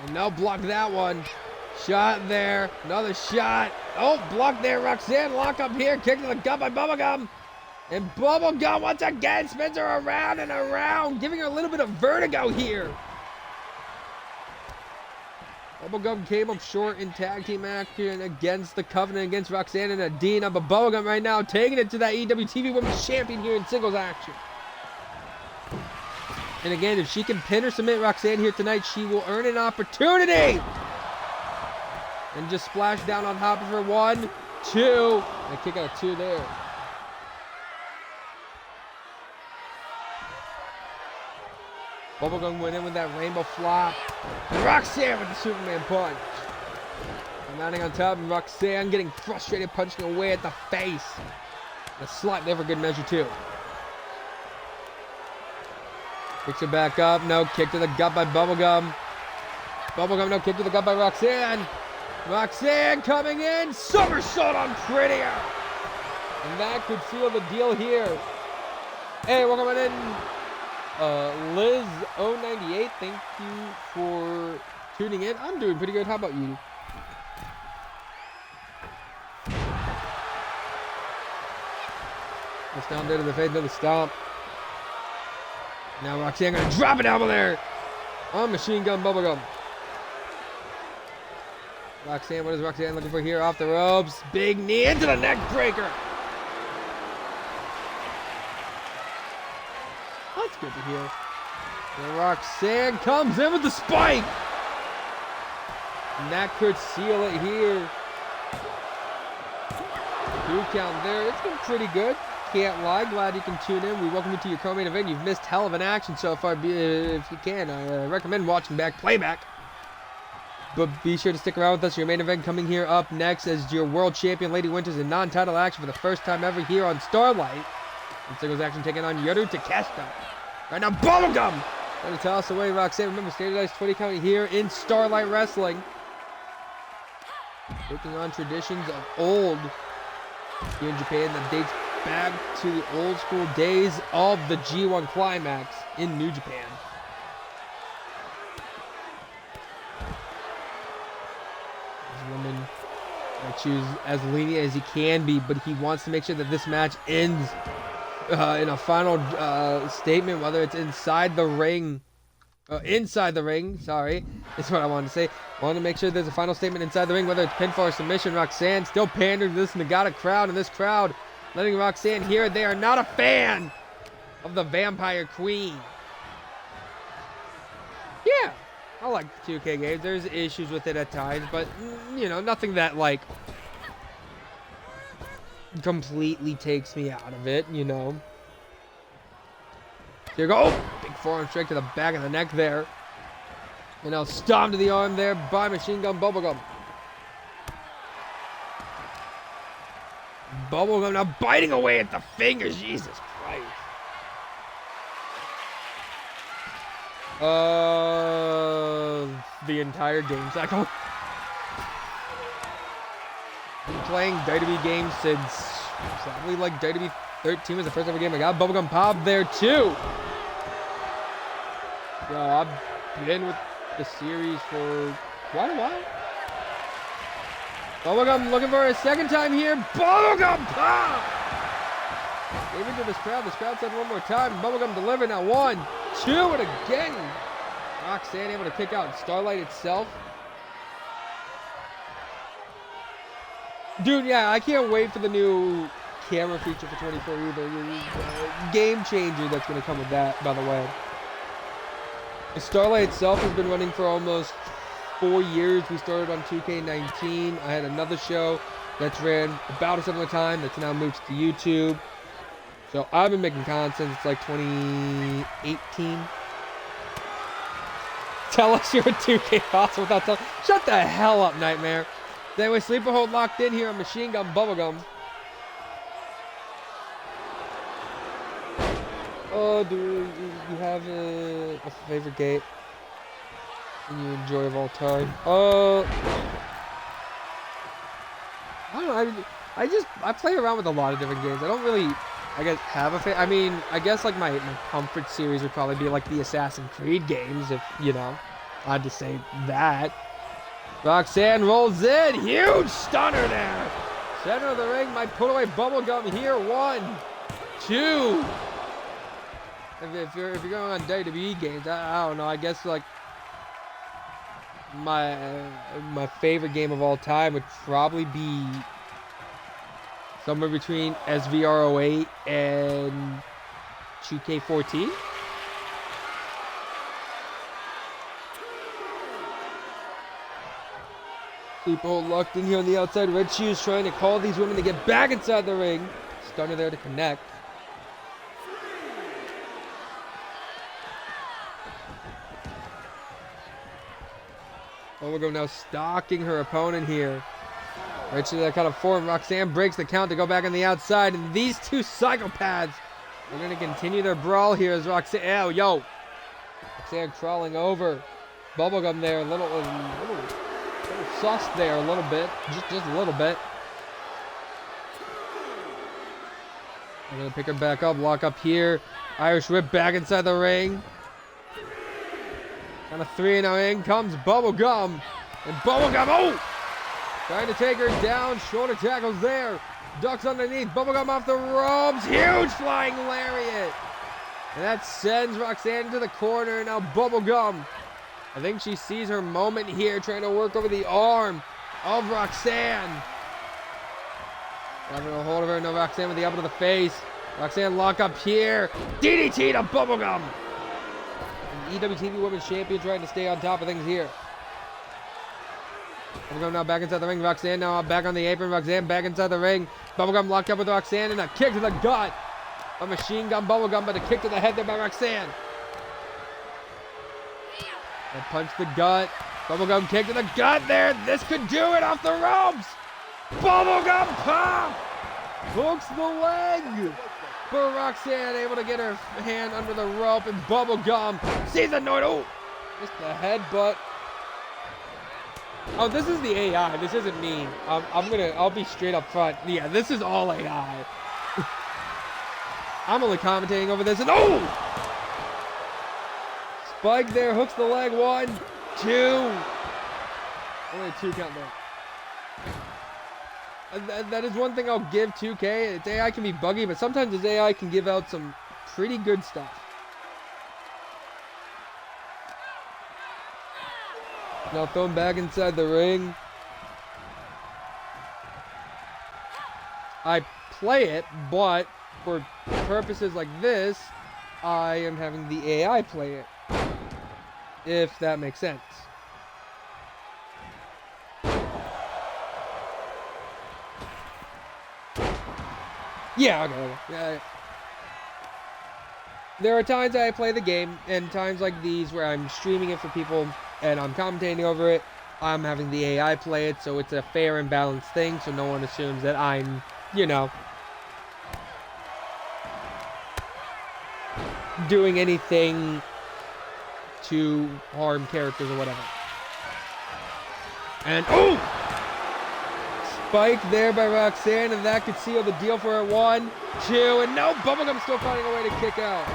And no, block that one. Shot there. Another shot. Oh, block there. Roxanne, lock up here. Kick to the gut by Bubblegum. And Bubblegum once again spins her around and around, giving her a little bit of vertigo here. Bubblegum came up short in tag team action against the Covenant, against Roxanne and Adina. But Bubblegum right now taking it to that EWTV Women's Champion here in singles action. And again, if she can pin or submit Roxanne here tonight, she will earn an opportunity. And just splash down on top of her. 1, 2. And a kick out of 2 there. Bubblegum went in with that rainbow flop. And Roxanne with the Superman punch. And landing on top, and Roxanne getting frustrated, punching away at the face. The slot never good measure too. Picks her back up. No, kick to the gut by Bubblegum. Bubblegum, no, kick to the gut by Roxanne. Roxanne coming in. Somersault on Prettier. And that could seal the deal here. Hey, welcome on in. Liz098, thank you for tuning in. I'm doing pretty good. How about you? It's down there to the face, another stomp. Now Roxanne gonna drop it down there on Machine Gun Bubblegum. Roxanne, what is Roxanne looking for here? Off the ropes. Big knee into the neck breaker. That's good to hear. And Roxanne comes in with the spike. And that could seal it here. 2 count there. It's been pretty good. Can't lie. Glad you can tune in. We welcome you to your co-main event. You've missed hell of an action so far. If you can, I recommend watching back playback. But be sure to stick around with us. Your main event coming here up next as your world champion Lady Winters in non-title action for the first time ever here on Starlight. And singles action taking on Yoru Takeshita. Right now, Bubblegum! Trying to toss away Roxanne. Remember, standardized 20 count here in Starlight Wrestling. Taking on traditions of old here in Japan that dates back to the old school days of the G1 Climax in New Japan. This woman choose as lenient as he can be, but he wants to make sure that this match ends in a final statement, whether it's inside the ring, sorry, is what I wanted to say. I want to make sure there's a final statement inside the ring, whether it's pinfall or submission. Roxanne still pandering to this Nagata crowd, and this crowd letting Roxanne hear they are not a fan of the Vampire Queen. Yeah, I like the 2K games. There's issues with it at times, but, you know, nothing that, like, completely takes me out of it, you know. Here you go. Oh, big forearm straight to the back of the neck there. And now stomp to the arm there by Machine Gun Bubblegum. Bubblegum now biting away at the fingers. Jesus Christ. The entire game cycle. Been playing WWE games since probably like WWE 13 was the first ever game I got. Bubblegum Pop there too. Yo, I've been with the series for quite a while. Bubblegum looking for a second time here. Bubblegum Pop! Even to this crowd. This crowd said one more time. Bubblegum delivered now. 1, 2, and again. Roxanne able to kick out Starlight itself. Dude, yeah, I can't wait for the new camera feature for 24 either. Game changer that's going to come with that, by the way. Starlight itself has been running for almost 4 years. We started on 2K19. I had another show that's ran about a similar time that's now moved to YouTube. So I've been making content since like 2018. Tell us you're a 2K boss without telling. Shut the hell up, Nightmare. Anyway, Sleeper Hold locked in here on Machine Gun Bubblegum. Oh, do you have a favorite game and you enjoy of all time? I don't know. I play around with a lot of different games. I don't really, I guess, have a favorite. I mean, I guess like my comfort series would probably be like the Assassin's Creed games, if you know, I had to say that. Roxanne rolls in, huge stunner there. Center of the ring might put away Bubblegum here. 1, 2. If you're going on WWE games, I don't know. I guess like my favorite game of all time would probably be somewhere between SVR08 and 2K14. People locked in here on the outside. Red Shoes trying to call these women to get back inside the ring. Stunner there to connect. Bubblegum now stalking her opponent here. Right to that kind of form. Roxanne breaks the count to go back on the outside. And these two psychopaths are going to continue their brawl here as Roxanne. Oh, yo. Roxanne crawling over. Bubblegum there. A little sus there a little bit. Just a little bit. I'm going to pick her back up. Lock up here. Irish whip back inside the ring. On a 3 now in comes Bubblegum. And Bubblegum, oh! Trying to take her down. Shoulder tackles there. Ducks underneath. Bubblegum off the ropes. Huge flying lariat. And that sends Roxanne into the corner. Now Bubblegum. I think she sees her moment here, trying to work over the arm of Roxanne. Grabbing a hold of her. No, Roxanne with the elbow to the face. Roxanne lock up here. DDT to Bubblegum. EWTV Women's Champion trying to stay on top of things here. Bubblegum now back inside the ring. Roxanne now back on the apron. Roxanne back inside the ring. Bubblegum locked up with Roxanne and a kick to the gut. A Machine Gun Bubblegum, but a kick to the head there by Roxanne. And punch the gut. Bubblegum kick to the gut there. This could do it off the ropes. Bubblegum Pop. Hooks the leg. But Roxanne able to get her hand under the rope, and Bubblegum sees the note. Oh, just the headbutt. Oh, this is the AI. This isn't me. I'll be straight up front. Yeah, this is all AI. I'm only commentating over this, and oh! Spike there, hooks the leg. 1, 2. Only a 2 count there. That is one thing I'll give 2K. Its AI can be buggy, but sometimes its AI can give out some pretty good stuff. Now thrown back inside the ring. I play it, but for purposes like this, I am having the AI play it. If that makes sense. Yeah, okay. Yeah. There are times I play the game, and times like these where I'm streaming it for people and I'm commentating over it. I'm having the AI play it, so it's a fair and balanced thing, so no one assumes that I'm, you know, doing anything to harm characters or whatever. And oh! Spike there by Roxanne, and that could seal the deal for her. 1, 2, and no! Bubblegum still finding a way to kick out.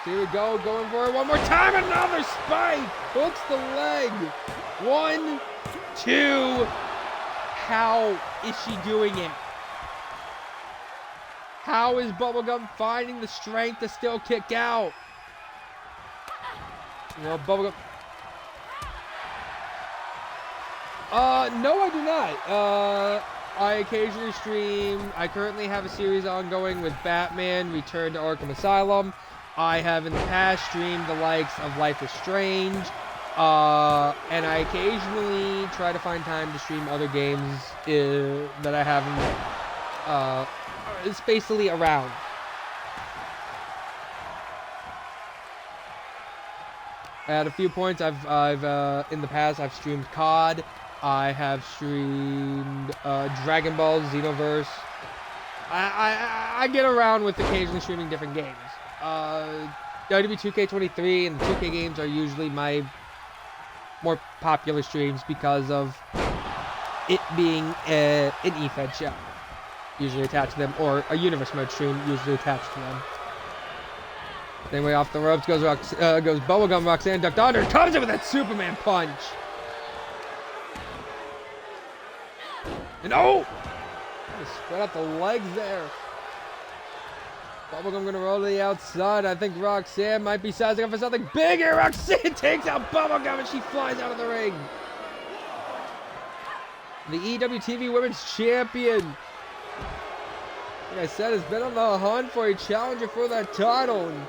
Here we go, going for it one more time. Another spike! Hooks the leg. 1, 2. How is she doing it? How is Bubblegum finding the strength to still kick out? Well, Bubblegum. No, I do not. I occasionally stream. I currently have a series ongoing with Batman, Return to Arkham Asylum. I have in the past streamed the likes of Life is Strange. And I occasionally try to find time to stream other games that I haven't spacily around. At a few points, I've in the past I've streamed COD. I have streamed Dragon Ball Xenoverse. I get around with occasionally streaming different games. WWE 2K23 and the 2K games are usually my more popular streams because of it being an eFed show usually attached to them, or a universe mode stream usually attached to them. Anyway, off the ropes goes Bubblegum. Roxanne ducked under, comes in with that Superman punch. And oh! Spread out the legs there. Bubblegum gonna roll to the outside. I think Roxanne might be sizing up for something bigger. Roxanne takes out Bubblegum and she flies out of the ring. The EWTV Women's Champion, like I said, has been on the hunt for a challenger for that title. And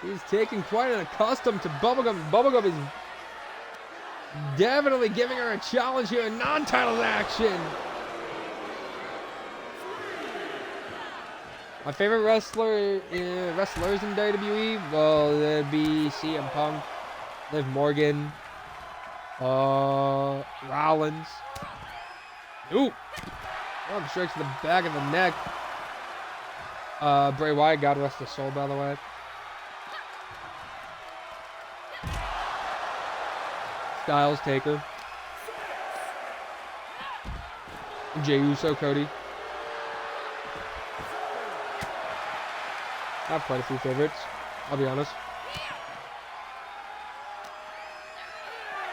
she's taking quite an accustom to Bubblegum. Bubblegum is definitely giving her a challenge here in non-title action. My favorite wrestlers in WWE, well, that'd be CM Punk, Liv Morgan, Rollins. Ooh! Oh, straight to the back of the neck. Bray Wyatt, God rest his soul, by the way. Styles, Taker. Jey Uso, Cody. I have quite a few favorites, I'll be honest.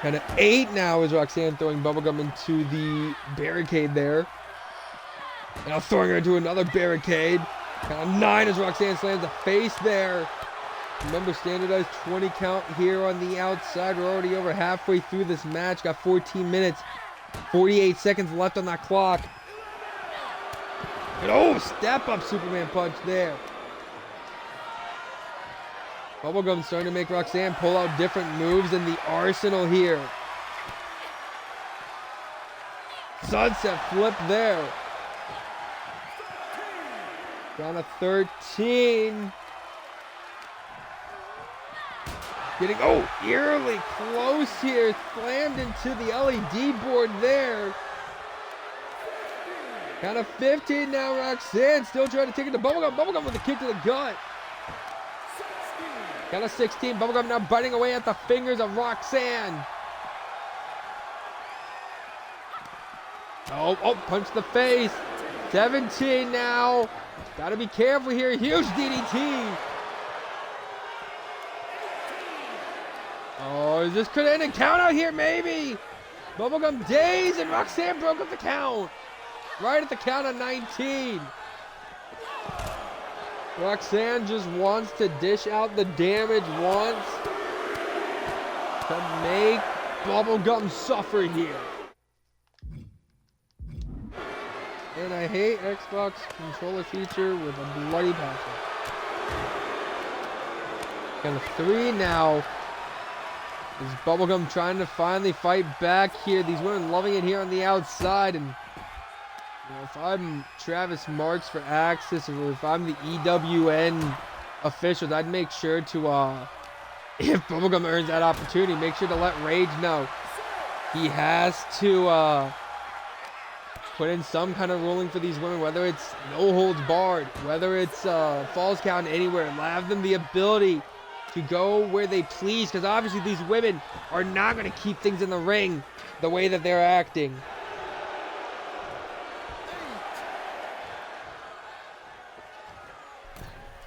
Kind of 8 now is Roxanne throwing Bubblegum into the barricade there. Now throwing her into another barricade. Kind of 9 as Roxanne slams a face there. Remember, standardized 20 count here on the outside. We're already over halfway through this match. Got 14 minutes, 48 seconds left on that clock. And oh, step up Superman punch there. Bubblegum starting to make Roxanne pull out different moves in the arsenal here. Sunset flip there. Down to 13. Getting, oh, eerily close here. Slammed into the LED board there. Down to 15 now, Roxanne still trying to take it to Bubblegum. Bubblegum with a kick to the gut. Got a 16. Bubblegum now biting away at the fingers of Roxanne. Oh, punch the face. 17 now. Gotta be careful here. Huge DDT. Oh, this could end a count out here, maybe. Bubblegum dazed and Roxanne broke up the count. Right at the count of 19. Roxanne just wants to dish out the damage once to make Bubblegum suffer here. And I hate Xbox controller feature with a bloody passion. Got a 3 now. Is Bubblegum trying to finally fight back here? These women loving it here on the outside. And you know, if I'm Travis Marks for Axis, or if I'm the EWN officials, I'd make sure to, if Bubblegum earns that opportunity, make sure to let Rage know he has to put in some kind of ruling for these women, whether it's no holds barred, whether it's falls count anywhere, have them the ability to go where they please, because obviously these women are not going to keep things in the ring the way that they're acting.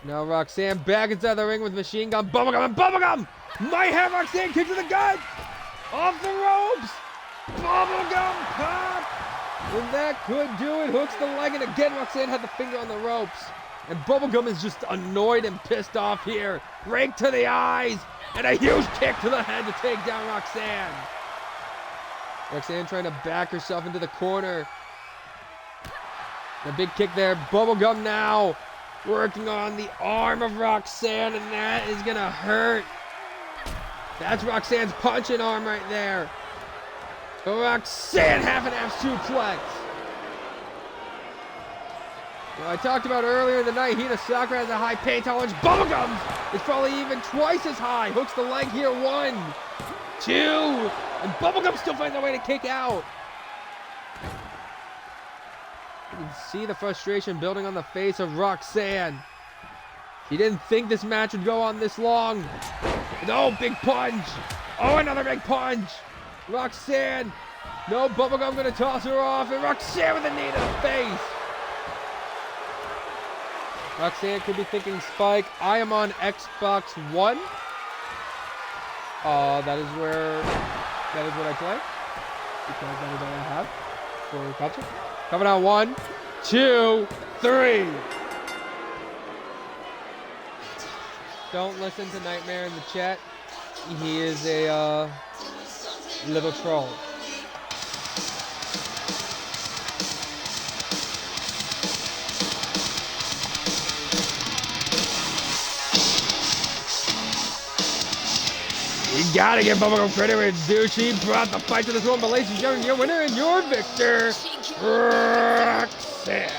Now Roxanne back inside the ring with Machine Gun, Bubblegum, and Bubblegum might have Roxanne kick to the gut, off the ropes, Bubblegum pop, and that could do it. Hooks the leg, and again Roxanne had the finger on the ropes, and Bubblegum is just annoyed and pissed off here. Rake to the eyes, and a huge kick to the head to take down Roxanne. Roxanne trying to back herself into the corner. A big kick there. Bubblegum now working on the arm of Roxanne, and that is gonna hurt. That's Roxanne's punching arm right there. Roxanne half and half suplex. Now, I talked about earlier in the night, Hina Sakura has a high pain tolerance. Bubblegum is probably even twice as high. Hooks the leg here, 1, 2, and Bubblegum still finds a way to kick out. You can see the frustration building on the face of Roxanne. She didn't think this match would go on this long. No, big punch. Oh, another big punch. Roxanne. No, Bubblegum gonna toss her off, and Roxanne with a knee to the face. Roxanne could be thinking, Spike, I am on Xbox One. That is what I play. Because that is all I have for console. Coming out 1, 2, 3. Don't listen to Nightmare in the chat. He is a little troll. You gotta give Bubblegum credit where it's due. She brought the fight to this one, but ladies and gentlemen, your winner and your victor, Roxanne.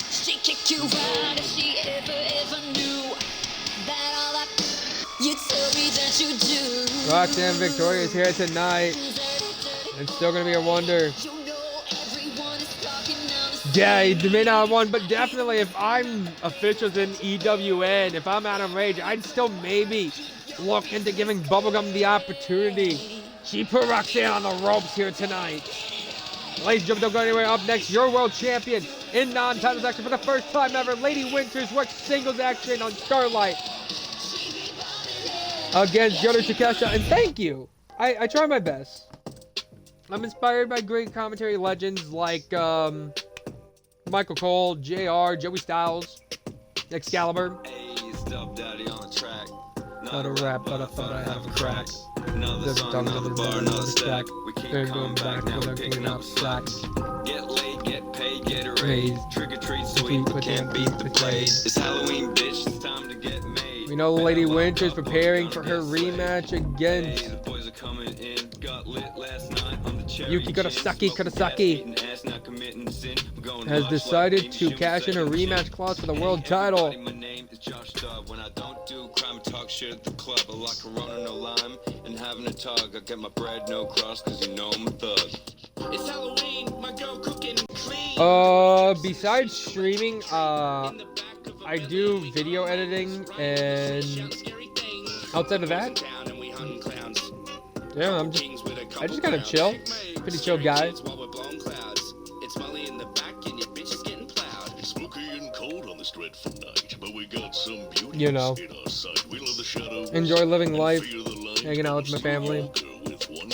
She kicked you out if she ever knew that all that you tell me that you do. Roxanne victorious here tonight. It's still gonna be a wonder. You know everyone is talking now. Yeah, he may not have won, but definitely if I'm officials in EWN, if I'm Adam Rage, I'd still maybe look into giving Bubblegum the opportunity. She put Roxanne on the ropes here tonight. Ladies and gentlemen, don't go anywhere. Up next, your world champion in non-titles action for the first time ever. Lady Winters works singles action on Starlight against Yoda Takesha. And thank you. I try my best. I'm inspired by great commentary legends like Michael Cole, JR, Joey Styles, Excalibur. Hey, Stub Daddy on the track. Not a rap, but I thought I have a crack. Another song, another bar, another stack. We keep They're coming going back, now we're picking up slacks. Get laid, get paid, get a raise. Trick or treat, sweet, but can't beat the plays. It's Halloween, bitch, it's time to get made. We know Lady Winter's preparing for her rematch against Hey, the boys are coming in, got lit last night on the cherry Yuki Kurosaki. Kurosaki Has decided to cash in a rematch clause for the world title. My name is Josh Dove. When I don't do crime, talk shit at the club. I like Corona, no lime, and having a tug. I get my bread, no crust, cause you know I'm a thug. It's Halloween, my girl cooking clean. Besides streaming, I do video editing, and outside of that, yeah, I just kind of chill. Pretty chill guy. You know, enjoy living life, hanging out with my family,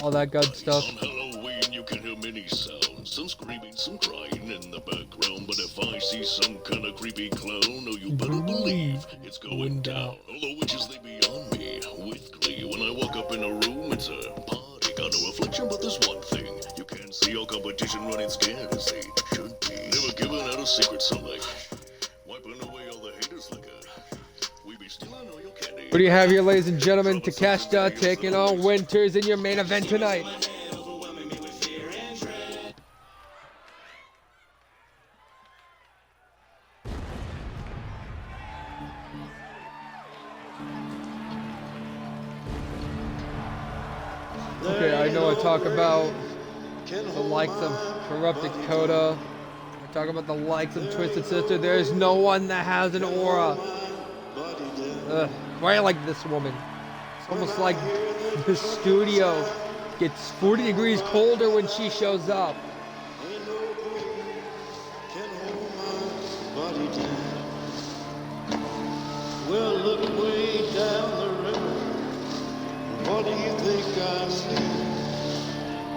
all that good stuff. On Halloween, you can hear many sounds, some screaming, some crying in the background. But if I see some kind of creepy clown, oh, you better believe it's going down. All the witches, they be on me with glee. When I walk up in a room, it's a party. Got no affliction, but there's one thing: you can't see all competition running scared as they should be. Never giving out a secret, so like wiping away all the haters like a. What do you have here, ladies and gentlemen? Takeshita taking on Winters in your main event tonight. Okay, I know I talk about The likes of Corrupt Dakota. We're talking about the likes of Twisted Sister. There's no one that has an aura quite like this woman. It's almost like the studio gets 40 degrees colder when she shows up. Well, look way down the river. What do you think I see?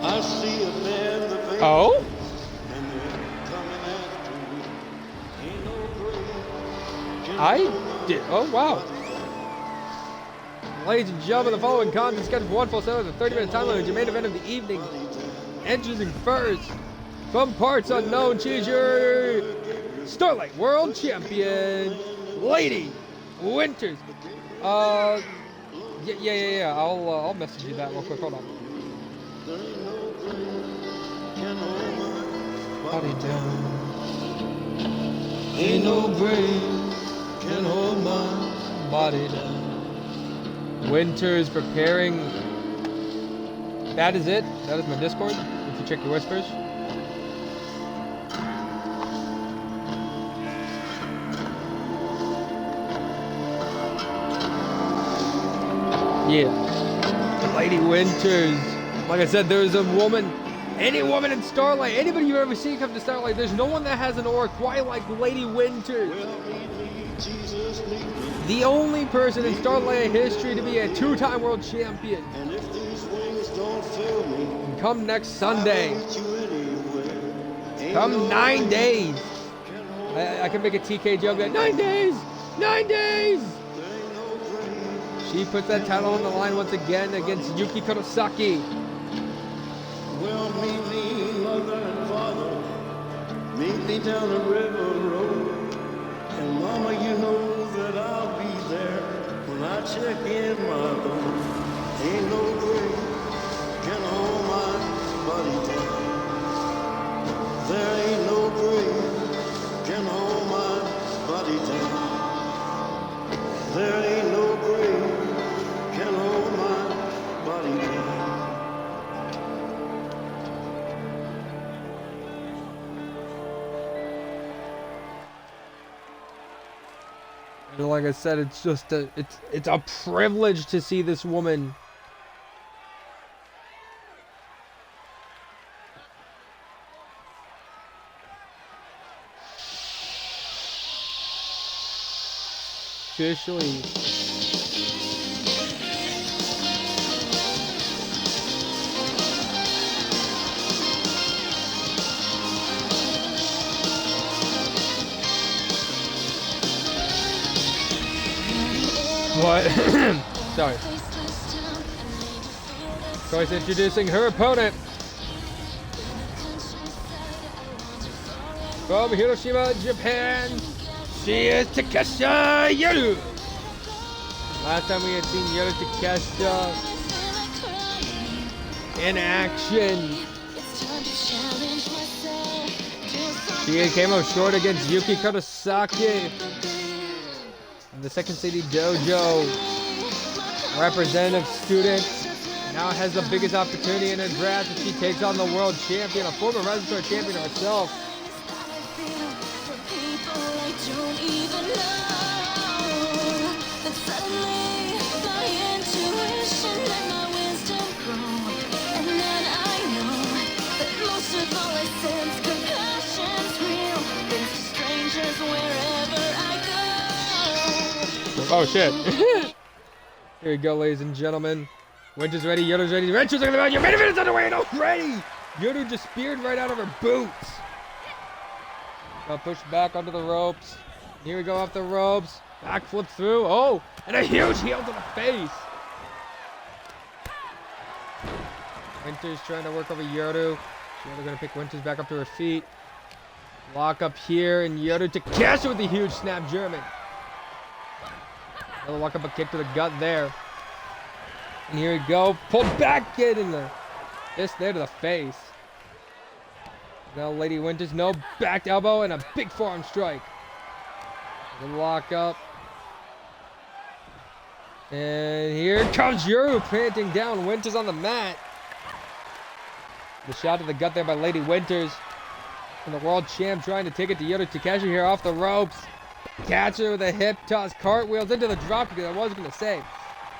I see a band of angels, Oh? and they're coming after me. Ain't no great. I did. Oh, wow. Ladies and gentlemen, the following contest is scheduled for 1 full 7 with a 30-minute time limit. Your main event of the evening. Entering first, from parts unknown, choose your Starlight World Champion, Lady Winters. Yeah. I'll message you that real quick. Hold on. Body down. Ain't no grave can hold my Body down. Winters preparing. That is it. That is my Discord. If you check your whispers. Yeah. Lady Winters. Like I said, there's a woman, any woman in Starlight, anybody you've ever seen come to Starlight, there's no one that has an aura quite like Lady Winters. The only person in Starlight history to be a 2-time world champion. And if these wings don't fill me, And come next Sunday. I'll meet you anywhere. Ain't Come no 9 days. can hold I can make a TK joke that 9 days. 9 days. there ain't no grave. She puts that title on the line once again against Yuki Kurosaki. Well, meet me, mother and father. Meet me down the river road. And mama, you know that I'll be there when I check in my load. Ain't no grave can hold my body down. There ain't no grave can hold my body down. There ain't no grave can hold my body down. And like I said, it's just it's a privilege to see this woman. Officially. What? Sorry. Twice introducing her opponent. From Hiroshima, Japan, she is Takesha Yoru. Last time we had seen Yoru Takesha in action. She came up short against Yuki Kurosaki. The Second City Dojo representative student now has the biggest opportunity in her draft as she takes on the world champion, a former Reservoir champion herself. Oh shit. Here we go, ladies and gentlemen. Winters ready, Yoru's ready, Wrenches are gonna your main event is underway and already! Yoru just speared right out of her boots. Pushed back onto the ropes. Here we go off the ropes. Backflip through. Oh, and a huge heel to the face. Winters trying to work over Yoru. Yoru gonna pick Winters back up to her feet. Lock up here, and Yoru to catch it with a huge snap German. Another walk up a kick to the gut there. And here we go. Pulled back, get in the fist there to the face. Now Lady Winters, no back elbow and a big forearm strike. The lock up. And here comes Yoru planting down Winters on the mat. The shot to the gut there by Lady Winters. And the world champ trying to take it to Yoda Takashi here off the ropes. Catcher with a hip toss, cartwheels into the drop because I was going to say.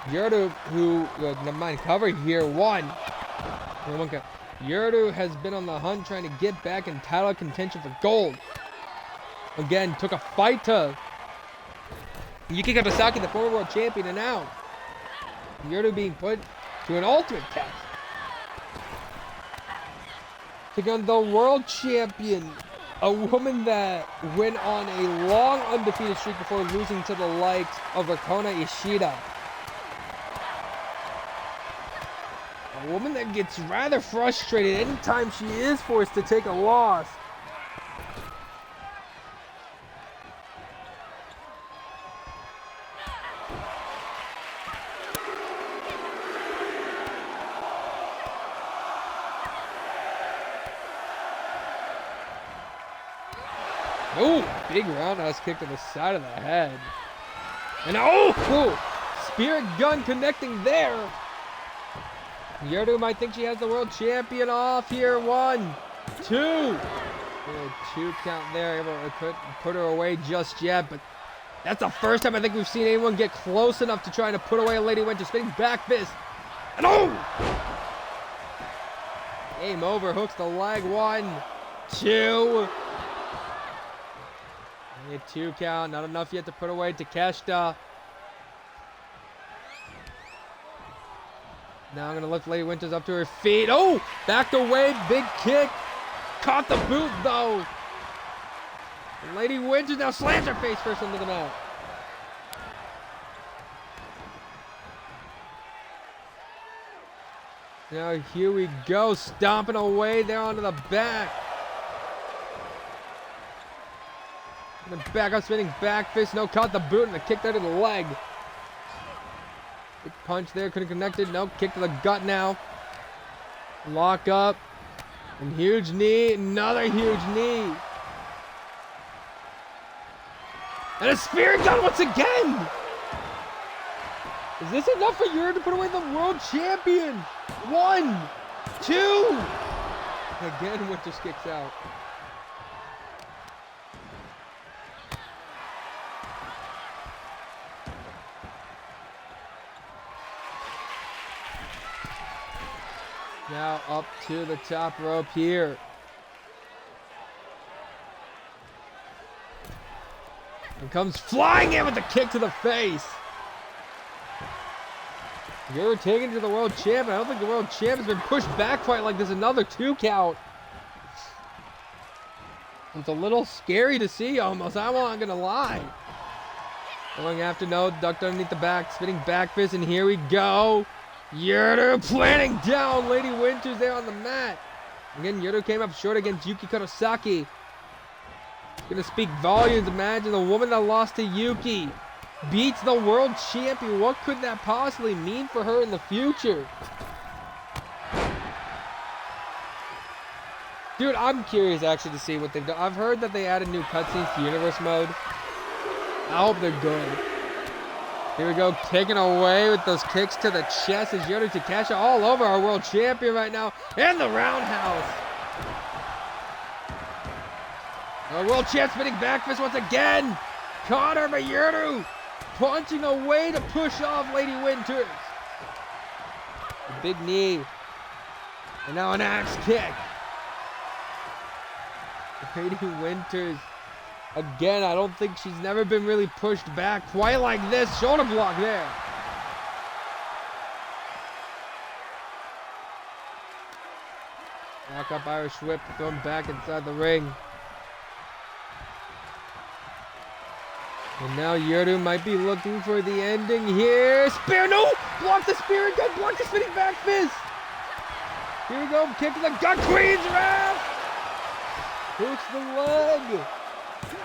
Yurdu, who, never mind, covered here, won. Yurdu has been on the hunt trying to get back in title contention for gold. Again, took a fight to Yuki Katasaki, the former world champion, and now Yurdu being put to an ultimate test. Taking on the world champion, a woman that went on a long undefeated streak before losing to the likes of Rakona Ishida. A woman that gets rather frustrated anytime she is forced to take a loss. Oh, big roundhouse kick to the side of the head. And spirit gun connecting there. Yurdu might think she has the world champion off here. 1, 2. 2 count there. Able to put her away just yet, but that's the first time I think we've seen anyone get close enough to trying to put away a Lady Winter. Spinning back fist. And Game over. Hooks the leg. 1, 2. A 2 count, not enough yet to put away Takeshita. Now I'm going to lift Lady Winters up to her feet. Oh, backed away, big kick. Caught the boot though. And Lady Winters now slams her face first into the mat. Now here we go, stomping away there onto the back. And then back up, spinning back fist. No, caught the boot and the kick there to the leg. Big punch there, couldn't connect it. No, kick to the gut now. Lock up. And huge knee. Another huge knee. And a spear gun once again. Is this enough for Yuri to put away the world champion? 1, 2. Again, Winters kicks out. Now up to the top rope here. And comes flying in with the kick to the face. You're taking to the world champ. I don't think the world champ has been pushed back quite like this. Another 2 count. It's a little scary to see almost. I'm not going to lie. Going after, no, ducked underneath the back, spinning back fist, and here we go. Yurdu planting down Lady Winters there on the mat. Again, Yurdu came up short against Yuki Kurosaki. Gonna speak volumes. Imagine the woman that lost to Yuki beats the world champion. What could that possibly mean for her in the future? Dude, I'm curious actually to see what they've done. I've heard that they added new cutscenes to Universe Mode. I hope they're good. Here we go, taken away with those kicks to the chest as Yoda Takashi all over our world champion right now. And the roundhouse. Our world champ spinning back fist once again. Caught her by Yurdu. Punching away to push off Lady Winters. A big knee. And now an axe kick. Lady Winters. Again, I don't think she's never been really pushed back quite like this. Shoulder block there. Back up Irish whip, thrown back inside the ring. And now Yurdu might be looking for the ending here. Spear, no! Block the spear again, block the spinning back fist. Here we go, kick to the gut, Queen's Wrath. Hooks the leg.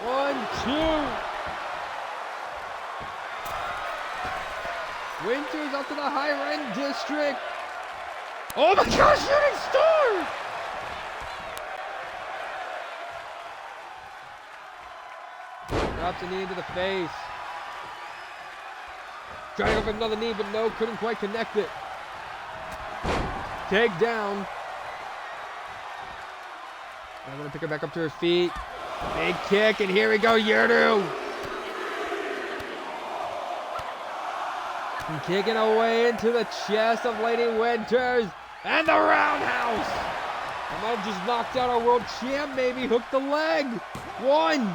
1, 2. Winters up to the higher end district. Oh my gosh, shooting star! Drops a knee into the face. Trying up another knee, but no, couldn't quite connect it. Take down. I'm gonna pick her back up to her feet. Big kick, and here we go, Yurdu. And kicking away into the chest of Lady Winters. And the roundhouse. I might have just knocked out our world champ, maybe. Hooked the leg. 1,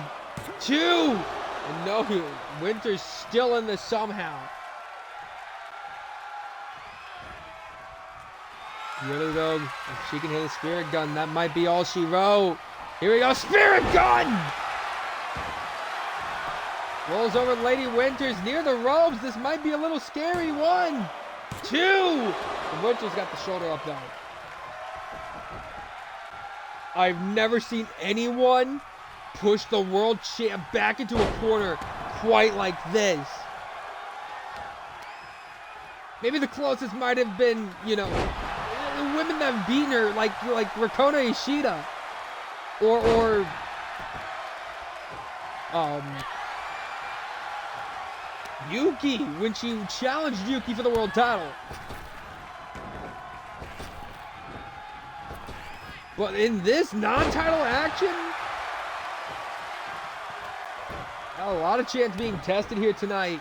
2. And no, Winters still in this somehow. Yurdu, though, if she can hit a spirit gun, that might be all she wrote. Here we go, spirit gun! Rolls over Lady Winters near the ropes. This might be a little scary. 1, 2. And Winters got the shoulder up, though. I've never seen anyone push the world champ back into a corner quite like this. Maybe the closest might have been, you know, the women that have beaten her, like Rakona Ishida. Or Yuki, when she challenged Yuki for the world title. But in this non-title action, a lot of chance being tested here tonight.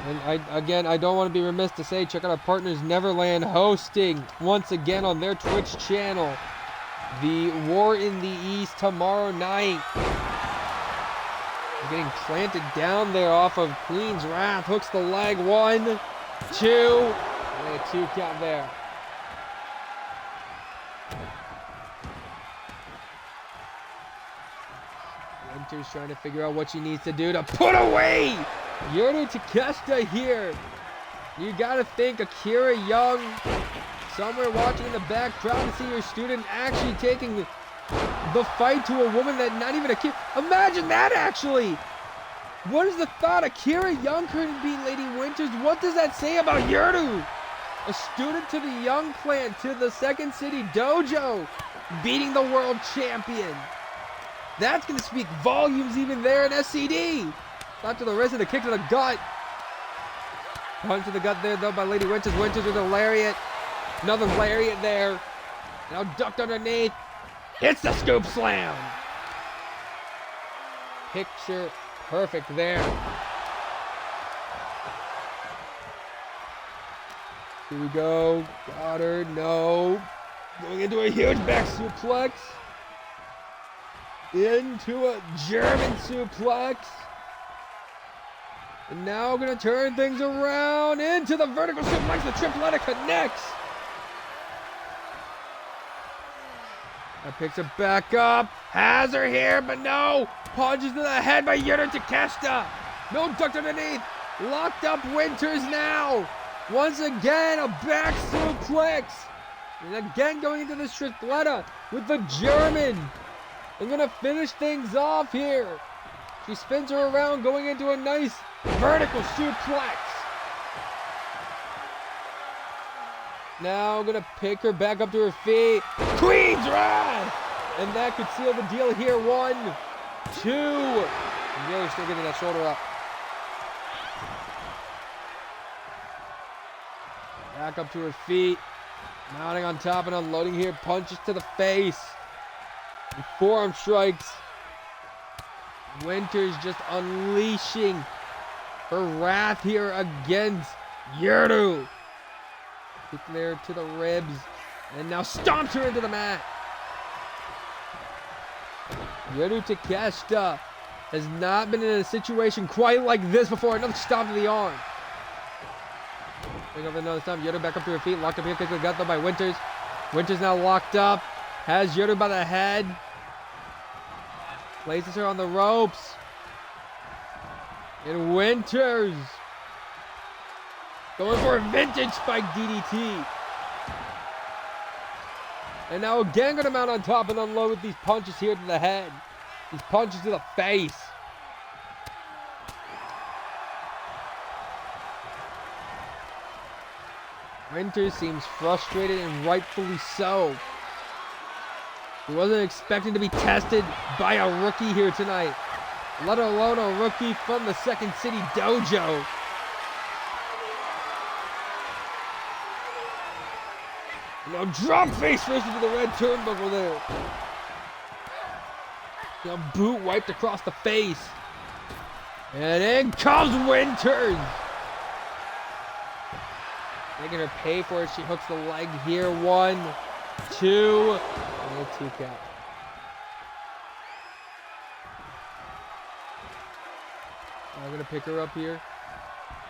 And I don't want to be remiss to say, check out our partners Neverland hosting once again on their Twitch channel the War in the East tomorrow night. Getting planted down there off of Queen's Wrath. Hooks the leg. 1, 2. And a 2 count there. Winter's trying to figure out what she needs to do to put away Yurdu Takeshita here. You gotta think Akira Young, somewhere watching in the back, proud to see your student actually taking the fight to a woman that not even a kid. Imagine that, actually. What is the thought? Akira Young couldn't beat Lady Winters. What does that say about Yurdu? A student to the Young clan, to the Second City Dojo, beating the world champion. That's going to speak volumes even there in SCD. Not to the wrist and a kick to the gut. Punch to the gut there, though, by Lady Winters. Winters with a lariat. Another lariat there. Now ducked underneath. It's the scoop slam. Picture perfect there. Here we go. Got her. No. Going into a huge back suplex. Into a German suplex. And now going to turn things around into the vertical suplex. The tripleta connects. That picks her back up. Has her here, but no. Punches to the head by Yurdu Takeshita. No, ducked underneath. Locked up Winters now. Once again, a back suplex. And again going into the tripleta with the German. I'm going to finish things off here. She spins her around, going into a nice vertical suplex. Now going to pick her back up to her feet. Queen's Wrath! And that could seal the deal here. 1, 2. And Yurdu's still getting that shoulder up. Back up to her feet. Mounting on top and unloading here. Punches to the face. And forearm strikes. Winters just unleashing her wrath here against Yurdu. Kick there to the ribs. And now stomps her into the mat. Yurdu Takeshita has not been in a situation quite like this before. Another stomp to the arm. Bring over another stomp. Yurdu back up to her feet. Locked up here. Kick to the gut though by Winters. Winters now locked up. Has Yurdu by the head. Places her on the ropes. And Winters going for a vintage spike DDT. And now again going to mount on top and unload with these punches here to the head. These punches to the face. Winters seems frustrated and rightfully so. He wasn't expecting to be tested by a rookie here tonight, let alone a rookie from the Second City Dojo. Now drop face first into the red turnbuckle there. Now boot wiped across the face. And in comes Winters. Making her pay for it. She hooks the leg here. 1, 2, and a 2 count. I'm gonna pick her up here.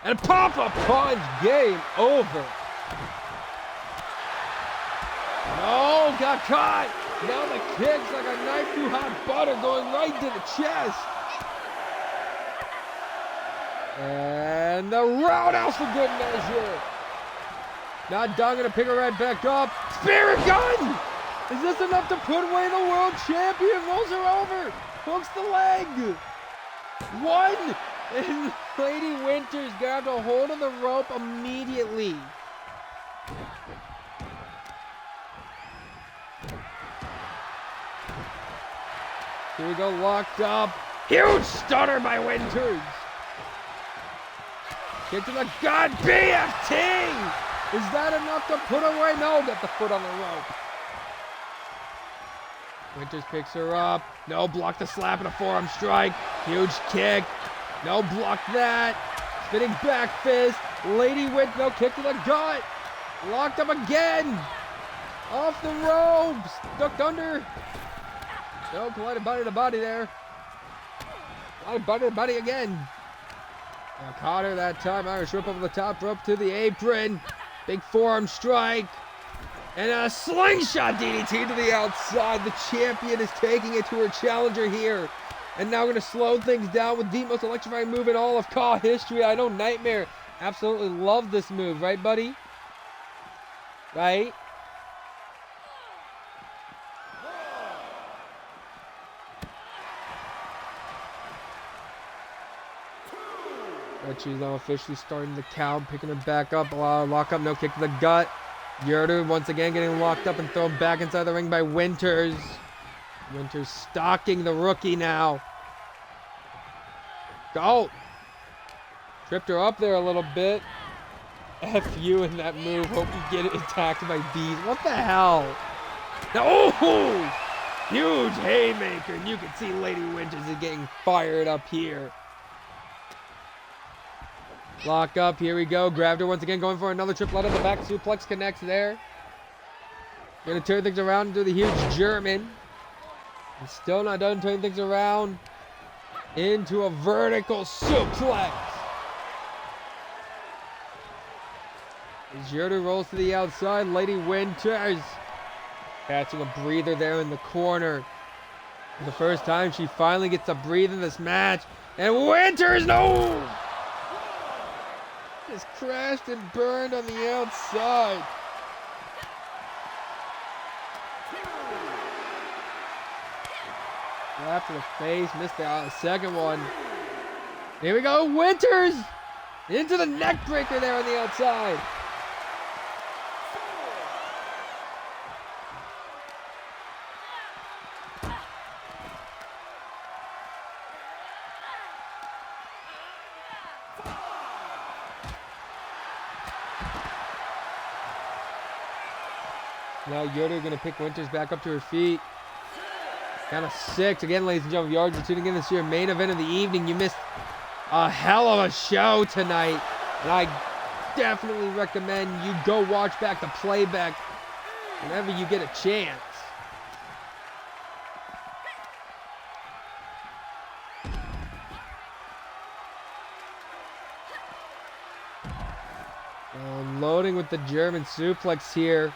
And pop a punch. Game over. No, got caught. Now the kick's like a knife through hot butter going right to the chest. And the roundhouse for good measure. Not done, gonna pick her right back up. Spirit gun! Is this enough to put away the world champion? Rolls her over. Hooks the leg. 1. And Lady Winters grabbed a hold of the rope immediately. Here we go, locked up. Huge stunner by Winters. Kick to the gut, BFT! Is that enough to put away? No, got the foot on the rope. Winters picks her up. No, block the slap and a forearm strike. Huge kick. No, block that. Spinning back fist. Lady Winters, no, kick to the gut. Locked up again. Off the ropes. Ducked under. No, collided body to body there. Collided body to body again. Now caught her that time. Irish whip over the top rope to the apron. Big forearm strike. And a slingshot DDT to the outside. The champion is taking it to her challenger here. And now we're going to slow things down with the most electrifying move in all of CAW history. I know Nightmare absolutely loved this move. Right, buddy? Right? But she's now officially starting the count, picking her back up. Lock up, no kick to the gut. Yurdu once again getting locked up and thrown back inside the ring by Winters. Winters stalking the rookie now. Go! Tripped her up there a little bit. F you in that move. Hope you get attacked by bees. What the hell? Now, oh! Huge haymaker. And you can see Lady Winters is getting fired up here. Lock up, here we go. Grabbed her once again, going for another triplet on the back. Suplex connects there. Gonna turn things around into the huge German. And still not done turning things around into a vertical suplex. As Yurdu rolls to the outside, Lady Winters catching a breather there in the corner. For the first time, she finally gets a breathe in this match. And Winters, no! Just crashed and burned on the outside. Slap to the face, missed the second one. Here we go, Winters! Into the neck breaker there on the outside. Now Yoda gonna pick Winters back up to her feet. Count of 6. Again, ladies and gentlemen, if you are just tuning in, this year main event of the evening. You missed a hell of a show tonight. And I definitely recommend you go watch back the playback whenever you get a chance. Loading with the German suplex here.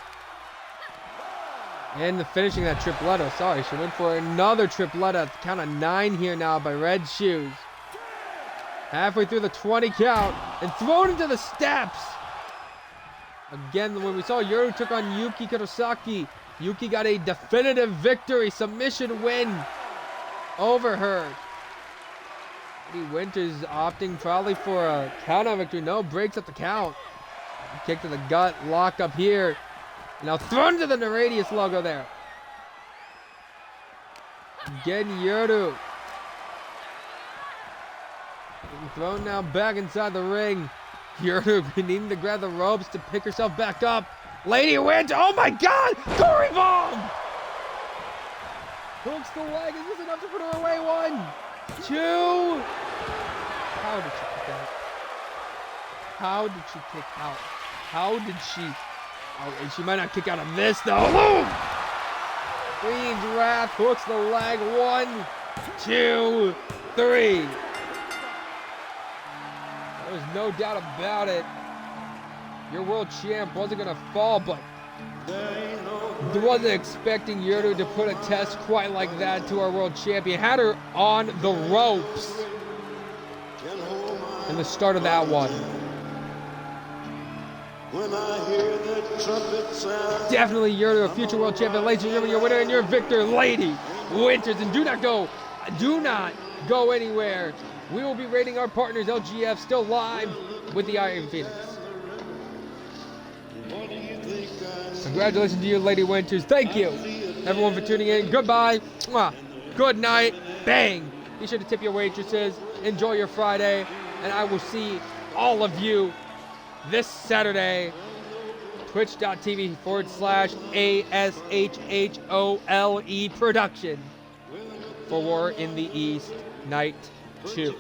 And the finishing that tripletta. Sorry, she went for another tripletta. Count of 9 here now by Red Shoes. Halfway through the 20 count. And thrown into the steps. Again, when we saw Yuru took on Yuki Kurosaki, Yuki got a definitive victory, submission win over her. Lady Winters opting probably for a count out victory. No, breaks up the count. Kick to the gut, lock up here. Now thrown to the Neradius logo there. Again, Yurdu. Thrown now back inside the ring. Yurdu needing to grab the ropes to pick herself back up. Lady wins. Oh my God! Gory bomb! Hooks the leg. Is this enough to put her away? 1, 2. How did she kick out? How did she kick out? How did she? Oh, and she might not kick out of this though. Boom! Queen's Wrath hooks the leg. 1, 2, 3. There's no doubt about it. Your world champ wasn't gonna fall, but wasn't expecting Yurdu to put a test quite like that to our world champion. Had her on the ropes in the start of that one. When I hear the trumpet sound. Definitely Yurdu, a future world champion. Ladies and gentlemen, your winner and your victor, Lady Winters. And do not go anywhere. We will be rating our partners, LGF, still live with the Iron Phoenix. Congratulations to you, Lady Winters. Thank you, everyone, for tuning in. Goodbye. Mwah. Good night. Bang. Be sure to tip your waitresses. Enjoy your Friday. And I will see all of you this Saturday. Twitch.tv/ASHHOLE production for War in the East Night 2.